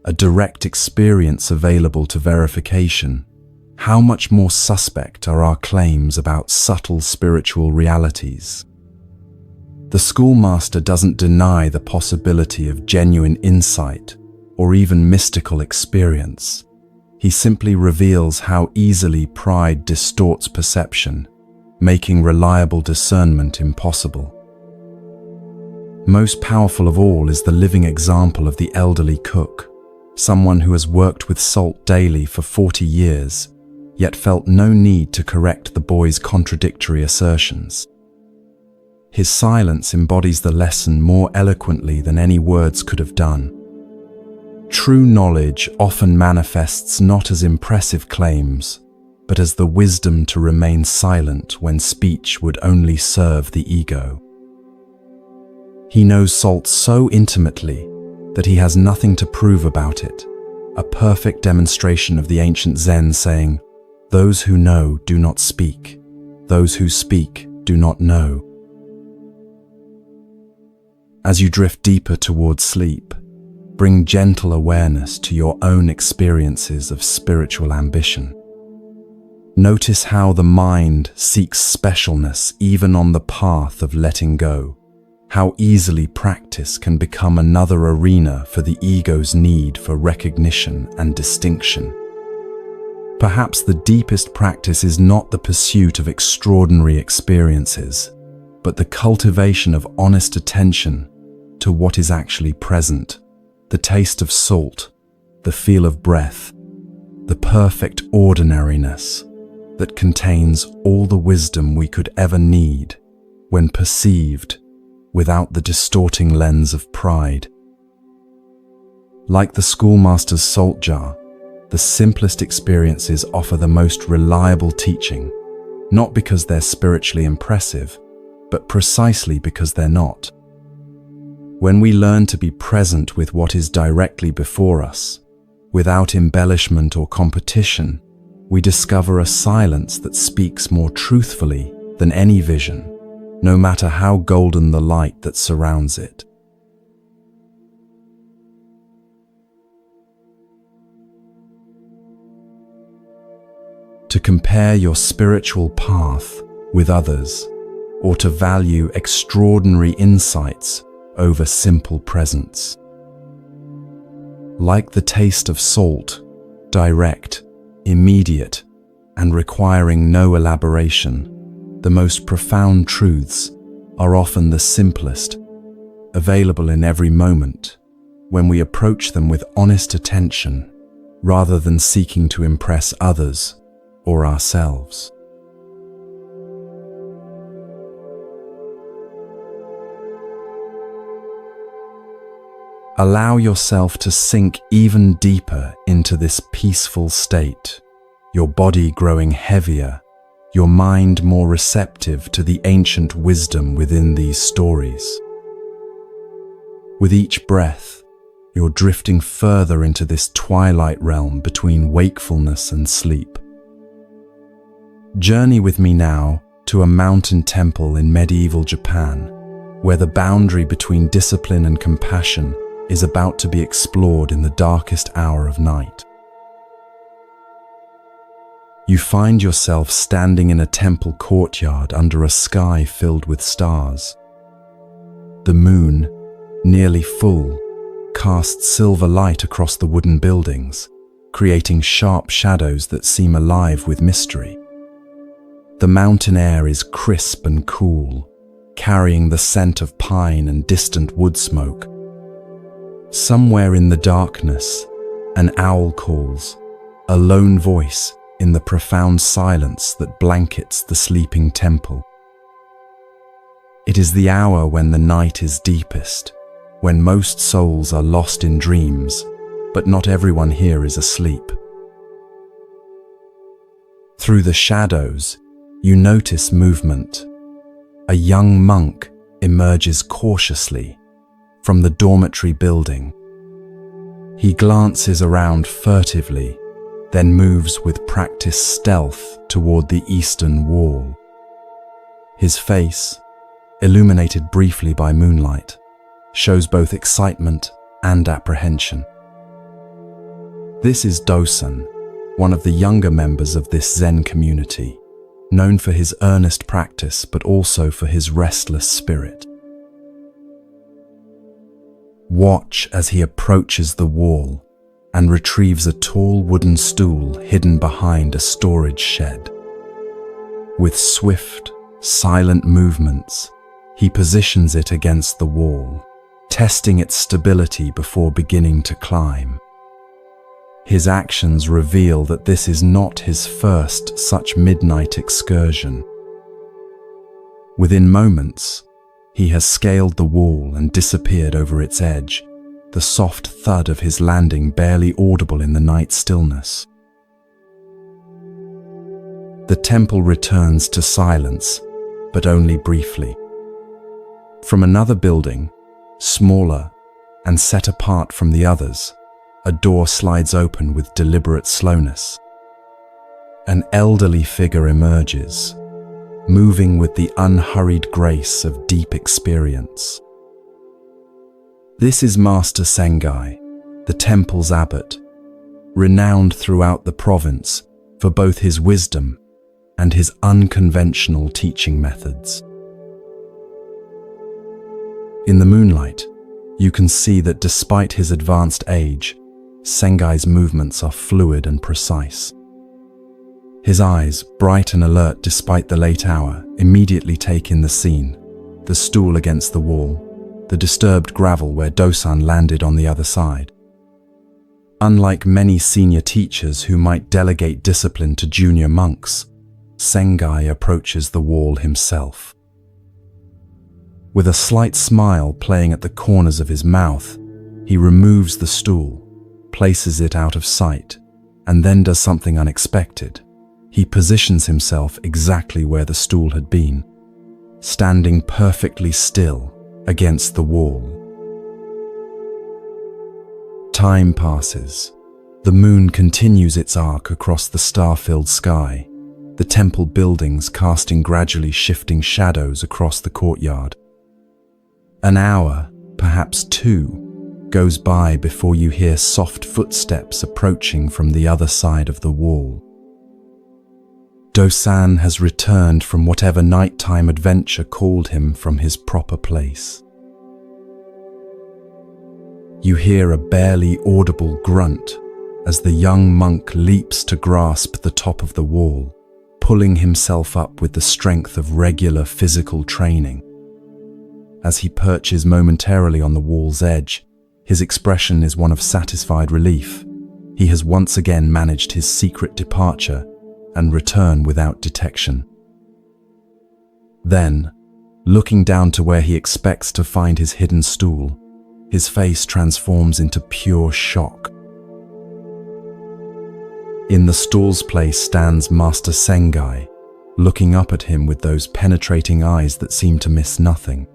a direct experience available to verification, how much more suspect are our claims about subtle spiritual realities? The schoolmaster doesn't deny the possibility of genuine insight or even mystical experience. He simply reveals how easily pride distorts perception, making reliable discernment impossible. Most powerful of all is the living example of the elderly cook, someone who has worked with salt daily for 40 years, yet felt no need to correct the boy's contradictory assertions. His silence embodies the lesson more eloquently than any words could have done. True knowledge often manifests not as impressive claims, but as the wisdom to remain silent when speech would only serve the ego. He knows salt so intimately that he has nothing to prove about it, a perfect demonstration of the ancient Zen saying, "Those who know do not speak, those who speak do not know." As you drift deeper towards sleep, bring gentle awareness to your own experiences of spiritual ambition. Notice how the mind seeks specialness even on the path of letting go, how easily practice can become another arena for the ego's need for recognition and distinction. Perhaps the deepest practice is not the pursuit of extraordinary experiences, but the cultivation of honest attention to what is actually present, the taste of salt, the feel of breath, the perfect ordinariness that contains all the wisdom we could ever need when perceived without the distorting lens of pride. Like the schoolmaster's salt jar, the simplest experiences offer the most reliable teaching, not because they're spiritually impressive, but precisely because they're not. When we learn to be present with what is directly before us, without embellishment or competition, we discover a silence that speaks more truthfully than any vision, no matter how golden the light that surrounds it. To compare your spiritual path with others, or to value extraordinary insights over simple presence. Like the taste of salt, direct, immediate, and requiring no elaboration, the most profound truths are often the simplest, available in every moment, when we approach them with honest attention, rather than seeking to impress others or ourselves. Allow yourself to sink even deeper into this peaceful state, your body growing heavier, your mind more receptive to the ancient wisdom within these stories. With each breath, you're drifting further into this twilight realm between wakefulness and sleep. Journey with me now to a mountain temple in medieval Japan, where the boundary between discipline and compassion is about to be explored in the darkest hour of night. You find yourself standing in a temple courtyard under a sky filled with stars. The moon, nearly full, casts silver light across the wooden buildings, creating sharp shadows that seem alive with mystery. The mountain air is crisp and cool, carrying the scent of pine and distant wood smoke. Somewhere in the darkness, an owl calls, a lone voice in the profound silence that blankets the sleeping temple. It is the hour when the night is deepest, when most souls are lost in dreams, but not everyone here is asleep. Through the shadows, you notice movement. A young monk emerges cautiously from the dormitory building. He glances around furtively, then moves with practiced stealth toward the eastern wall. His face, illuminated briefly by moonlight, shows both excitement and apprehension. This is Dosan, one of the younger members of this Zen community, known for his earnest practice but also for his restless spirit. Watch as he approaches the wall and retrieves a tall wooden stool hidden behind a storage shed. With swift, silent movements, he positions it against the wall, testing its stability before beginning to climb. His actions reveal that this is not his first such midnight excursion. Within moments, he has scaled the wall and disappeared over its edge, the soft thud of his landing barely audible in the night stillness. The temple returns to silence, but only briefly. From another building, smaller and set apart from the others, a door slides open with deliberate slowness. An elderly figure emerges, moving with the unhurried grace of deep experience. This is Master Sengai, the temple's abbot, renowned throughout the province for both his wisdom and his unconventional teaching methods. In the moonlight, you can see that despite his advanced age, Sengai's movements are fluid and precise. His eyes, bright and alert despite the late hour, immediately take in the scene: the stool against the wall, the disturbed gravel where Dosan landed on the other side. Unlike many senior teachers who might delegate discipline to junior monks, Sengai approaches the wall himself. With a slight smile playing at the corners of his mouth, he removes the stool, places it out of sight, and then does something unexpected. He positions himself exactly where the stool had been, standing perfectly still against the wall. Time passes. The moon continues its arc across the star-filled sky, the temple buildings casting gradually shifting shadows across the courtyard. An hour, perhaps two, goes by before you hear soft footsteps approaching from the other side of the wall. Dosan has returned from whatever nighttime adventure called him from his proper place. You hear a barely audible grunt as the young monk leaps to grasp the top of the wall, pulling himself up with the strength of regular physical training. As he perches momentarily on the wall's edge, his expression is one of satisfied relief. He has once again managed his secret departure and return without detection. Then, looking down to where he expects to find his hidden stool, his face transforms into pure shock. In the stool's place stands Master Sengai, looking up at him with those penetrating eyes that seem to miss nothing.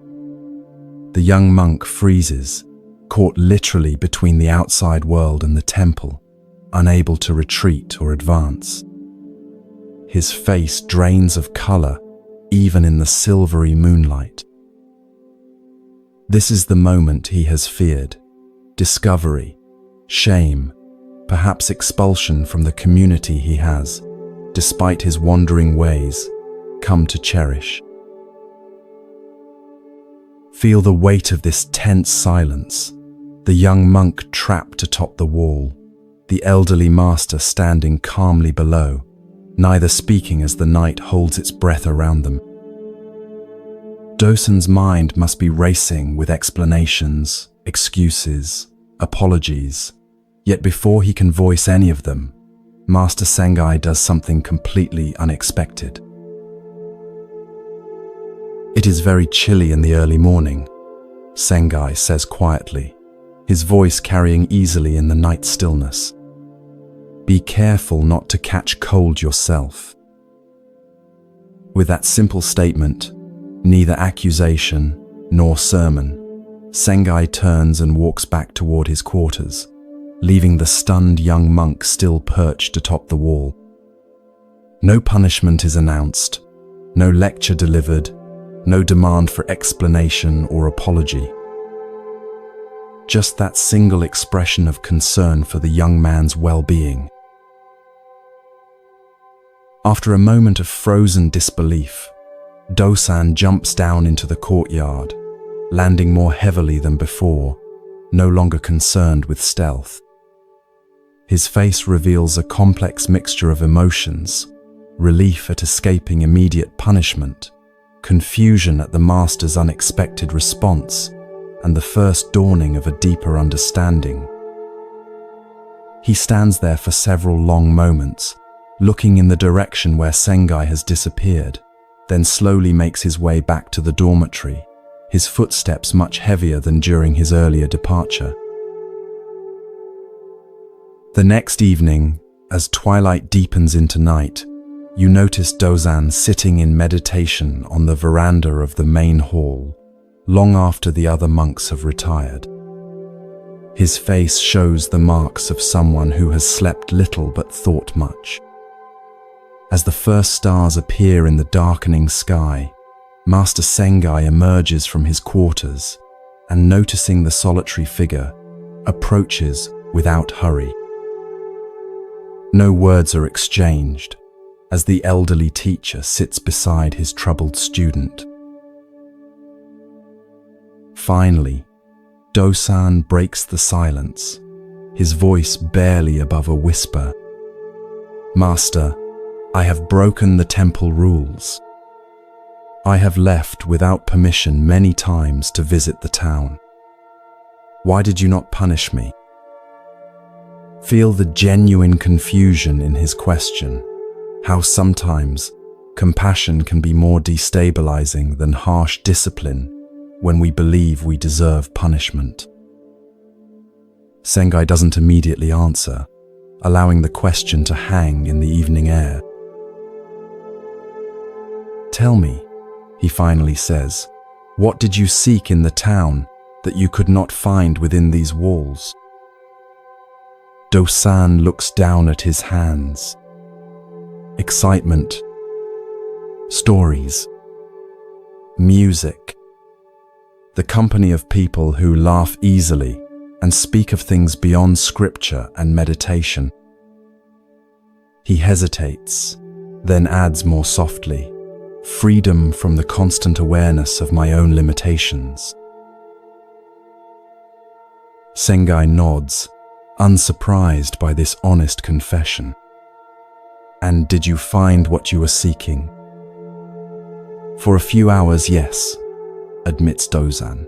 The young monk freezes, caught literally between the outside world and the temple, unable to retreat or advance. His face drains of color, even in the silvery moonlight. This is the moment he has feared: discovery, shame, perhaps expulsion from the community he has, despite his wandering ways, come to cherish. Feel the weight of this tense silence, the young monk trapped atop the wall, the elderly master standing calmly below, neither speaking as the night holds its breath around them. Dosan's mind must be racing with explanations, excuses, apologies, yet before he can voice any of them, Master Sengai does something completely unexpected. "It is very chilly in the early morning," Sengai says quietly, his voice carrying easily in the night stillness. "Be careful not to catch cold yourself." With that simple statement, neither accusation nor sermon, Sengai turns and walks back toward his quarters, leaving the stunned young monk still perched atop the wall. No punishment is announced, no lecture delivered, no demand for explanation or apology. Just that single expression of concern for the young man's well-being. After a moment of frozen disbelief, Dosan jumps down into the courtyard, landing more heavily than before, no longer concerned with stealth. His face reveals a complex mixture of emotions: relief at escaping immediate punishment, confusion at the master's unexpected response, and the first dawning of a deeper understanding. He stands there for several long moments, looking in the direction where Sengai has disappeared, then slowly makes his way back to the dormitory, his footsteps much heavier than during his earlier departure. The next evening, as twilight deepens into night, you notice Dosan sitting in meditation on the veranda of the main hall, long after the other monks have retired. His face shows the marks of someone who has slept little but thought much. As the first stars appear in the darkening sky, Master Sengai emerges from his quarters and, noticing the solitary figure, approaches without hurry. No words are exchanged as the elderly teacher sits beside his troubled student. Finally, Dosan breaks the silence, his voice barely above a whisper. "Master, I have broken the temple rules. I have left without permission many times to visit the town. Why did you not punish me?" Feel the genuine confusion in his question, how sometimes compassion can be more destabilizing than harsh discipline when we believe we deserve punishment. Sengai doesn't immediately answer, allowing the question to hang in the evening air. "Tell me," he finally says, "what did you seek in the town that you could not find within these walls?" Dosan looks down at his hands. Excitement, stories, music, the company of people who laugh easily and speak of things beyond scripture and meditation. He hesitates, then adds more softly, "Freedom from the constant awareness of my own limitations." Sengai nods, unsurprised by this honest confession. "And did you find what you were seeking?" "For a few hours, yes," admits Dosan.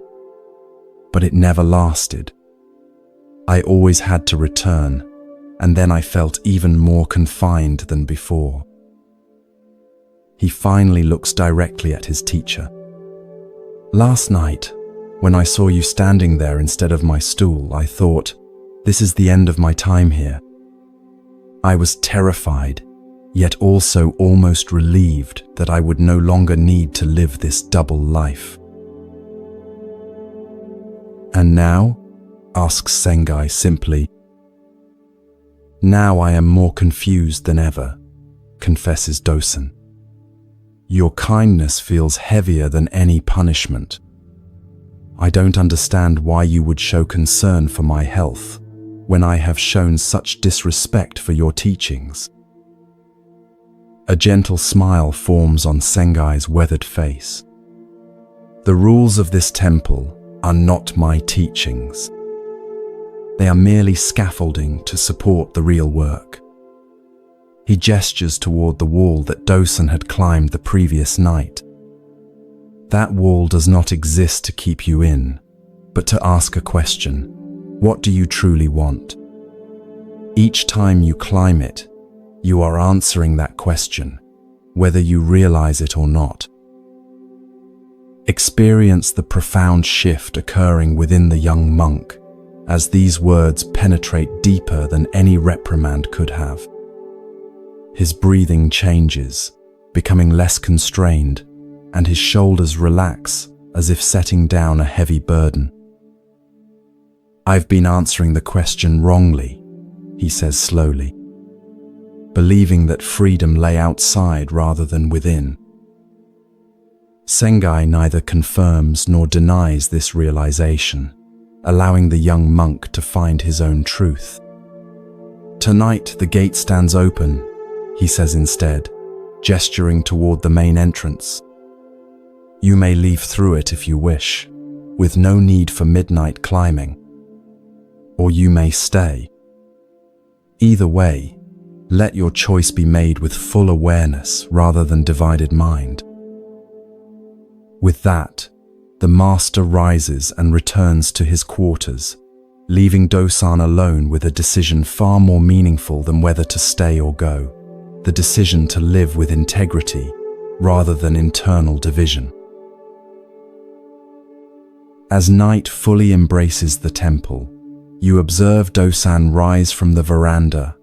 "But it never lasted. I always had to return, and then I felt even more confined than before." He finally looks directly at his teacher. "Last night, when I saw you standing there instead of my stool, I thought, this is the end of my time here. I was terrified, yet also almost relieved that I would no longer need to live this double life." "And now?" asks Sengai simply. "Now I am more confused than ever," confesses Dosan. "Your kindness feels heavier than any punishment. I don't understand why you would show concern for my health when I have shown such disrespect for your teachings." A gentle smile forms on Sengai's weathered face. "The rules of this temple are not my teachings. They are merely scaffolding to support the real work." He gestures toward the wall that Dosan had climbed the previous night. "That wall does not exist to keep you in, but to ask a question. What do you truly want? Each time you climb it, You are answering that question, whether you realize it or not. Experience the profound shift occurring within the young monk as these words penetrate deeper than any reprimand could have. His breathing changes, becoming less constrained, and his shoulders relax as if setting down a heavy burden. "I've been answering the question wrongly," he says slowly, believing that freedom lay outside rather than within. Sengai neither confirms nor denies this realization, allowing the young monk to find his own truth. "Tonight the gate stands open," he says instead, gesturing toward the main entrance. "You may leave through it if you wish, with no need for midnight climbing. Or you may stay. Either way, let your choice be made with full awareness rather than divided mind." With that, the master rises and returns to his quarters, leaving Dosan alone with a decision far more meaningful than whether to stay or go, the decision to live with integrity rather than internal division. As night fully embraces the temple, you observe Dosan rise from the veranda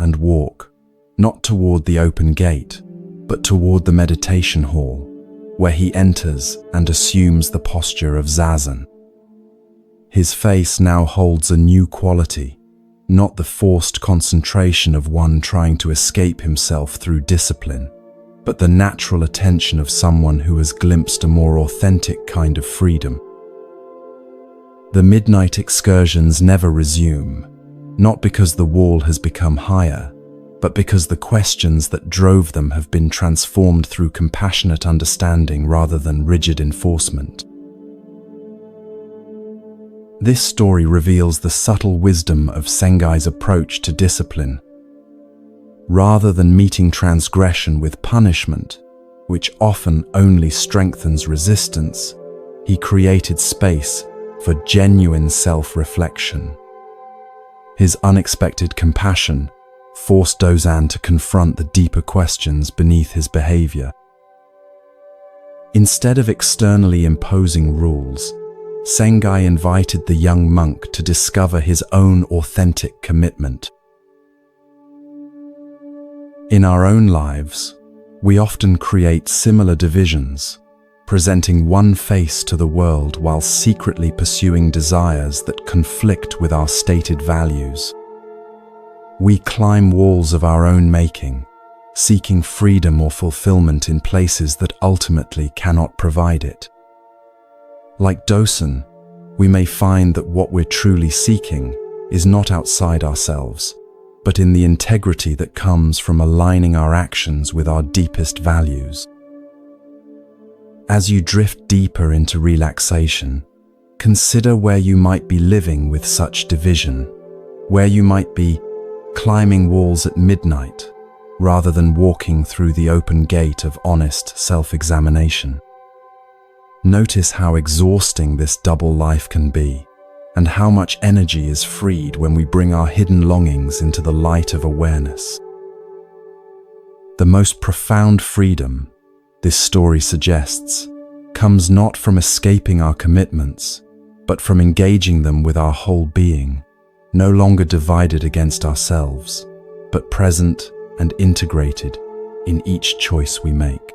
and walk, not toward the open gate, but toward the meditation hall, where he enters and assumes the posture of zazen. His face now holds a new quality, not the forced concentration of one trying to escape himself through discipline, but the natural attention of someone who has glimpsed a more authentic kind of freedom. The midnight excursions never resume, not because the wall has become higher, but because the questions that drove them have been transformed through compassionate understanding rather than rigid enforcement. This story reveals the subtle wisdom of Sengai's approach to discipline. Rather than meeting transgression with punishment, which often only strengthens resistance, he created space for genuine self-reflection. His unexpected compassion forced Dosan to confront the deeper questions beneath his behavior. Instead of externally imposing rules, Sengai invited the young monk to discover his own authentic commitment. In our own lives, we often create similar divisions, presenting one face to the world while secretly pursuing desires that conflict with our stated values. We climb walls of our own making, seeking freedom or fulfillment in places that ultimately cannot provide it. Like Dosan, we may find that what we're truly seeking is not outside ourselves, but in the integrity that comes from aligning our actions with our deepest values. As you drift deeper into relaxation, consider where you might be living with such division, where you might be climbing walls at midnight rather than walking through the open gate of honest self-examination. Notice how exhausting this double life can be, and how much energy is freed when we bring our hidden longings into the light of awareness. The most profound freedom, this story suggests, comes not from escaping our commitments, but from engaging them with our whole being, no longer divided against ourselves, but present and integrated in each choice we make.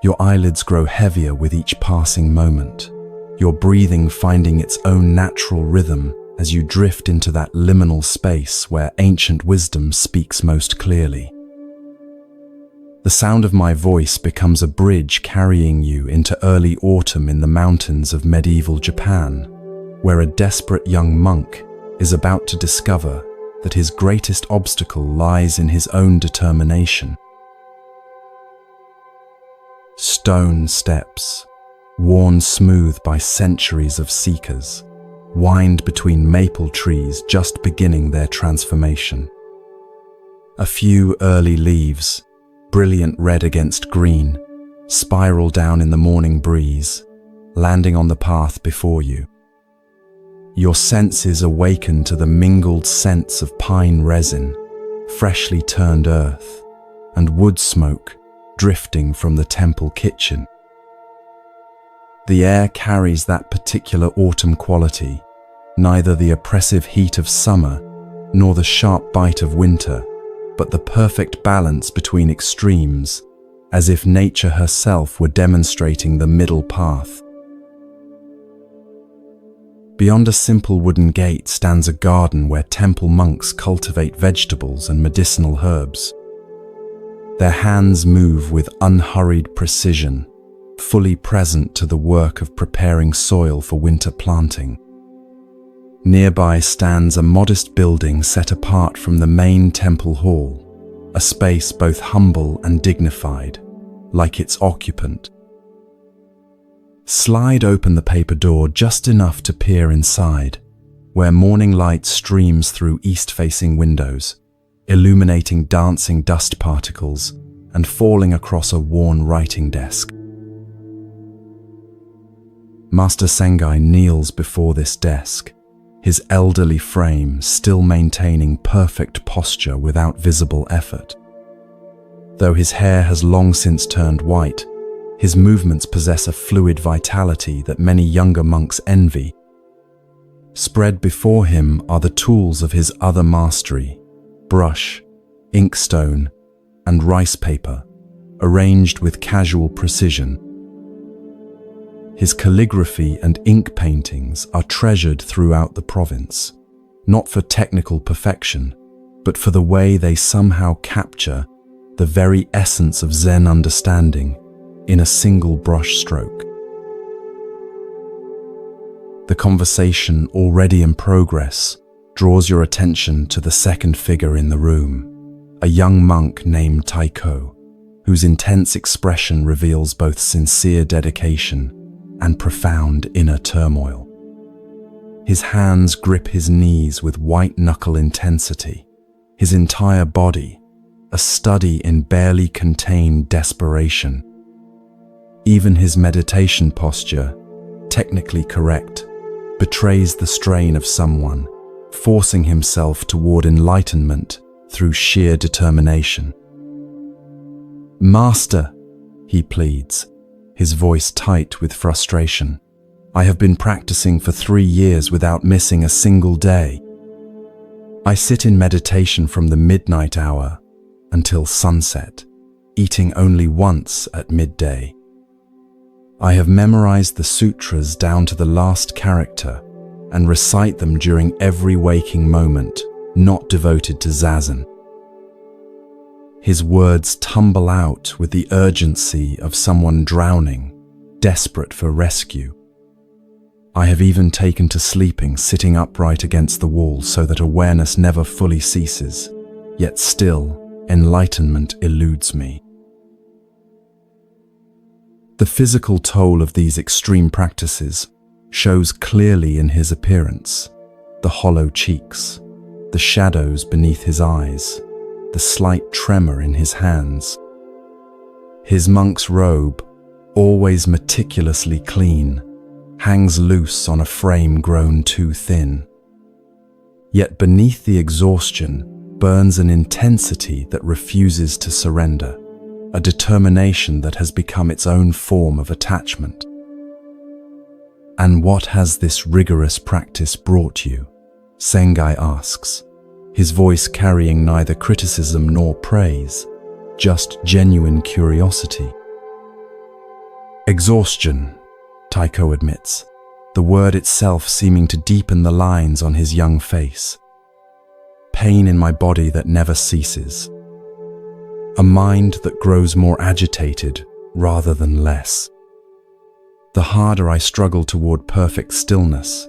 Your eyelids grow heavier with each passing moment, your breathing finding its own natural rhythm as you drift into that liminal space where ancient wisdom speaks most clearly. The sound of my voice becomes a bridge carrying you into early autumn in the mountains of medieval Japan, where a desperate young monk is about to discover that his greatest obstacle lies in his own determination. Stone steps, worn smooth by centuries of seekers, wind between maple trees just beginning their transformation. A few early leaves, brilliant red against green, spiral down in the morning breeze, landing on the path before you. Your senses awaken to the mingled scents of pine resin, freshly turned earth, and wood smoke drifting from the temple kitchen. The air carries that particular autumn quality, neither the oppressive heat of summer nor the sharp bite of winter, but the perfect balance between extremes, as if nature herself were demonstrating the middle path. Beyond a simple wooden gate stands a garden where temple monks cultivate vegetables and medicinal herbs. Their hands move with unhurried precision, fully present to the work of preparing soil for winter planting. Nearby stands a modest building set apart from the main temple hall, a space both humble and dignified, like its occupant. Slide open the paper door just enough to peer inside, where morning light streams through east-facing windows, illuminating dancing dust particles and falling across a worn writing desk. Master Sengai kneels before this desk, his elderly frame still maintaining perfect posture without visible effort. Though his hair has long since turned white, his movements possess a fluid vitality that many younger monks envy. Spread before him are the tools of his other mastery: brush, inkstone, and rice paper, arranged with casual precision. His calligraphy and ink paintings are treasured throughout the province, not for technical perfection, but for the way they somehow capture the very essence of Zen understanding in a single brush stroke. The conversation already in progress draws your attention to the second figure in the room, a young monk named Taiko, whose intense expression reveals both sincere dedication and profound inner turmoil. His hands grip his knees with white-knuckle intensity, his entire body a study in barely contained desperation. Even his meditation posture, technically correct, betrays the strain of someone forcing himself toward enlightenment through sheer determination. "Master," he pleads, his voice tight with frustration, "I have been practicing for 3 years without missing a single day. I sit in meditation from the midnight hour until sunset, eating only once at midday. I have memorized the sutras down to the last character and recite them during every waking moment, not devoted to zazen." His words tumble out with the urgency of someone drowning, desperate for rescue. "I have even taken to sleeping sitting upright against the wall so that awareness never fully ceases, yet still enlightenment eludes me." The physical toll of these extreme practices shows clearly in his appearance: the hollow cheeks, the shadows beneath his eyes, the slight tremor in his hands. His monk's robe, always meticulously clean, hangs loose on a frame grown too thin. Yet beneath the exhaustion burns an intensity that refuses to surrender, a determination that has become its own form of attachment. "And what has this rigorous practice brought you?" Sengai asks, his voice carrying neither criticism nor praise, just genuine curiosity. "Exhaustion," Taiko admits, the word itself seeming to deepen the lines on his young face. "Pain in my body that never ceases. A mind that grows more agitated rather than less. The harder I struggle toward perfect stillness,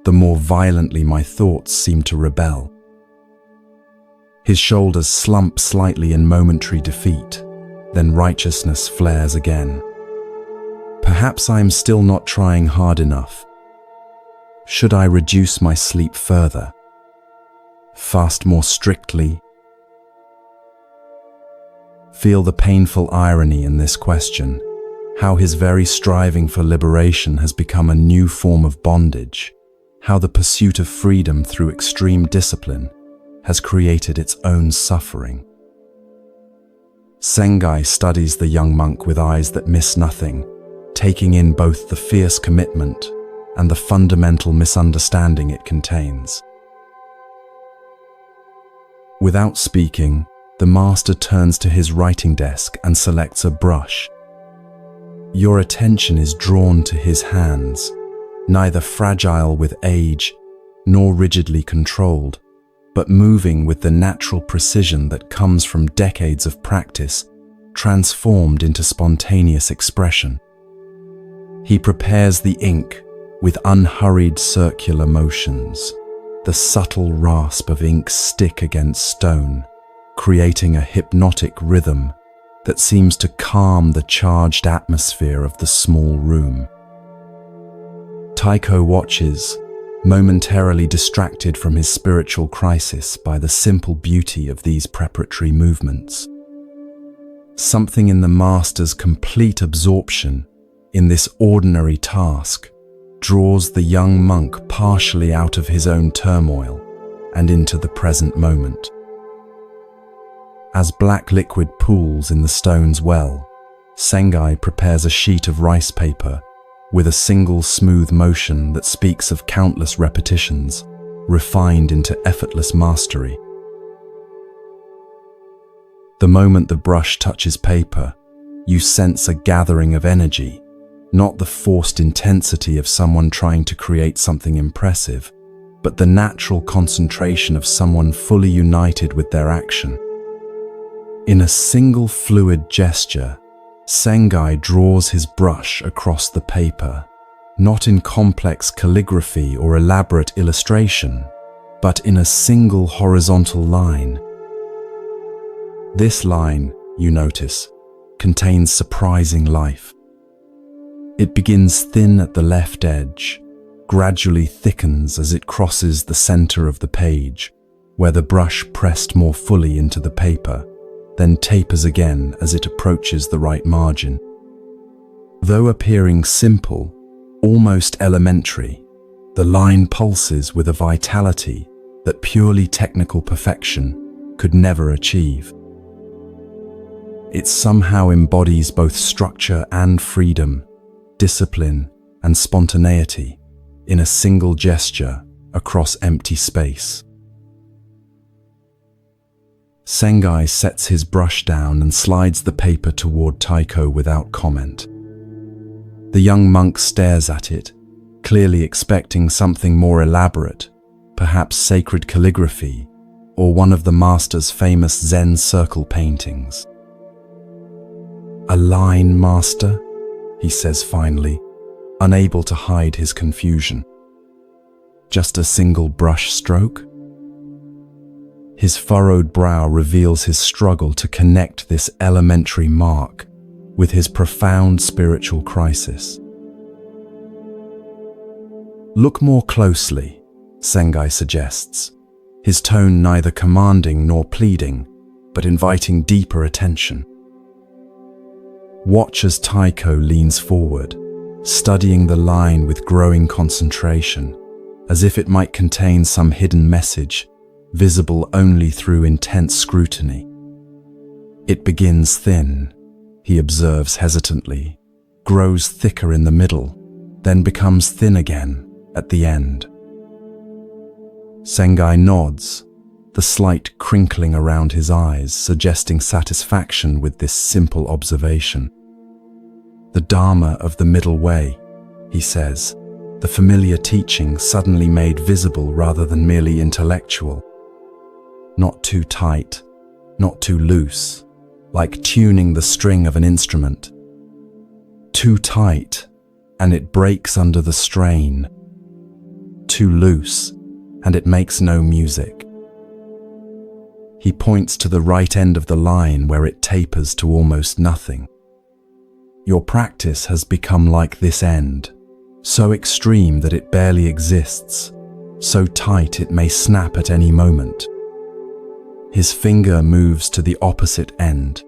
the more violently my thoughts seem to rebel." His shoulders slump slightly in momentary defeat, then righteousness flares again. "Perhaps I am still not trying hard enough. Should I reduce my sleep further? Fast more strictly?" Feel the painful irony in this question. how his very striving for liberation has become a new form of bondage, how the pursuit of freedom through extreme discipline has created its own suffering. Sengai studies the young monk with eyes that miss nothing, taking in both the fierce commitment and the fundamental misunderstanding it contains. Without speaking, the master turns to his writing desk and selects a brush. Your attention is drawn to his hands, neither fragile with age nor rigidly controlled, but moving with the natural precision that comes from decades of practice, transformed into spontaneous expression. He prepares the ink with unhurried circular motions. The subtle rasp of ink stick against stone, creating a hypnotic rhythm that seems to calm the charged atmosphere of the small room. Taiko watches, momentarily distracted from his spiritual crisis by the simple beauty of these preparatory movements. Something in the master's complete absorption in this ordinary task draws the young monk partially out of his own turmoil and into the present moment. As black liquid pools in the stone's well, Sengai prepares a sheet of rice paper with a single smooth motion that speaks of countless repetitions, refined into effortless mastery. The moment the brush touches paper, you sense a gathering of energy, not the forced intensity of someone trying to create something impressive, but the natural concentration of someone fully united with their action. In a single fluid gesture, Sengai draws his brush across the paper, not in complex calligraphy or elaborate illustration, but in a single horizontal line. This line, you notice, contains surprising life. It begins thin at the left edge, gradually thickens as it crosses the center of the page, where the brush pressed more fully into the paper, then tapers again as it approaches the right margin. Though appearing simple, almost elementary, the line pulses with a vitality that purely technical perfection could never achieve. It somehow embodies both structure and freedom, discipline and spontaneity in a single gesture across empty space. Sengai sets his brush down and slides the paper toward Taiko without comment. The young monk stares at it, clearly expecting something more elaborate, perhaps sacred calligraphy or one of the master's famous Zen circle paintings. "A line, master?" he says finally, unable to hide his confusion. "Just a single brush stroke?" His furrowed brow reveals his struggle to connect this elementary mark with his profound spiritual crisis. "Look more closely," Sengai suggests, his tone neither commanding nor pleading, but inviting deeper attention. Watch as Taiko leans forward, studying the line with growing concentration, as if it might contain some hidden message, visible only through intense scrutiny. It begins thin, he observes hesitantly, grows thicker in the middle, then becomes thin again at the end. Sengai nods, the slight crinkling around his eyes suggesting satisfaction with this simple observation. "The Dharma of the middle way," he says, the familiar teaching suddenly made visible rather than merely intellectual. Not too tight, not too loose, like tuning the string of an instrument. Too tight, and it breaks under the strain. Too loose, and it makes no music. He points to the right end of the line where it tapers to almost nothing. Your practice has become like this end, so extreme that it barely exists, so tight it may snap at any moment. His finger moves to the opposite end.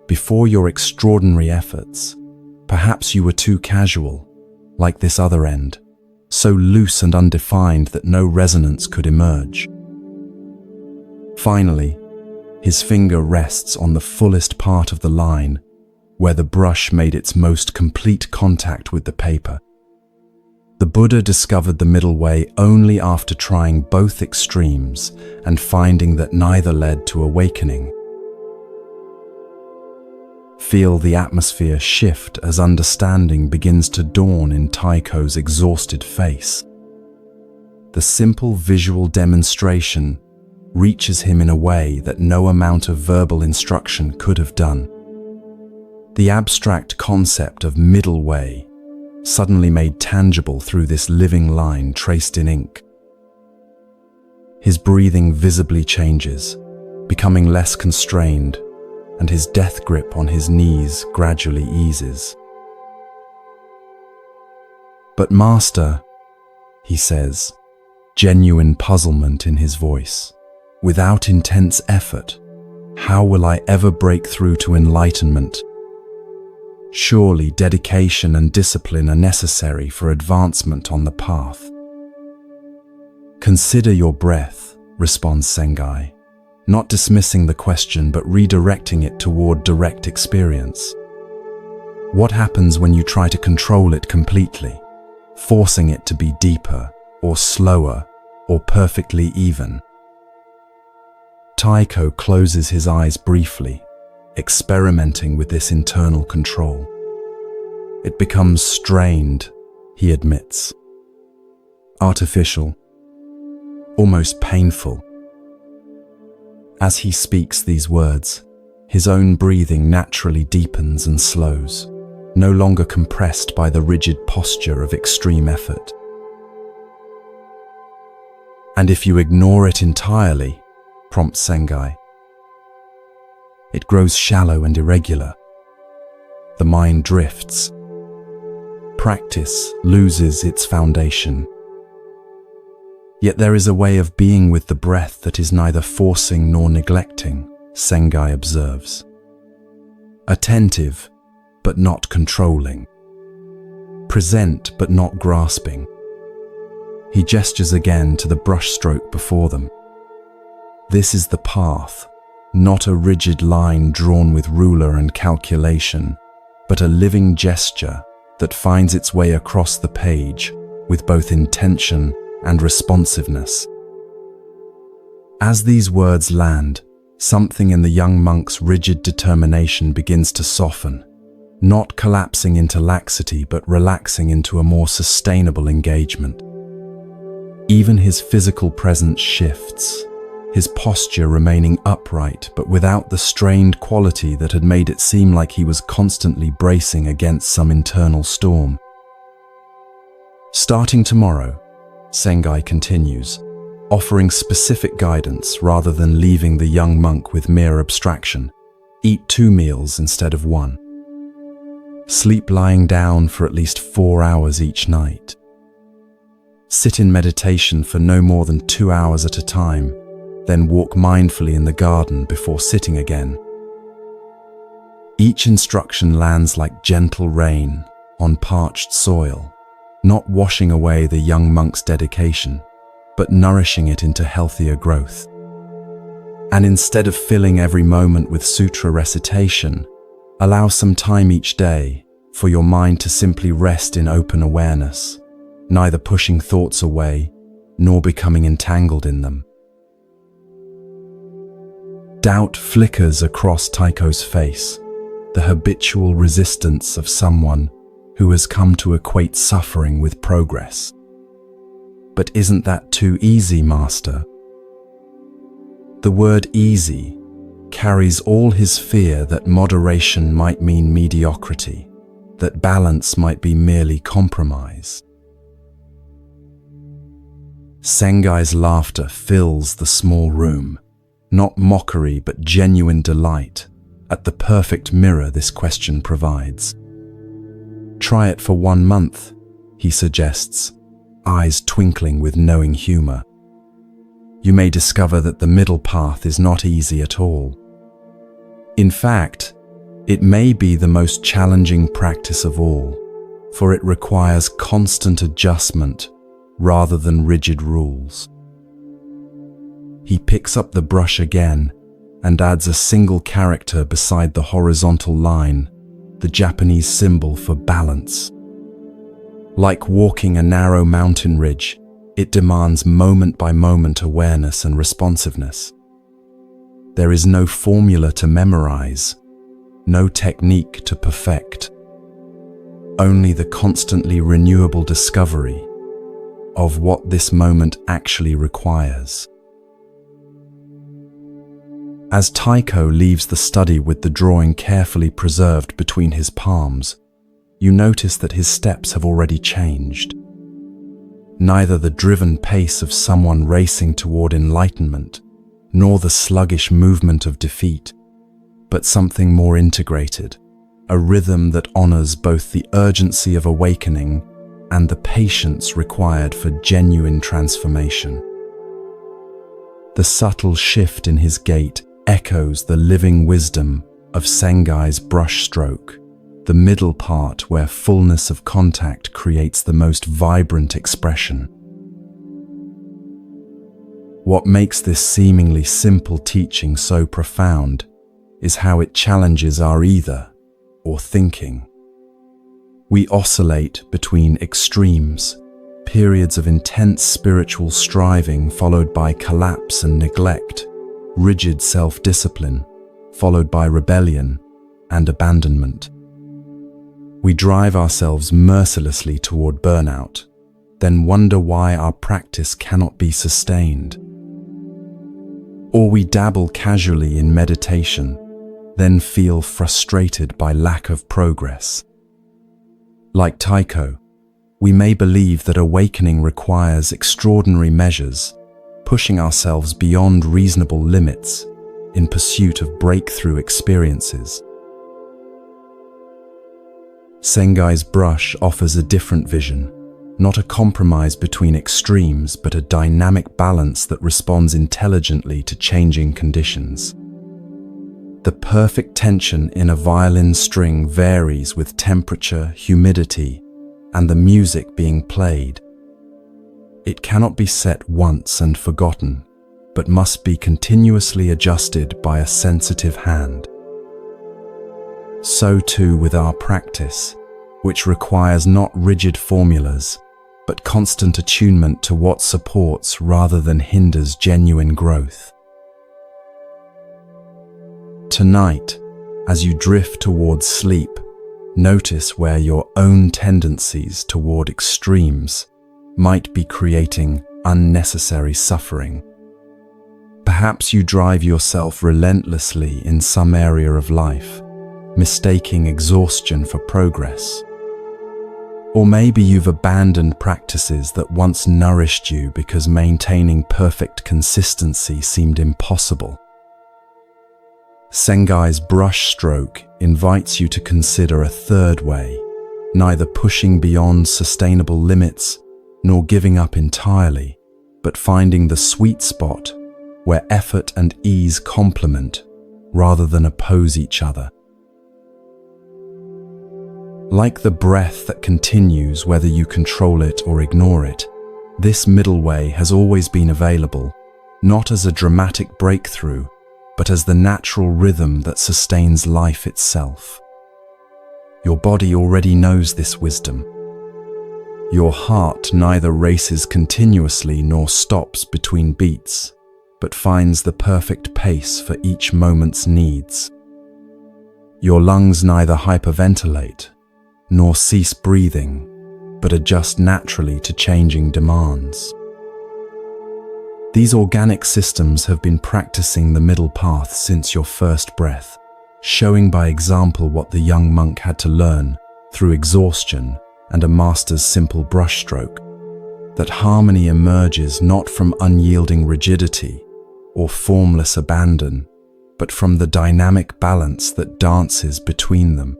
Before your extraordinary efforts, Perhaps you were too casual, like this other end, so loose and undefined that no resonance could emerge. Finally, his finger rests on the fullest part of the line, where the brush made its most complete contact with the paper. The Buddha discovered the middle way only after trying both extremes and finding that neither led to awakening. Feel the atmosphere shift as understanding begins to dawn in Taiko's exhausted face. The simple visual demonstration reaches him in a way that no amount of verbal instruction could have done. The abstract concept of middle way suddenly made tangible through this living line traced in ink. His breathing visibly changes, becoming less constrained, and his death grip on his knees gradually eases. "But Master," he says, genuine puzzlement in his voice, "without intense effort, how will I ever break through to enlightenment? Surely dedication and discipline are necessary for advancement on the path." "Consider your breath," responds Sengai, not dismissing the question but redirecting it toward direct experience. "What happens when you try to control it completely, forcing it to be deeper or slower or perfectly even?" Taiko closes his eyes briefly, experimenting with this internal control. "It becomes strained," he admits. "Artificial, almost painful." As he speaks these words, his own breathing naturally deepens and slows, no longer compressed by the rigid posture of extreme effort. "And if you ignore it entirely," prompts Sengai, "it grows shallow and irregular. The mind drifts. Practice loses its foundation. Yet there is a way of being with the breath that is neither forcing nor neglecting," Sengai observes. "Attentive, but not controlling. Present, but not grasping." He gestures again to the brushstroke before them. "This is the path, not a rigid line drawn with ruler and calculation, but a living gesture that finds its way across the page with both intention and responsiveness." As these words land, something in the young monk's rigid determination begins to soften, not collapsing into laxity but relaxing into a more sustainable engagement. Even his physical presence shifts, his posture remaining upright but without the strained quality that had made it seem like he was constantly bracing against some internal storm. "Starting tomorrow," Sengai continues, offering specific guidance rather than leaving the young monk with mere abstraction. "Eat 2 meals instead of 1. Sleep lying down for at least 4 hours each night. Sit in meditation for no more than 2 hours at a time, then walk mindfully in the garden before sitting again." Each instruction lands like gentle rain on parched soil, not washing away the young monk's dedication, but nourishing it into healthier growth. And instead of filling every moment with sutra recitation, allow some time each day for your mind to simply rest in open awareness, neither pushing thoughts away nor becoming entangled in them. Doubt flickers across Taiko's face, the habitual resistance of someone who has come to equate suffering with progress. "But isn't that too easy, Master?" The word easy carries all his fear that moderation might mean mediocrity, that balance might be merely compromise. Sengai's laughter fills the small room, not mockery but genuine delight at the perfect mirror this question provides. "Try it for 1 month, he suggests, eyes twinkling with knowing humor. "You may discover that the middle path is not easy at all. In fact, It may be the most challenging practice of all, for it requires constant adjustment rather than rigid rules. He picks up the brush again and adds a single character beside the horizontal line, the Japanese symbol for balance. Like walking a narrow mountain ridge, it demands moment-by-moment awareness and responsiveness. There is no formula to memorize, no technique to perfect, only the constantly renewable discovery of what this moment actually requires. As Taiko leaves the study with the drawing carefully preserved between his palms, you notice that his steps have already changed. Neither the driven pace of someone racing toward enlightenment, nor the sluggish movement of defeat, but something more integrated, a rhythm that honors both the urgency of awakening and the patience required for genuine transformation. The subtle shift in his gait echoes the living wisdom of Sengai's brushstroke, the middle part where fullness of contact creates the most vibrant expression. What makes this seemingly simple teaching so profound is how it challenges our either or thinking. We oscillate between extremes, periods of intense spiritual striving followed by collapse and neglect, rigid self-discipline followed by rebellion and abandonment. We drive ourselves mercilessly toward burnout, then wonder why our practice cannot be sustained. Or we dabble casually in meditation, then feel frustrated by lack of progress. Like Taiko, we may believe that awakening requires extraordinary measures, pushing ourselves beyond reasonable limits in pursuit of breakthrough experiences. Sengai's brush offers a different vision, not a compromise between extremes, but a dynamic balance that responds intelligently to changing conditions. The perfect tension in a violin string varies with temperature, humidity, and the music being played. It cannot be set once and forgotten, but must be continuously adjusted by a sensitive hand. So too with our practice, which requires not rigid formulas, but constant attunement to what supports rather than hinders genuine growth. Tonight, as you drift towards sleep, notice where your own tendencies toward extremes might be creating unnecessary suffering. Perhaps you drive yourself relentlessly in some area of life, mistaking exhaustion for progress. Or maybe you've abandoned practices that once nourished you because maintaining perfect consistency seemed impossible. Sengai's brushstroke invites you to consider a third way, neither pushing beyond sustainable limits nor giving up entirely, but finding the sweet spot where effort and ease complement rather than oppose each other. Like the breath that continues whether you control it or ignore it, this middle way has always been available, not as a dramatic breakthrough, but as the natural rhythm that sustains life itself. Your body already knows this wisdom. Your heart neither races continuously nor stops between beats, but finds the perfect pace for each moment's needs. Your lungs neither hyperventilate nor cease breathing, but adjust naturally to changing demands. These organic systems have been practicing the middle path since your first breath, showing by example what the young monk had to learn through exhaustion and a master's simple brushstroke, that harmony emerges not from unyielding rigidity or formless abandon, but from the dynamic balance that dances between them.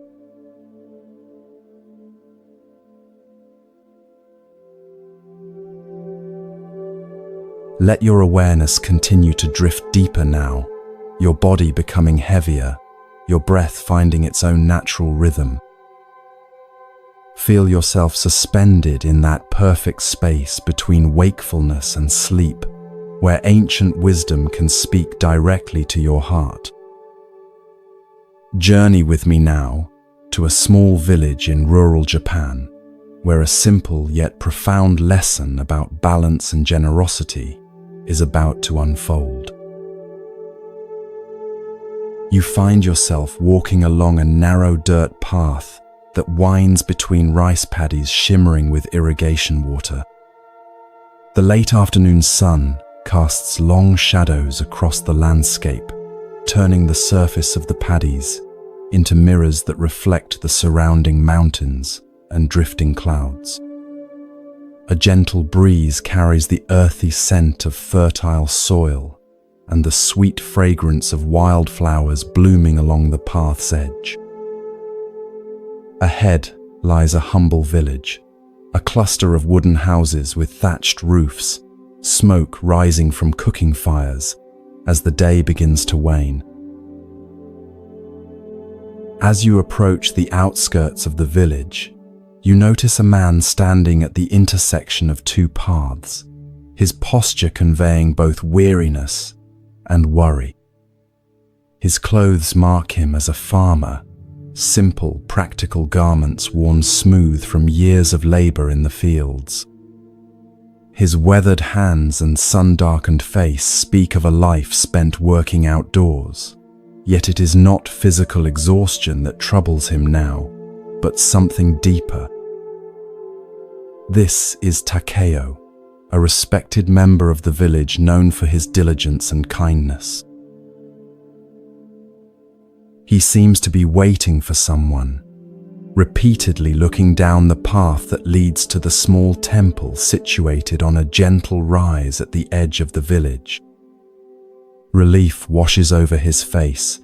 Let your awareness continue to drift deeper now, your body becoming heavier, your breath finding its own natural rhythm. Feel yourself suspended in that perfect space between wakefulness and sleep, where ancient wisdom can speak directly to your heart. Journey with me now to a small village in rural Japan, where a simple yet profound lesson about balance and generosity is about to unfold. You find yourself walking along a narrow dirt path that winds between rice paddies shimmering with irrigation water. The late afternoon sun casts long shadows across the landscape, turning the surface of the paddies into mirrors that reflect the surrounding mountains and drifting clouds. A gentle breeze carries the earthy scent of fertile soil and the sweet fragrance of wildflowers blooming along the path's edge. Ahead lies a humble village, a cluster of wooden houses with thatched roofs, smoke rising from cooking fires as the day begins to wane. As you approach the outskirts of the village, you notice a man standing at the intersection of two paths, his posture conveying both weariness and worry. His clothes mark him as a farmer, simple, practical garments worn smooth from years of labor in the fields. His weathered hands and sun-darkened face speak of a life spent working outdoors, yet it is not physical exhaustion that troubles him now, but something deeper. This is Takeo, a respected member of the village known for his diligence and kindness. He seems to be waiting for someone, repeatedly looking down the path that leads to the small temple situated on a gentle rise at the edge of the village. Relief washes over his face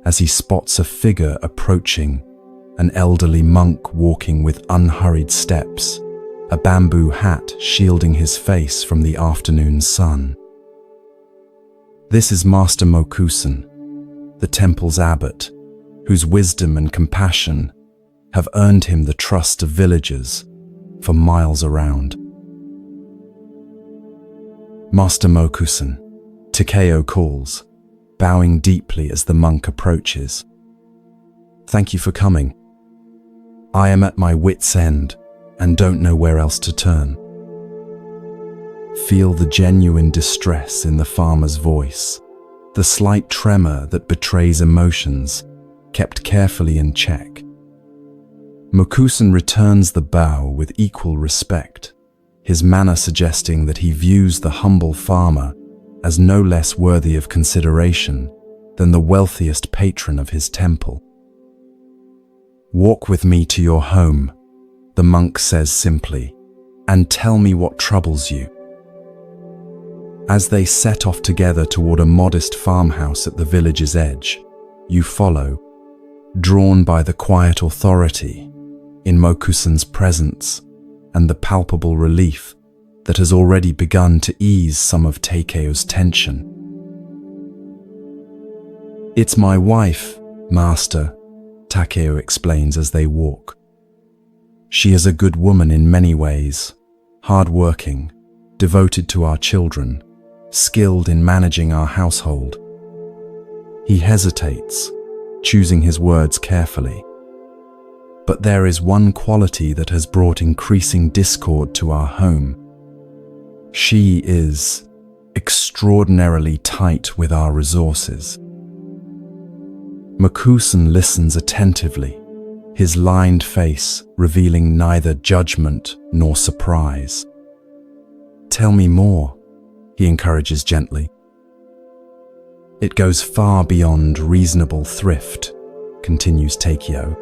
as he spots a figure approaching, an elderly monk walking with unhurried steps, a bamboo hat shielding his face from the afternoon sun. This is Master Mokusen, the temple's abbot, whose wisdom and compassion have earned him the trust of villagers for miles around. Master Mokusen, Takeo calls, bowing deeply as the monk approaches. Thank you for coming. I am at my wit's end and don't know where else to turn. Feel the genuine distress in the farmer's voice, the slight tremor that betrays emotions kept carefully in check. Mokusen returns the bow with equal respect, his manner suggesting that he views the humble farmer as no less worthy of consideration than the wealthiest patron of his temple. Walk with me to your home, the monk says simply, and tell me what troubles you. As they set off together toward a modest farmhouse at the village's edge, you follow, drawn by the quiet authority in Mokusen's presence and the palpable relief that has already begun to ease some of Takeo's tension. It's my wife, Master, Takeo explains as they walk. She is a good woman in many ways, hard-working, devoted to our children, skilled in managing our household. He hesitates, choosing his words carefully. But there is one quality that has brought increasing discord to our home. She is extraordinarily tight with our resources. Mokusen listens attentively, his lined face revealing neither judgment nor surprise. Tell me more, he encourages gently. It goes far beyond reasonable thrift, continues Takeo.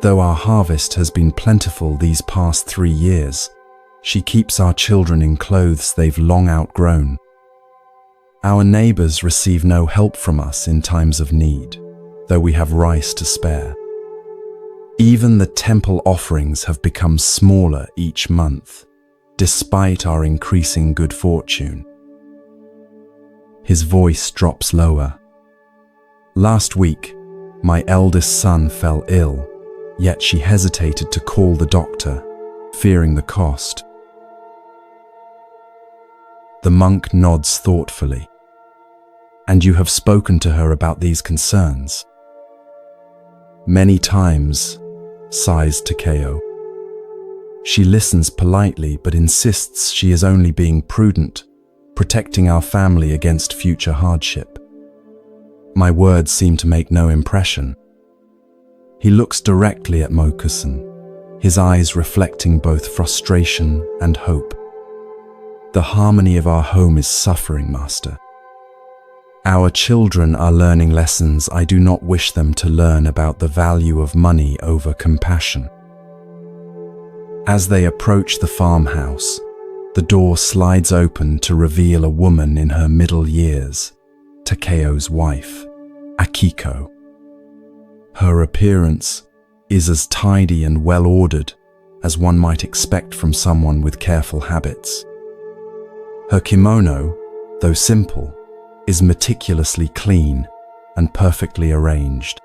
Though our harvest has been plentiful these past 3 years, she keeps our children in clothes they've long outgrown. Our neighbors receive no help from us in times of need, though we have rice to spare. Even the temple offerings have become smaller each month, despite our increasing good fortune. His voice drops lower. Last week, My eldest son fell ill, yet she hesitated to call the doctor, fearing the cost. The monk nods thoughtfully. And you have spoken to her about these concerns? Many times, sighs Takeo. She listens politely but insists she is only being prudent, protecting our family against future hardship. My words seem to make no impression. He looks directly at Mokusan, his eyes reflecting both frustration and hope. The harmony of our home is suffering, Master. Our children are learning lessons I do not wish them to learn about the value of money over compassion. As they approach the farmhouse, the door slides open to reveal a woman in her middle years, Takeo's wife, Akiko. Her appearance is as tidy and well-ordered as one might expect from someone with careful habits. Her kimono, though simple, is meticulously clean and perfectly arranged.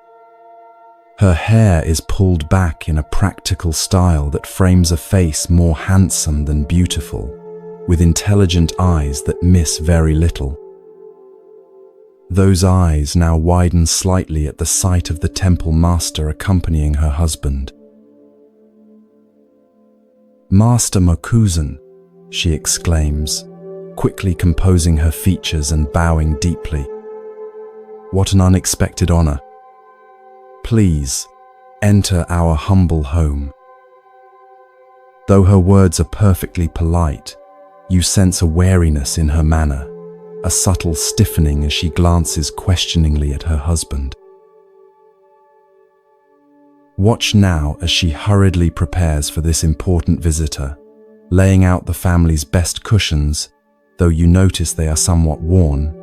Her hair is pulled back in a practical style that frames a face more handsome than beautiful, with intelligent eyes that miss very little. Those eyes now widen slightly at the sight of the temple master accompanying her husband. "Master Mokusan," she exclaims, quickly composing her features and bowing deeply. "What an unexpected honor. Please, enter our humble home." Though her words are perfectly polite, you sense a wariness in her manner, a subtle stiffening as she glances questioningly at her husband. Watch now as she hurriedly prepares for this important visitor, laying out the family's best cushions, though you notice they are somewhat worn,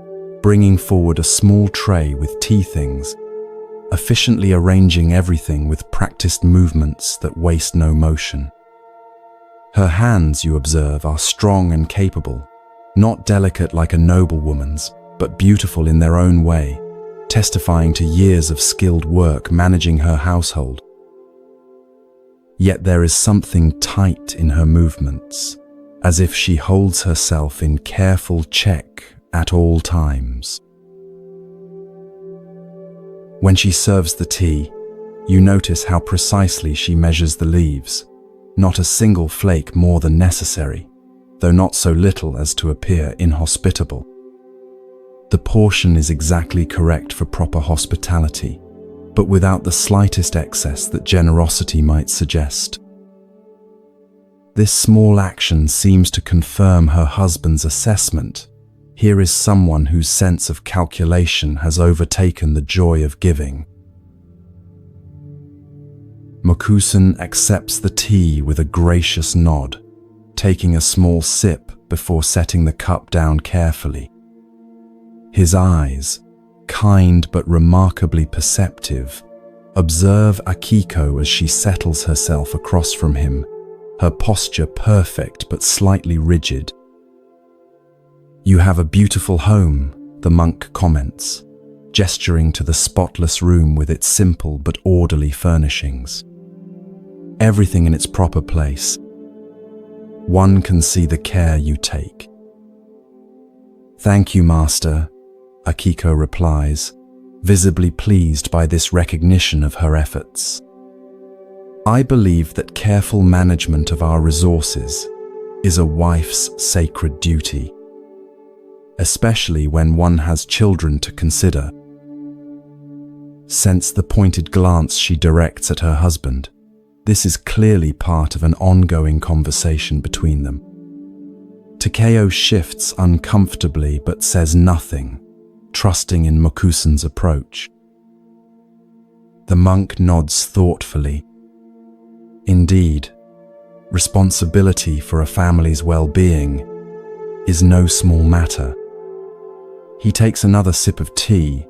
bringing forward a small tray with tea things, efficiently arranging everything with practiced movements that waste no motion. Her hands, you observe, are strong and capable, not delicate like a noblewoman's, but beautiful in their own way, testifying to years of skilled work managing her household. Yet there is something tight in her movements, as if she holds herself in careful check at all times. When she serves the tea, you notice how precisely she measures the leaves, not a single flake more than necessary, though not so little as to appear inhospitable. The portion is exactly correct for proper hospitality, but without the slightest excess that generosity might suggest. This small action seems to confirm her husband's assessment. Here is someone whose sense of calculation has overtaken the joy of giving. Mokusan accepts the tea with a gracious nod, taking a small sip before setting the cup down carefully. His eyes, kind but remarkably perceptive, observe Akiko as she settles herself across from him, her posture perfect but slightly rigid. "You have a beautiful home," the monk comments, gesturing to the spotless room with its simple but orderly furnishings. Everything in its proper place. One can see the care you take. "Thank you, Master," Akiko replies, visibly pleased by this recognition of her efforts. "I believe that careful management of our resources is a wife's sacred duty, especially when one has children to consider." Sense the pointed glance she directs at her husband. This is clearly part of an ongoing conversation between them. Takeo shifts uncomfortably but says nothing, trusting in Mokusan's approach. The monk nods thoughtfully. Indeed, responsibility for a family's well-being is no small matter. He takes another sip of tea,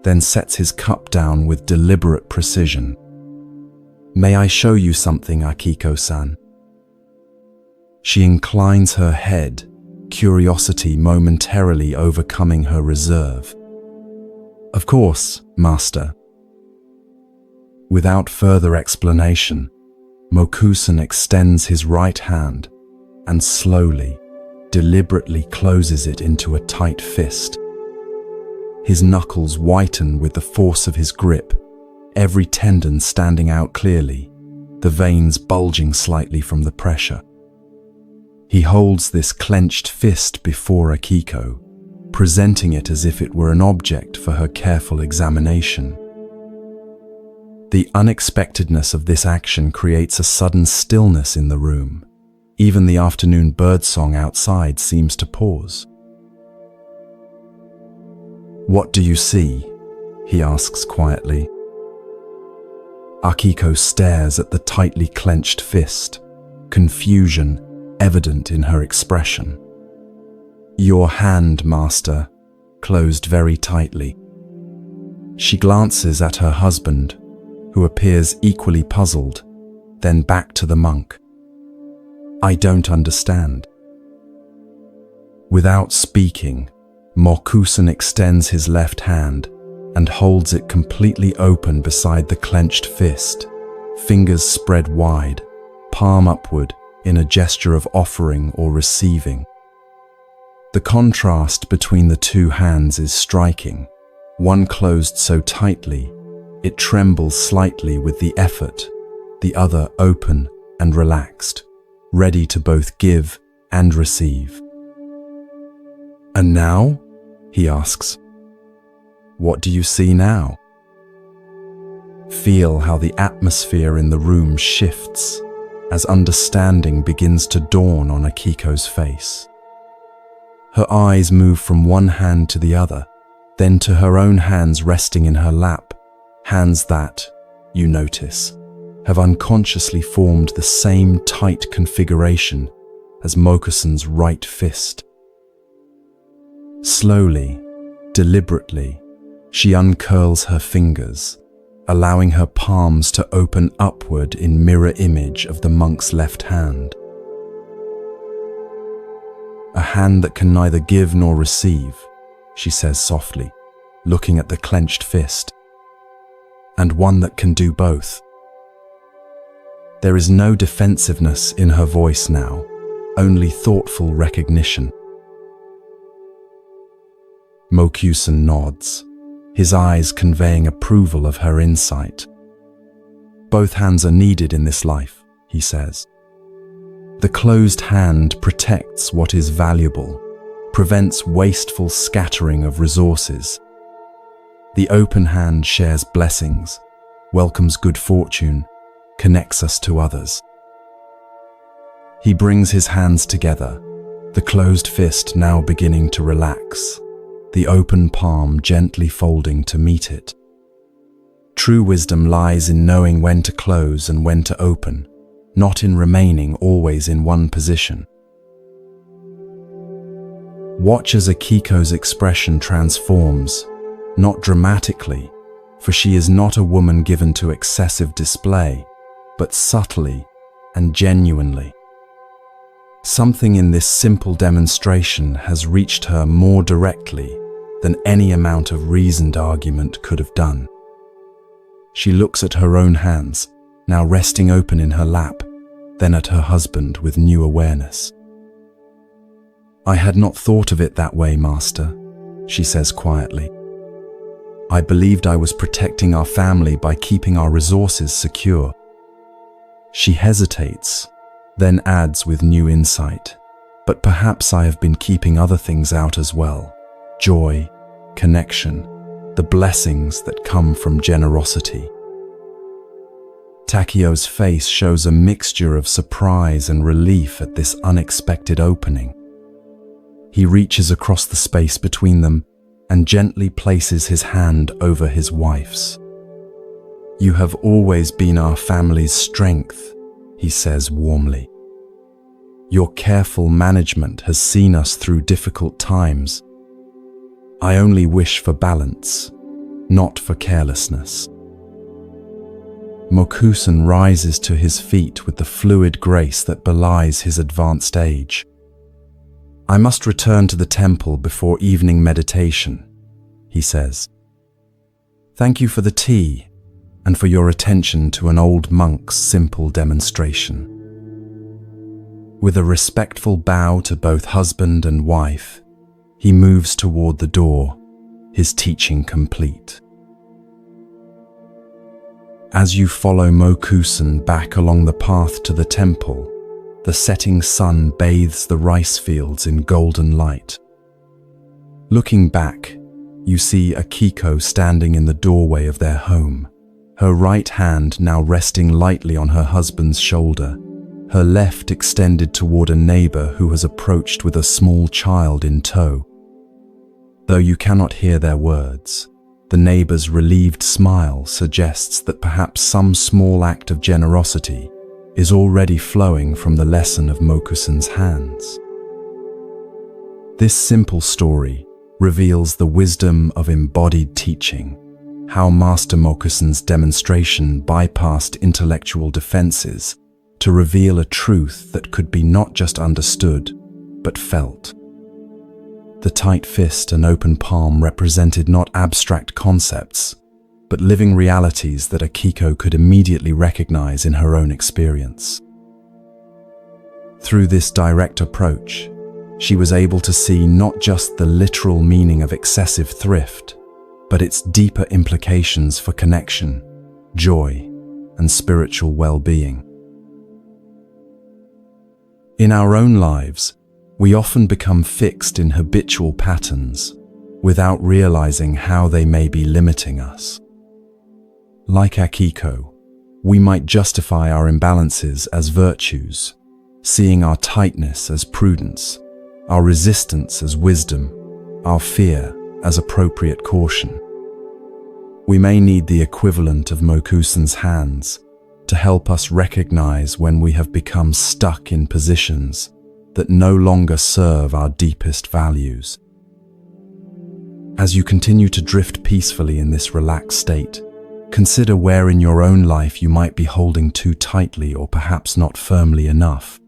then sets his cup down with deliberate precision. "May I show you something, Akiko-san?" She inclines her head, curiosity momentarily overcoming her reserve. "Of course, Master." Without further explanation, Mokusan extends his right hand and slowly, deliberately closes it into a tight fist. His knuckles whiten with the force of his grip, every tendon standing out clearly, the veins bulging slightly from the pressure. He holds this clenched fist before Akiko, presenting it as if it were an object for her careful examination. The unexpectedness of this action creates a sudden stillness in the room. Even the afternoon birdsong outside seems to pause. "What do you see?" he asks quietly. Akiko stares at the tightly clenched fist, confusion evident in her expression. "Your hand, master," closed very tightly. She glances at her husband, who appears equally puzzled, then back to the monk. "I don't understand." Without speaking, Mokusan extends his left hand and holds it completely open beside the clenched fist, fingers spread wide, palm upward in a gesture of offering or receiving. The contrast between the two hands is striking, one closed so tightly it trembles slightly with the effort, the other open and relaxed, ready to both give and receive. "And now?" he asks. "What do you see now?" Feel how the atmosphere in the room shifts as understanding begins to dawn on Akiko's face. Her eyes move from one hand to the other, then to her own hands resting in her lap, hands that, you notice, have unconsciously formed the same tight configuration as Mokusan's right fist. Slowly, deliberately, she uncurls her fingers, allowing her palms to open upward in mirror image of the monk's left hand. "A hand that can neither give nor receive," she says softly, looking at the clenched fist. "And one that can do both." There is no defensiveness in her voice now, only thoughtful recognition. Mokusan nods, his eyes conveying approval of her insight. "Both hands are needed in this life," he says. "The closed hand protects what is valuable, prevents wasteful scattering of resources. The open hand shares blessings, welcomes good fortune, connects us to others." He brings his hands together, the closed fist now beginning to relax, the open palm gently folding to meet it. True wisdom lies in knowing when to close and when to open, not in remaining always in one position. Watch as Akiko's expression transforms, not dramatically, for she is not a woman given to excessive display, but subtly and genuinely. Something in this simple demonstration has reached her more directly than any amount of reasoned argument could have done. She looks at her own hands, now resting open in her lap, then at her husband with new awareness. "I had not thought of it that way, Master," she says quietly. "I believed I was protecting our family by keeping our resources secure." She hesitates, then adds with new insight, "But perhaps I have been keeping other things out as well. Joy, connection, the blessings that come from generosity." Takio's face shows a mixture of surprise and relief at this unexpected opening. He reaches across the space between them and gently places his hand over his wife's. "You have always been our family's strength," he says warmly. "Your careful management has seen us through difficult times. I only wish for balance, not for carelessness." Mokusan rises to his feet with the fluid grace that belies his advanced age. "I must return to the temple before evening meditation," he says. "Thank you for the tea. and for your attention to an old monk's simple demonstration. With a respectful bow to both husband and wife, he moves toward the door, his teaching complete. As you follow Mokusan back along the path to the temple, the setting sun bathes the rice fields in golden light. Looking back, you see Akiko standing in the doorway of their home, her right hand now resting lightly on her husband's shoulder, her left extended toward a neighbor who has approached with a small child in tow. Though you cannot hear their words, the neighbor's relieved smile suggests that perhaps some small act of generosity is already flowing from the lesson of Mokusan's hands. This simple story reveals the wisdom of embodied teaching, how Master Mokusan's demonstration bypassed intellectual defenses to reveal a truth that could be not just understood, but felt. The tight fist and open palm represented not abstract concepts, but living realities that Akiko could immediately recognize in her own experience. Through this direct approach, she was able to see not just the literal meaning of excessive thrift, but its deeper implications for connection, joy, and spiritual well-being. In our own lives, we often become fixed in habitual patterns without realizing how they may be limiting us. Like Akiko, we might justify our imbalances as virtues, seeing our tightness as prudence, our resistance as wisdom, our fear as appropriate caution. We may need the equivalent of Mokusan's hands to help us recognize when we have become stuck in positions that no longer serve our deepest values. As you continue to drift peacefully in this relaxed state, consider where in your own life you might be holding too tightly or perhaps not firmly enough.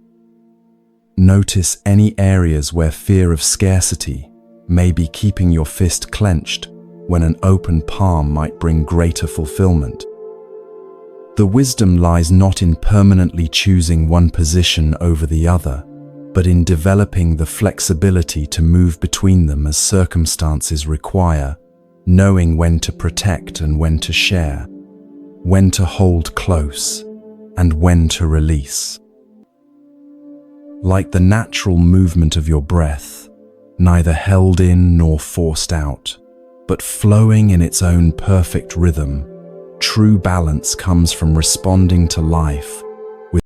Notice any areas where fear of scarcity may be keeping your fist clenched when an open palm might bring greater fulfillment. The wisdom lies not in permanently choosing one position over the other, but in developing the flexibility to move between them as circumstances require, knowing when to protect and when to share, when to hold close and when to release. Like the natural movement of your breath, neither held in nor forced out, but flowing in its own perfect rhythm, true balance comes from responding to life